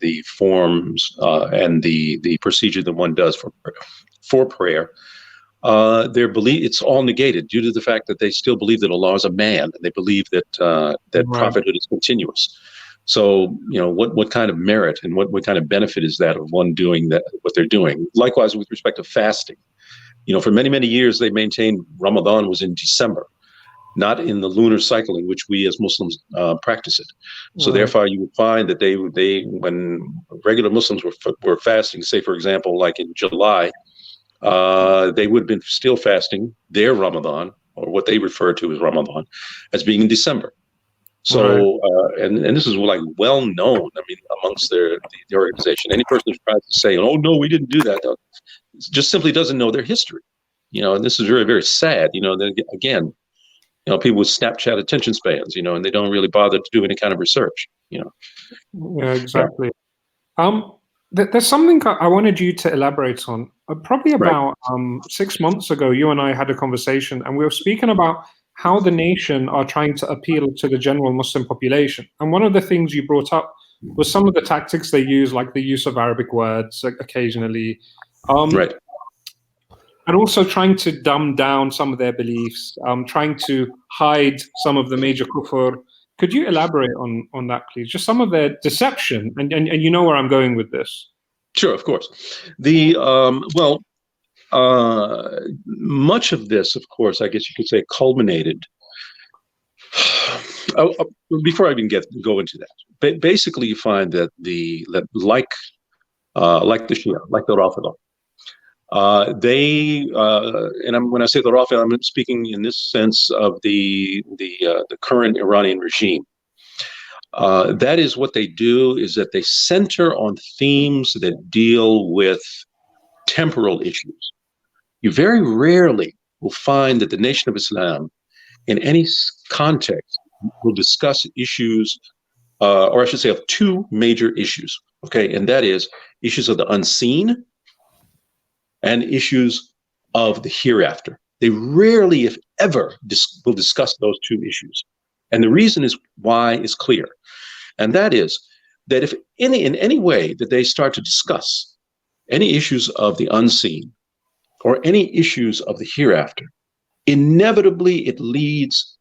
the forms and the procedure that one does for prayer. Their belief, it's all negated due to the fact that they still believe that Allah is a man, and they believe that prophethood is continuous. So, what kind of merit and what kind of benefit is that of one doing that, what they're doing? Likewise, with respect to fasting, for many, many years, they maintained Ramadan was in December, not in the lunar cycle in which we as Muslims practice it. So therefore, you would find that they when regular Muslims were fasting, say, for example, like in July, they would have been still fasting their Ramadan, or what they refer to as Ramadan, as being in December. So, and this is like well known, amongst the organization. Any person who tries to say, "Oh no, we didn't do that," just simply doesn't know their history. And this is very, very sad. That again, people with Snapchat attention spans, and they don't really bother to do any kind of research. Yeah, exactly. There's something I wanted you to elaborate on. Probably about 6 months ago, you and I had a conversation, and we were speaking about how the nation are trying to appeal to the general Muslim population. And one of the things you brought up was some of the tactics they use, like the use of Arabic words occasionally. and also trying to dumb down some of their beliefs, trying to hide some of the major kufr. Could you elaborate on that, please? Just some of their deception, and you know where I'm going with this. Sure, of course. Much of this, of course, I guess you could say, culminated. Before I even go into that, basically, you find that like the Shia, like the Rafida, when I say the Rafida, I'm speaking in this sense of the current Iranian regime. That is what they do, is that they center on themes that deal with temporal issues. You very rarely will find that the Nation of Islam, in any context, will discuss issues, or I should say, of two major issues. Okay, and that is issues of the unseen and issues of the hereafter. They rarely, if ever, will discuss those two issues. And the reason why is clear. And that is that if in any way that they start to discuss any issues of the unseen or any issues of the hereafter, inevitably it leads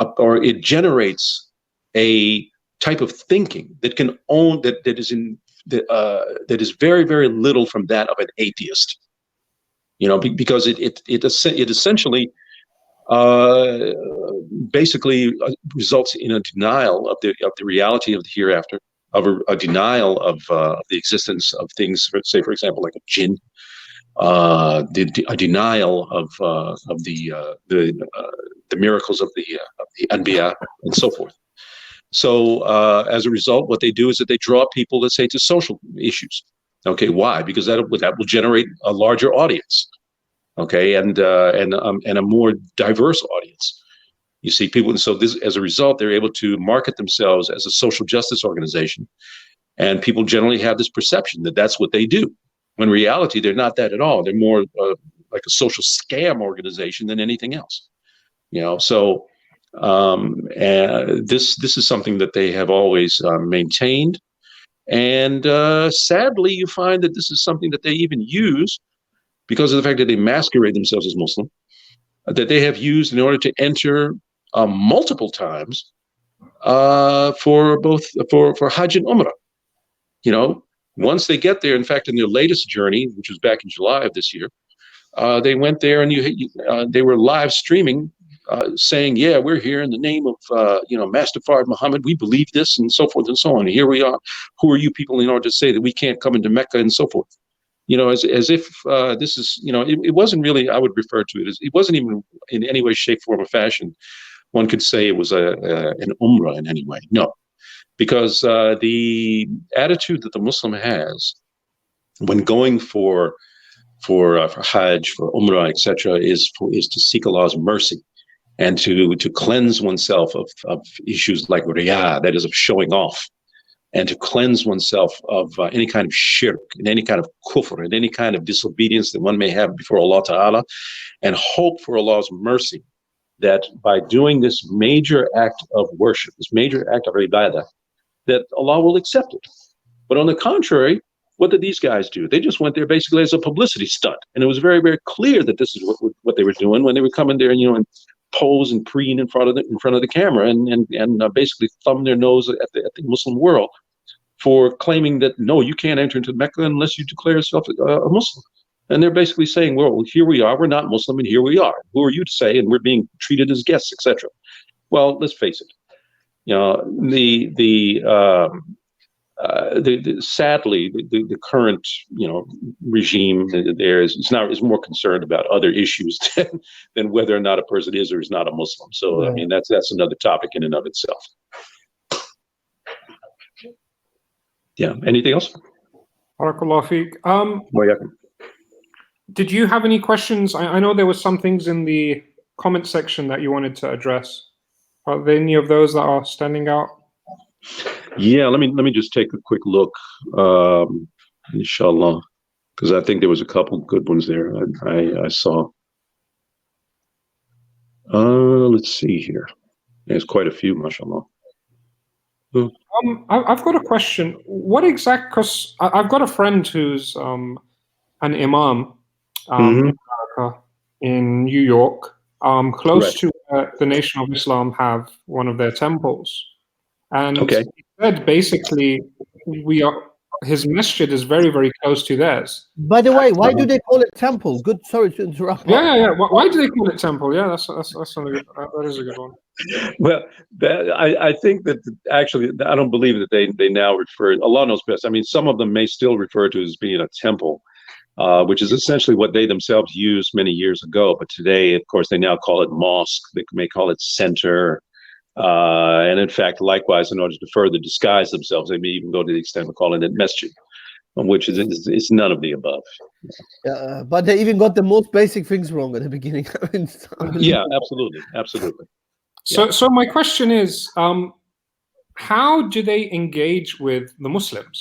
up, or it generates a type of thinking that can own that is very, very little from that of an atheist. Because it essentially basically results in a denial of the reality of the hereafter, of a denial of the existence of things, say, for example, like a jinn, a denial of the miracles of the Anbiya, and so forth. So as a result, what they do is that they draw people, let's say, to social issues. Okay, why? Because that will generate a larger audience. Okay, and a more diverse audience. You see, people, and so this, as a result, they're able to market themselves as a social justice organization, and people generally have this perception that that's what they do. When in reality, they're not that at all. They're more like a social scam organization than anything else. So this is something that they have always maintained, and sadly, you find that this is something that they even use because of the fact that they masquerade themselves as Muslim, that they have used in order to enter multiple times for Hajj and Umrah. Once they get there, in fact, in their latest journey, which was back in July of this year, they went there and they were live streaming, saying, "Yeah, we're here in the name of Master Fard Muhammad. We believe this, and so forth and so on. And here we are. Who are you people in order to say that we can't come into Mecca and so forth?" As if this is, it wasn't really, I would refer to it as, it wasn't even in any way, shape, form, or fashion. One could say it was an Umrah in any way. No, because the attitude that the Muslim has when going for Hajj, for Umrah, etc., is to seek Allah's mercy and to cleanse oneself of issues like riyah, that is, of showing off, and to cleanse oneself of any kind of shirk, and any kind of kufr, and any kind of disobedience that one may have before Allah Ta'ala, and hope for Allah's mercy, that by doing this major act of worship, this major act of ibadah, that Allah will accept it. But on the contrary, what did these guys do? They just went there basically as a publicity stunt. And it was very, very clear that this is what they were doing when they were coming there and pose and preen in front of the camera and basically thumb their nose at the Muslim world for claiming that, no, you can't enter into Mecca unless you declare yourself a Muslim. And they're basically saying, well, here we are, we're not Muslim, and here we are. Who are you to say? And we're being treated as guests, etc. Well, let's face it. Sadly, the current regime there is more concerned about other issues than whether or not a person is or is not a Muslim. So yeah. I mean that's another topic in and of itself. Yeah. Anything else? Barakallah feek. Did you have any questions? I know there were some things in the comment section that you wanted to address. Are there any of those that are standing out? Yeah, let me just take a quick look, inshallah, because I think there was a couple good ones there I saw. Let's see here. There's quite a few, mashallah. I've got a question. Because I've got a friend who's an imam in America, in New York, close Correct. to where the Nation of Islam have one of their temples. And Okay. he said basically, his masjid is very, very close to theirs. By the way, why do they call it temple? Good, sorry to interrupt. Yeah. Why do they call it temple? Yeah, that is a good one. Well, I think that actually, I don't believe that they now refer, Allah knows best. I mean, some of them may still refer to it as being a temple, which is essentially what they themselves used many years ago. But today, of course, they now call it mosque. They may call it center. And in fact, likewise, in order to further disguise themselves, they may even go to the extent of calling it masjid, which is none of the above. But they even got the most basic things wrong at the beginning. I mean, yeah, absolutely. So my question is, how do they engage with the Muslims?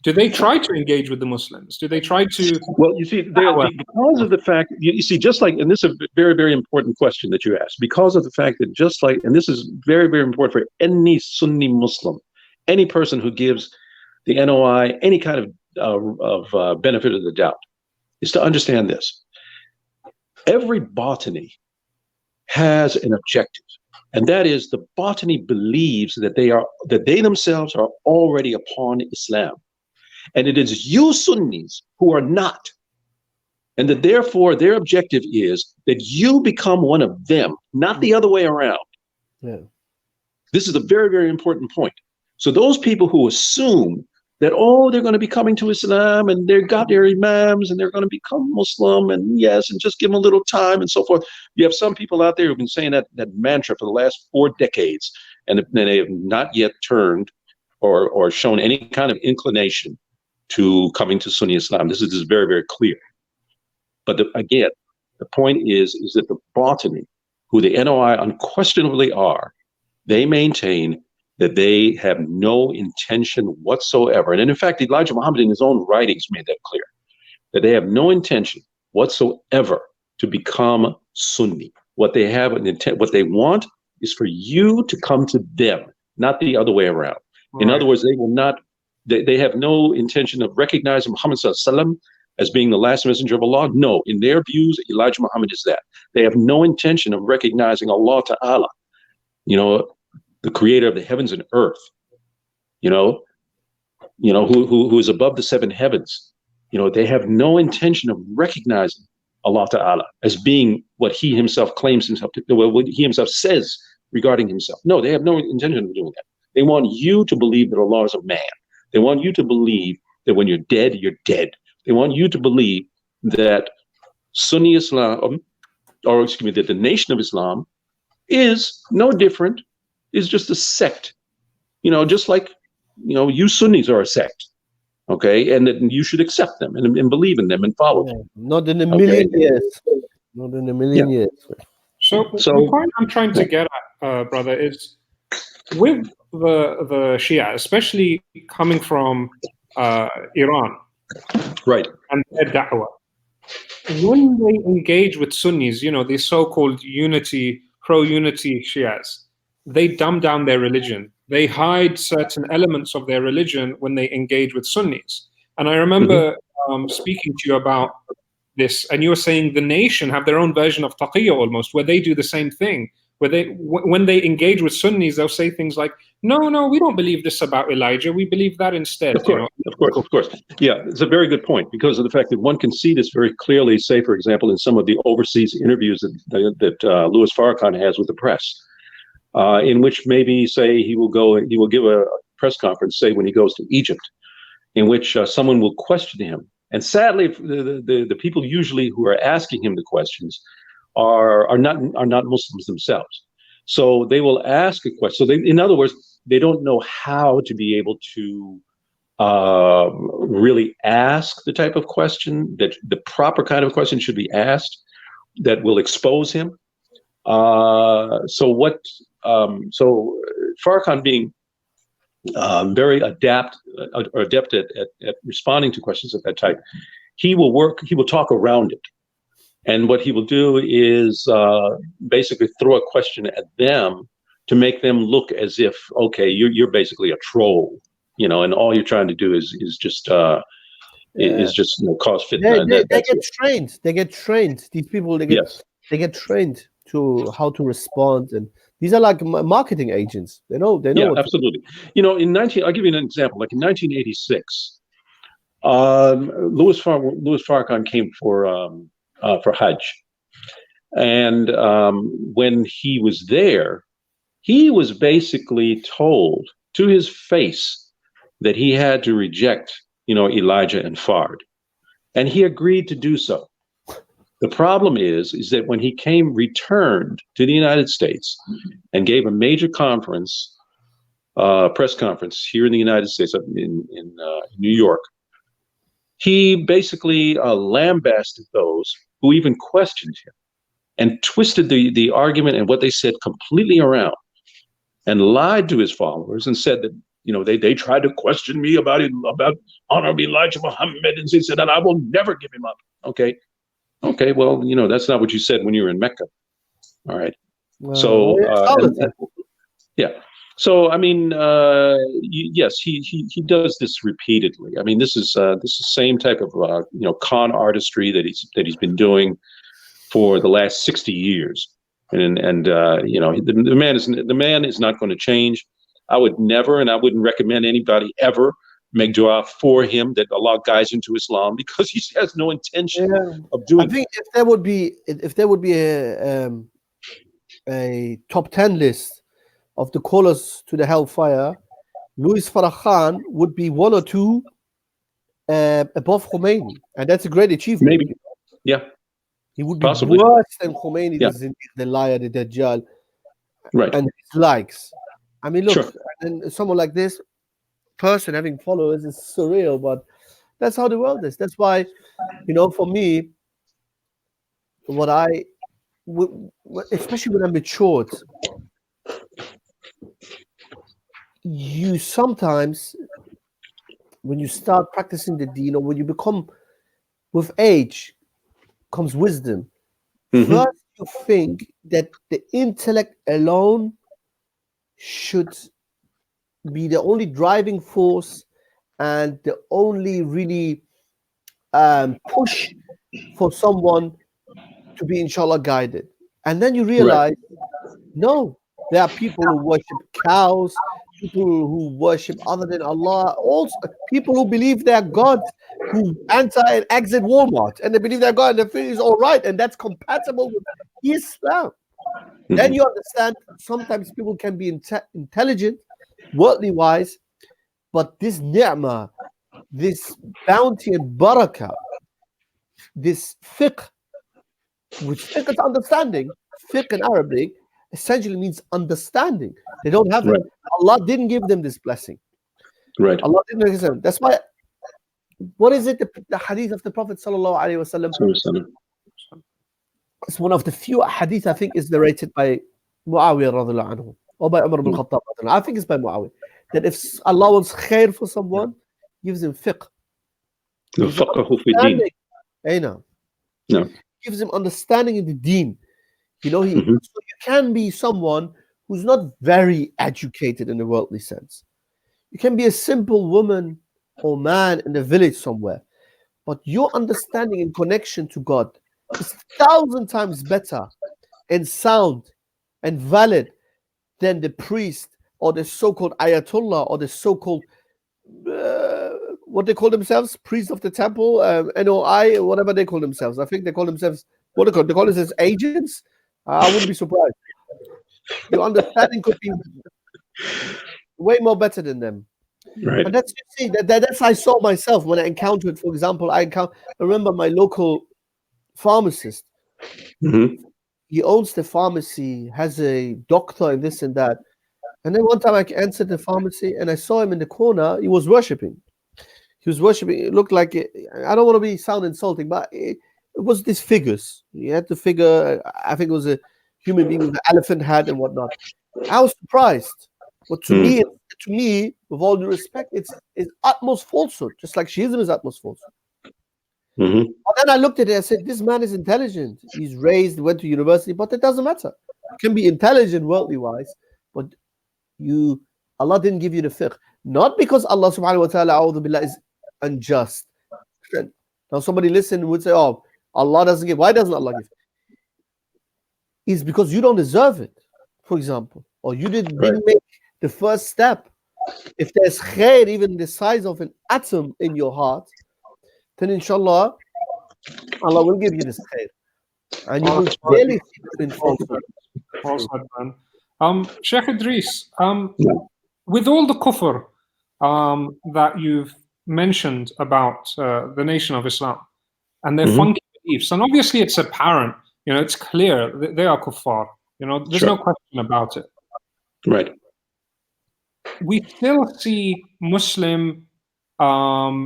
Do they try to engage with the Muslims? Do they try to? Well, you see, because of the fact, you see, just like, and this is a very, very important question that you asked, because of the fact that just like, and this is very, very important for any Sunni Muslim, any person who gives the NOI any kind of benefit of the doubt, is to understand this. Every botany has an objective, and that is the botany believes that they themselves are already upon Islam. And it is you Sunnis who are not. And that therefore their objective is that you become one of them, not the other way around. Yeah. This is a very, very important point. So those people who assume that, they're going to be coming to Islam and they've got their imams and they're going to become Muslim and yes, and just give them a little time and so forth. You have some people out there who've been saying that mantra for the last 4 decades, and they have not yet turned or shown any kind of inclination to coming to Sunni Islam. This is very, very clear. But again, the point is that the botany, who the NOI unquestionably are, they maintain that they have no intention whatsoever. And in fact, Elijah Muhammad in his own writings made that clear, that they have no intention whatsoever to become Sunni. What they have an intent, what they want is for you to come to them, not the other way around. Right. In other words, they will not. They have no intention of recognizing Muhammad ﷺ as being the last messenger of Allah. No, in their views, Elijah Muhammad is that. They have no intention of recognizing Allah Ta'ala, the creator of the heavens and earth, who is above the 7 heavens. They have no intention of recognizing Allah Ta'ala as being what he himself claims himself to, what he himself says regarding himself. No, they have no intention of doing that. They want you to believe that Allah is a man. They want you to believe that when you're dead, you're dead. They want you to believe that Sunni Islam, that the Nation of Islam is no different, is just a sect. Just like, you Sunnis are a sect, okay? And that you should accept them and believe in them and follow them. Not in a million years. Not in a million years. So the point I'm trying to get at, brother, is with the Shia, especially coming from Iran, right, and their da'wah, when they engage with Sunnis, these so-called pro-unity Shias, they dumb down their religion. They hide certain elements of their religion when they engage with Sunnis. And I remember speaking to you about this, and you were saying the nation have their own version of taqiyya almost, where they do the same thing. When they engage with Sunnis, they'll say things like, no, we don't believe this about Elijah. We believe that instead. Of course. Yeah, it's a very good point, because of the fact that one can see this very clearly, say, for example, in some of the overseas interviews that Louis Farrakhan has with the press, in which maybe, say, he will give a press conference, say, when he goes to Egypt, in which someone will question him. And sadly, the people usually who are asking him the questions are not Muslims themselves. So they will ask a question. So in other words, they don't know how to be able to really ask the type of question that the proper kind of question should be asked that will expose him. So Farrakhan being very adept at responding to questions of that type, he will talk around it. And what he will do is basically throw a question at them to make them look as if, okay, you're basically a troll, and all you're trying to do is just is just cause fitna. They, And they, that's get trained. They get trained. These people, they get trained to how to respond, and these are like marketing agents. They know. Yeah, what absolutely. I'll give you an example. Like in 1986, Louis Farrakhan came for Hajj, and when he was there, he was basically told to his face that he had to reject, Elijah and Fard, and he agreed to do so. The problem is that when he returned to the United States and gave a major conference, press conference here in the United States, in New York, he basically lambasted those who even questioned him and twisted the argument and what they said completely around, and lied to his followers and said that they tried to question me about Honorable Elijah Muhammad, and he said that I will never give him up. Okay, well, that's not what you said when you were in Mecca. All right. So yeah. So I mean, yes, he does this repeatedly. I mean, this is the same type of con artistry that he's been doing for the last 60 years. And the man is not going to change. I would never, and I wouldn't recommend anybody ever make dua for him that Allah guides into Islam, because he has no intention of doing. I think if there would be a top 10 list of the callers to the hellfire, Louis Farrakhan would be 1 or 2 above Khomeini, and that's a great achievement. Maybe, yeah. He would be possibly worse than Khomeini, the liar, the Dajjal, right? And his likes. I mean, look, sure. And someone like this person having followers is surreal, but that's how the world is. That's why, for me, especially when I'm matured, you sometimes, when you start practicing the deen, or when you become, with age comes wisdom. Mm-hmm. First, you think that the intellect alone should be the only driving force and the only really push for someone to be, inshallah, guided. And then you realize, no, there are people who worship cows, people who worship other than Allah, also people who believe they're gods, who enter and exit Walmart, and they believe they're God, and they feel it's all right, and that's compatible with Islam. Mm-hmm. Then you understand sometimes people can be intelligent, worldly wise, but this ni'mah, this bounty and barakah, this fiqh, which fiqh is understanding, fiqh in Arabic essentially means understanding. They don't have it. Allah didn't give them this blessing. Right. Allah didn't give them. That's why. What is it? The hadith of the Prophet sallallahu alaihi wasallam. It's one of the few hadith I think is narrated by Muawiyah radhiallahu anhu or by Umar ibn Khattab. I think it's by Muawiyah, that if Allah wants khair for someone, gives him fiqh. Gives him understanding in the deen. So you can be someone who's not very educated in the worldly sense. You can be a simple woman or man in a village somewhere, but your understanding and connection to God is 1,000 times better and sound and valid than the priest or the so-called ayatollah or the so-called what they call themselves, priests of the temple, NOI, whatever they call themselves. I think they call themselves, what they call themselves, agents. I wouldn't be surprised. Your understanding could be way more better than them. Right. And that's, you see, that's I saw myself when I encountered, for example, I remember my local pharmacist. Mm-hmm. He owns the pharmacy, has a doctor and this and that. And then one time I entered the pharmacy and I saw him in the corner. He was worshiping. It looked like I don't want to sound insulting, but it was these figures. He had the figure. I think it was a human being with an elephant head and whatnot. I was surprised. But to me, with all due respect, it's utmost falsehood, just like Shi'ism is utmost falsehood. Mm-hmm. But then I looked at it and I said, this man is intelligent. He's raised, went to university, but it doesn't matter. You can be intelligent worldly wise, but Allah didn't give you the fiqh. Not because Allah subhanahu wa ta'ala is unjust. Christian. Now somebody listen would say, oh, Allah doesn't give. Why doesn't Allah give? It's because you don't deserve it, for example, or you didn't make the first step. If there's khair even the size of an atom in your heart, then inshallah Allah will give you this khair, and you will clearly see different things. Sheikh Idris, with all the kufr that you've mentioned about the Nation of Islam and their funky beliefs, and obviously it's apparent, it's clear that they are kuffar. There's no question about it. Right. We still see Muslim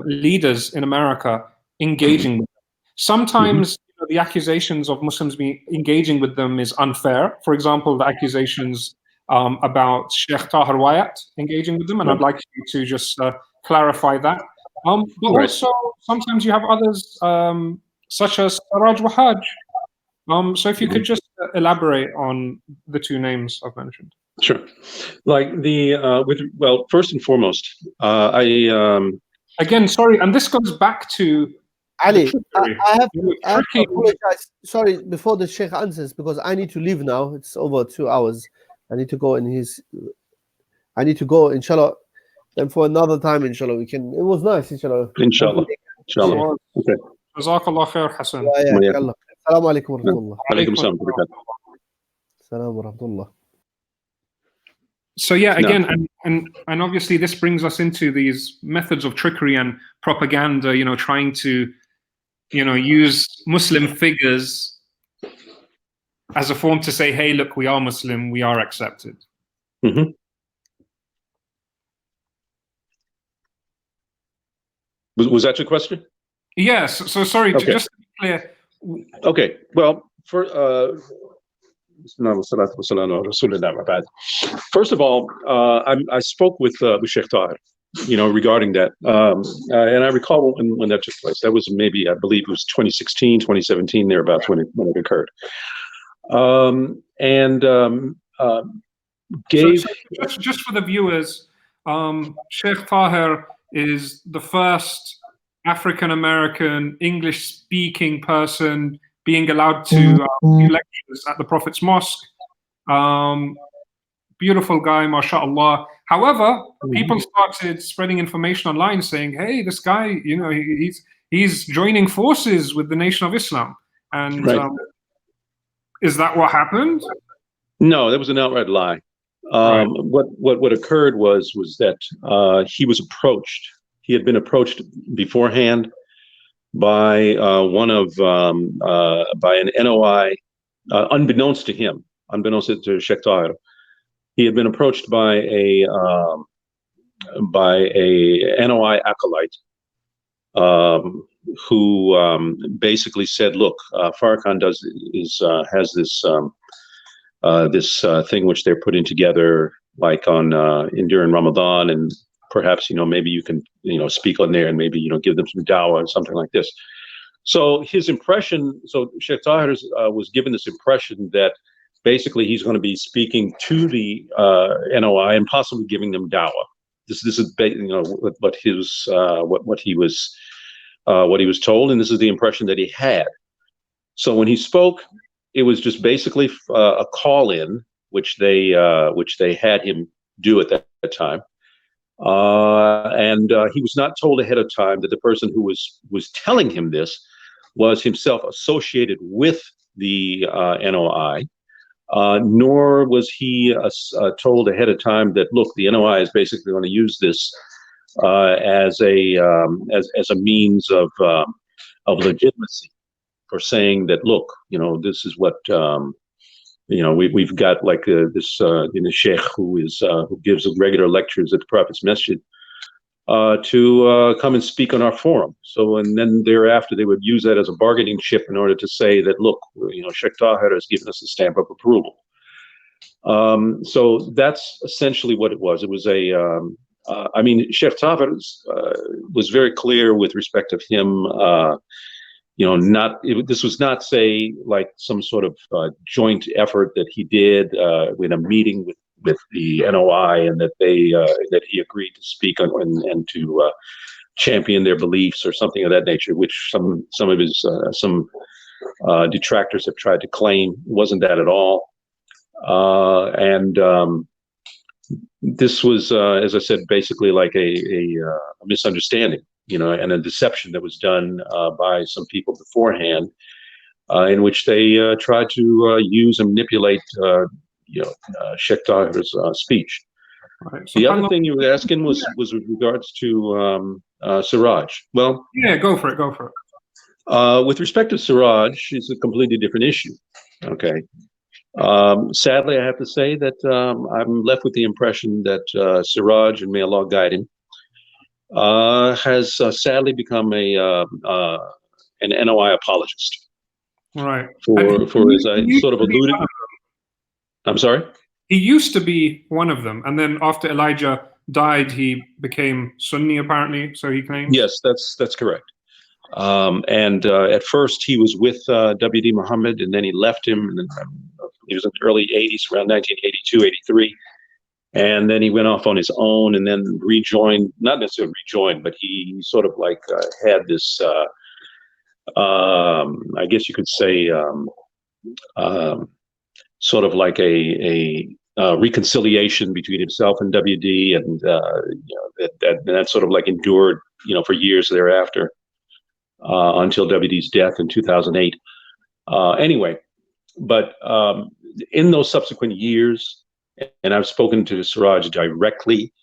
leaders in America engaging with them. Sometimes the accusations of Muslims engaging with them is unfair. For example, the accusations about Sheikh Tahir Wayat engaging with them, and I'd like you to just clarify that. But also, sometimes you have others such as Saraj Wahaj. So if you could just elaborate on the two names I've mentioned. Sure. Like first and foremost, again, sorry, and this goes back to Ali. I have to apologize. Sorry, before the Sheikh answers, because I need to leave now. It's over 2 hours. I need to go inshallah. Then for another time, inshallah, we can. It was nice, inshallah. Inshallah. Okay. Jazakallah khair, Hassan. Assalamu alaikum wa rahmatullah. Alaikum salam. Assalamu wa rahmatullah. So yeah, again, and obviously this brings us into these methods of trickery and propaganda, trying to, use Muslim figures as a form to say, hey, look, we are Muslim, we are accepted. Was that your question? Yes. So sorry, just to be clear. Okay. Well, first of all, I spoke with Sheikh Tahir, regarding that. And I recall when that took place. That was maybe, I believe it was 2016, 2017, thereabouts when it occurred. Just for the viewers, Sheikh Tahir is the first African-American English-speaking person being allowed to do lectures at the Prophet's Mosque. Beautiful guy, mashallah. However, people started spreading information online saying, hey, this guy, he's joining forces with the Nation of Islam. And is that what happened? No, that was an outright lie. What occurred was that he was approached. He had been approached beforehand by by an NOI, unbeknownst to him, unbeknownst to Sheikh Tahir. He had been approached by a NOI acolyte who basically said, "Look, Farrakhan has this thing which they're putting together, like during Ramadan, and perhaps maybe you can speak on there and maybe give them some dawah or something like this." So his impression, Sheikh Tahir was given this impression that basically he's going to be speaking to the NOI and possibly giving them dawah. This is what he was told, and this is the impression that he had. So when he spoke, it was just basically a call-in, which they had him do at that time. And he was not told ahead of time that the person who was telling him this was himself associated with the NOI, nor was he told ahead of time that, look, the NOI is basically going to use this as a means of legitimacy for saying that, look, this is what we've got, like this sheikh who gives regular lectures at the Prophet's Masjid to come and speak on our forum. So, and then thereafter they would use that as a bargaining chip in order to say that, look, Sheikh Tahir has given us a stamp of approval. So that's essentially what it was. It was Sheikh Tahir was very clear with respect of him. This was not, say, like some sort of joint effort that he did in a meeting with the NOI, and that he agreed to speak on and to champion their beliefs or something of that nature, which some of his detractors have tried to claim. It wasn't that at all. This was, as I said, basically like a misunderstanding, and a deception that was done by some people beforehand, in which they tried to use and manipulate, Sheikh Tahir's speech. Right. So the other thing you were asking was with regards to Siraj. Well, yeah, go for it. With respect to Siraj, it's a completely different issue. Okay. Sadly, I have to say that I'm left with the impression that Siraj, and may Allah guide him, has sadly become an NOI apologist. Right. For as I sort of alluded. I'm sorry? He used to be one of them, and then after Elijah died, he became Sunni, apparently, so he claims. Yes, that's correct. And at first he was with W.D. Muhammad, and then he left him, and he was in the early 80s, around 1982, 83. And then he went off on his own and then rejoined, not necessarily rejoined, but he sort of like had this, I guess you could say, sort of like a reconciliation between himself and WD, and that sort of like endured, for years thereafter, until WD's death in 2008. Anyway, but in those subsequent years, and I've spoken to Siraj directly,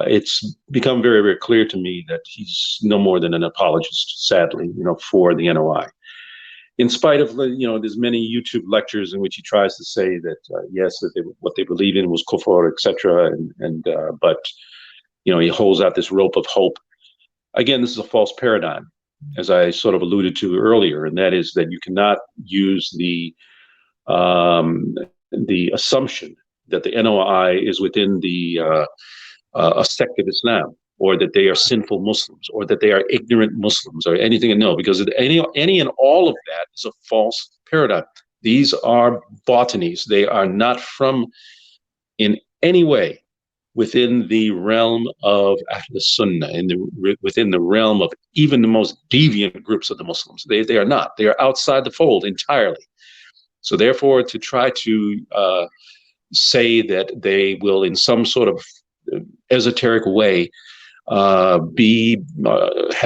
it's become very, very clear to me that he's no more than an apologist, sadly, for the NOI. In spite of, there's many YouTube lectures in which he tries to say that, yes, that what they believe in was kufr, etc., but, he holds out this rope of hope. Again, this is a false paradigm, as I sort of alluded to earlier, and that is that you cannot use the assumption that the NOI is within a sect of Islam, or that they are sinful Muslims, or that they are ignorant Muslims, or anything. No, because any and all of that is a false paradigm. These are botanies. They are not from, in any way, within the realm of Ahl Sunnah, within the realm of even the most deviant groups of the Muslims. They are not. They are outside the fold entirely. So therefore, to try to say that they will, in some sort of esoteric way, have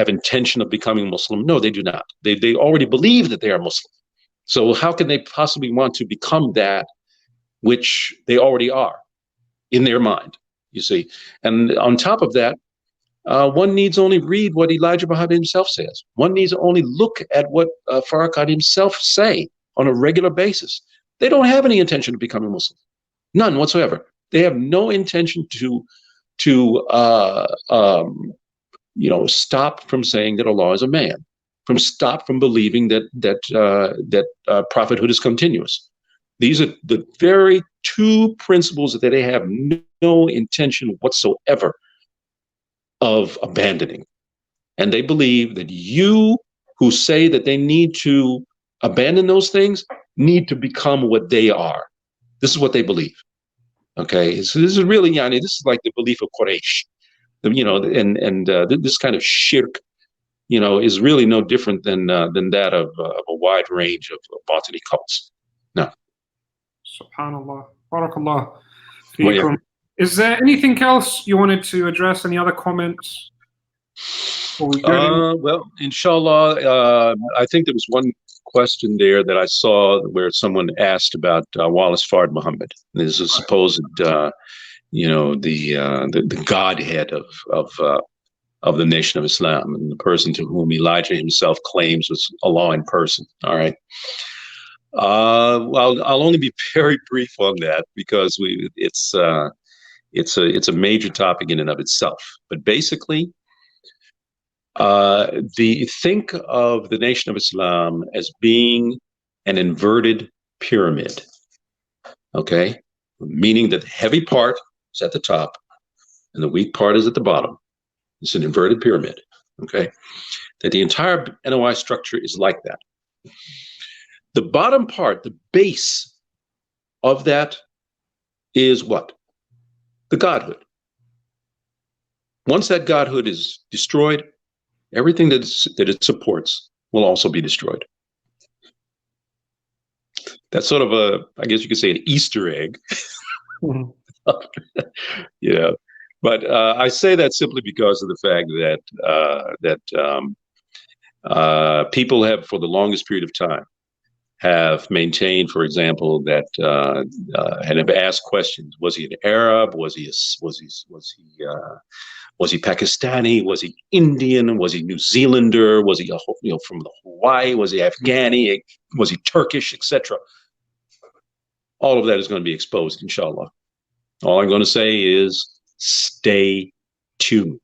intention of becoming Muslim, no, they do not. They already believe that they are Muslim. So how can they possibly want to become that which they already are in their mind? You see, and on top of that, one needs only read what Elijah Muhammad himself says. One needs only look at what Farrakhan himself say on a regular basis. They don't have any intention of becoming Muslim, none whatsoever. They have no intention to stop from saying that Allah is a man, stop from believing that prophethood is continuous. These are the very two principles that they have no intention whatsoever of abandoning. And they believe that you who say that they need to abandon those things need to become what they are. This is what they believe. Okay, so this is really, this is like the belief of Quraysh, this kind of shirk, is really no different than that of a wide range of botany cults. No. Subhanallah. Barakallah. Well, yeah. Is there anything else you wanted to address? Any other comments? Well, inshallah, I think there was one question there that I saw where someone asked about Wallace Fard Muhammad. This is supposed, the godhead of the Nation of Islam, and the person to whom Elijah himself claims was Allah in person. All right. Well, I'll only be very brief on that because it's a major topic in and of itself. But basically, think of the Nation of Islam as being an inverted pyramid. Okay, meaning that the heavy part is at the top and the weak part is at the bottom. It's an inverted pyramid. Okay, that the entire NOI structure is like that. The bottom part, the base of that, is what? The Godhood. Once that godhood is destroyed, everything that it supports will also be destroyed. That's sort of I guess you could say, an Easter egg. Yeah, but I say that simply because of the fact that people have, for the longest period of time, have maintained, for example, that and have asked questions: was he an Arab? Was he Pakistani? Was he Indian? Was he New Zealander? Was he from Hawaii? Was he Afghani? Was he Turkish, etc.? All of that is going to be exposed, inshallah. All I'm going to say is stay tuned.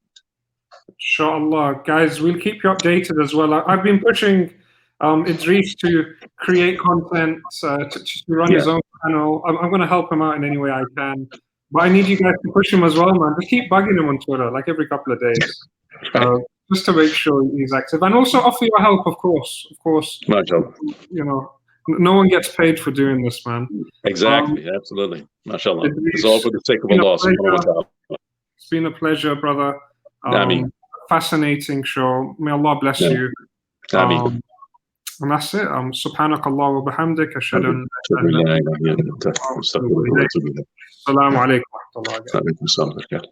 Inshallah, guys, we'll keep you updated as well. I've been pushing Idris to create content, to run his own channel. I'm going to help him out in any way I can. But I need you guys to push him as well, man. Just keep bugging him on Twitter, like every couple of days, just to make sure he's active. And also offer your help, of course. Of course. MashaAllah. You know, no one gets paid for doing this, man. Exactly, absolutely. MashaAllah. It's all for the sake of Allah. It's been a pleasure, brother. Fascinating show. May Allah bless you. And that's it. Subhanakallah wa bihamdik. Ashhadu an la ilaha illa anta. Assalamu alaikum wa rahmatullahi wa barakatuh.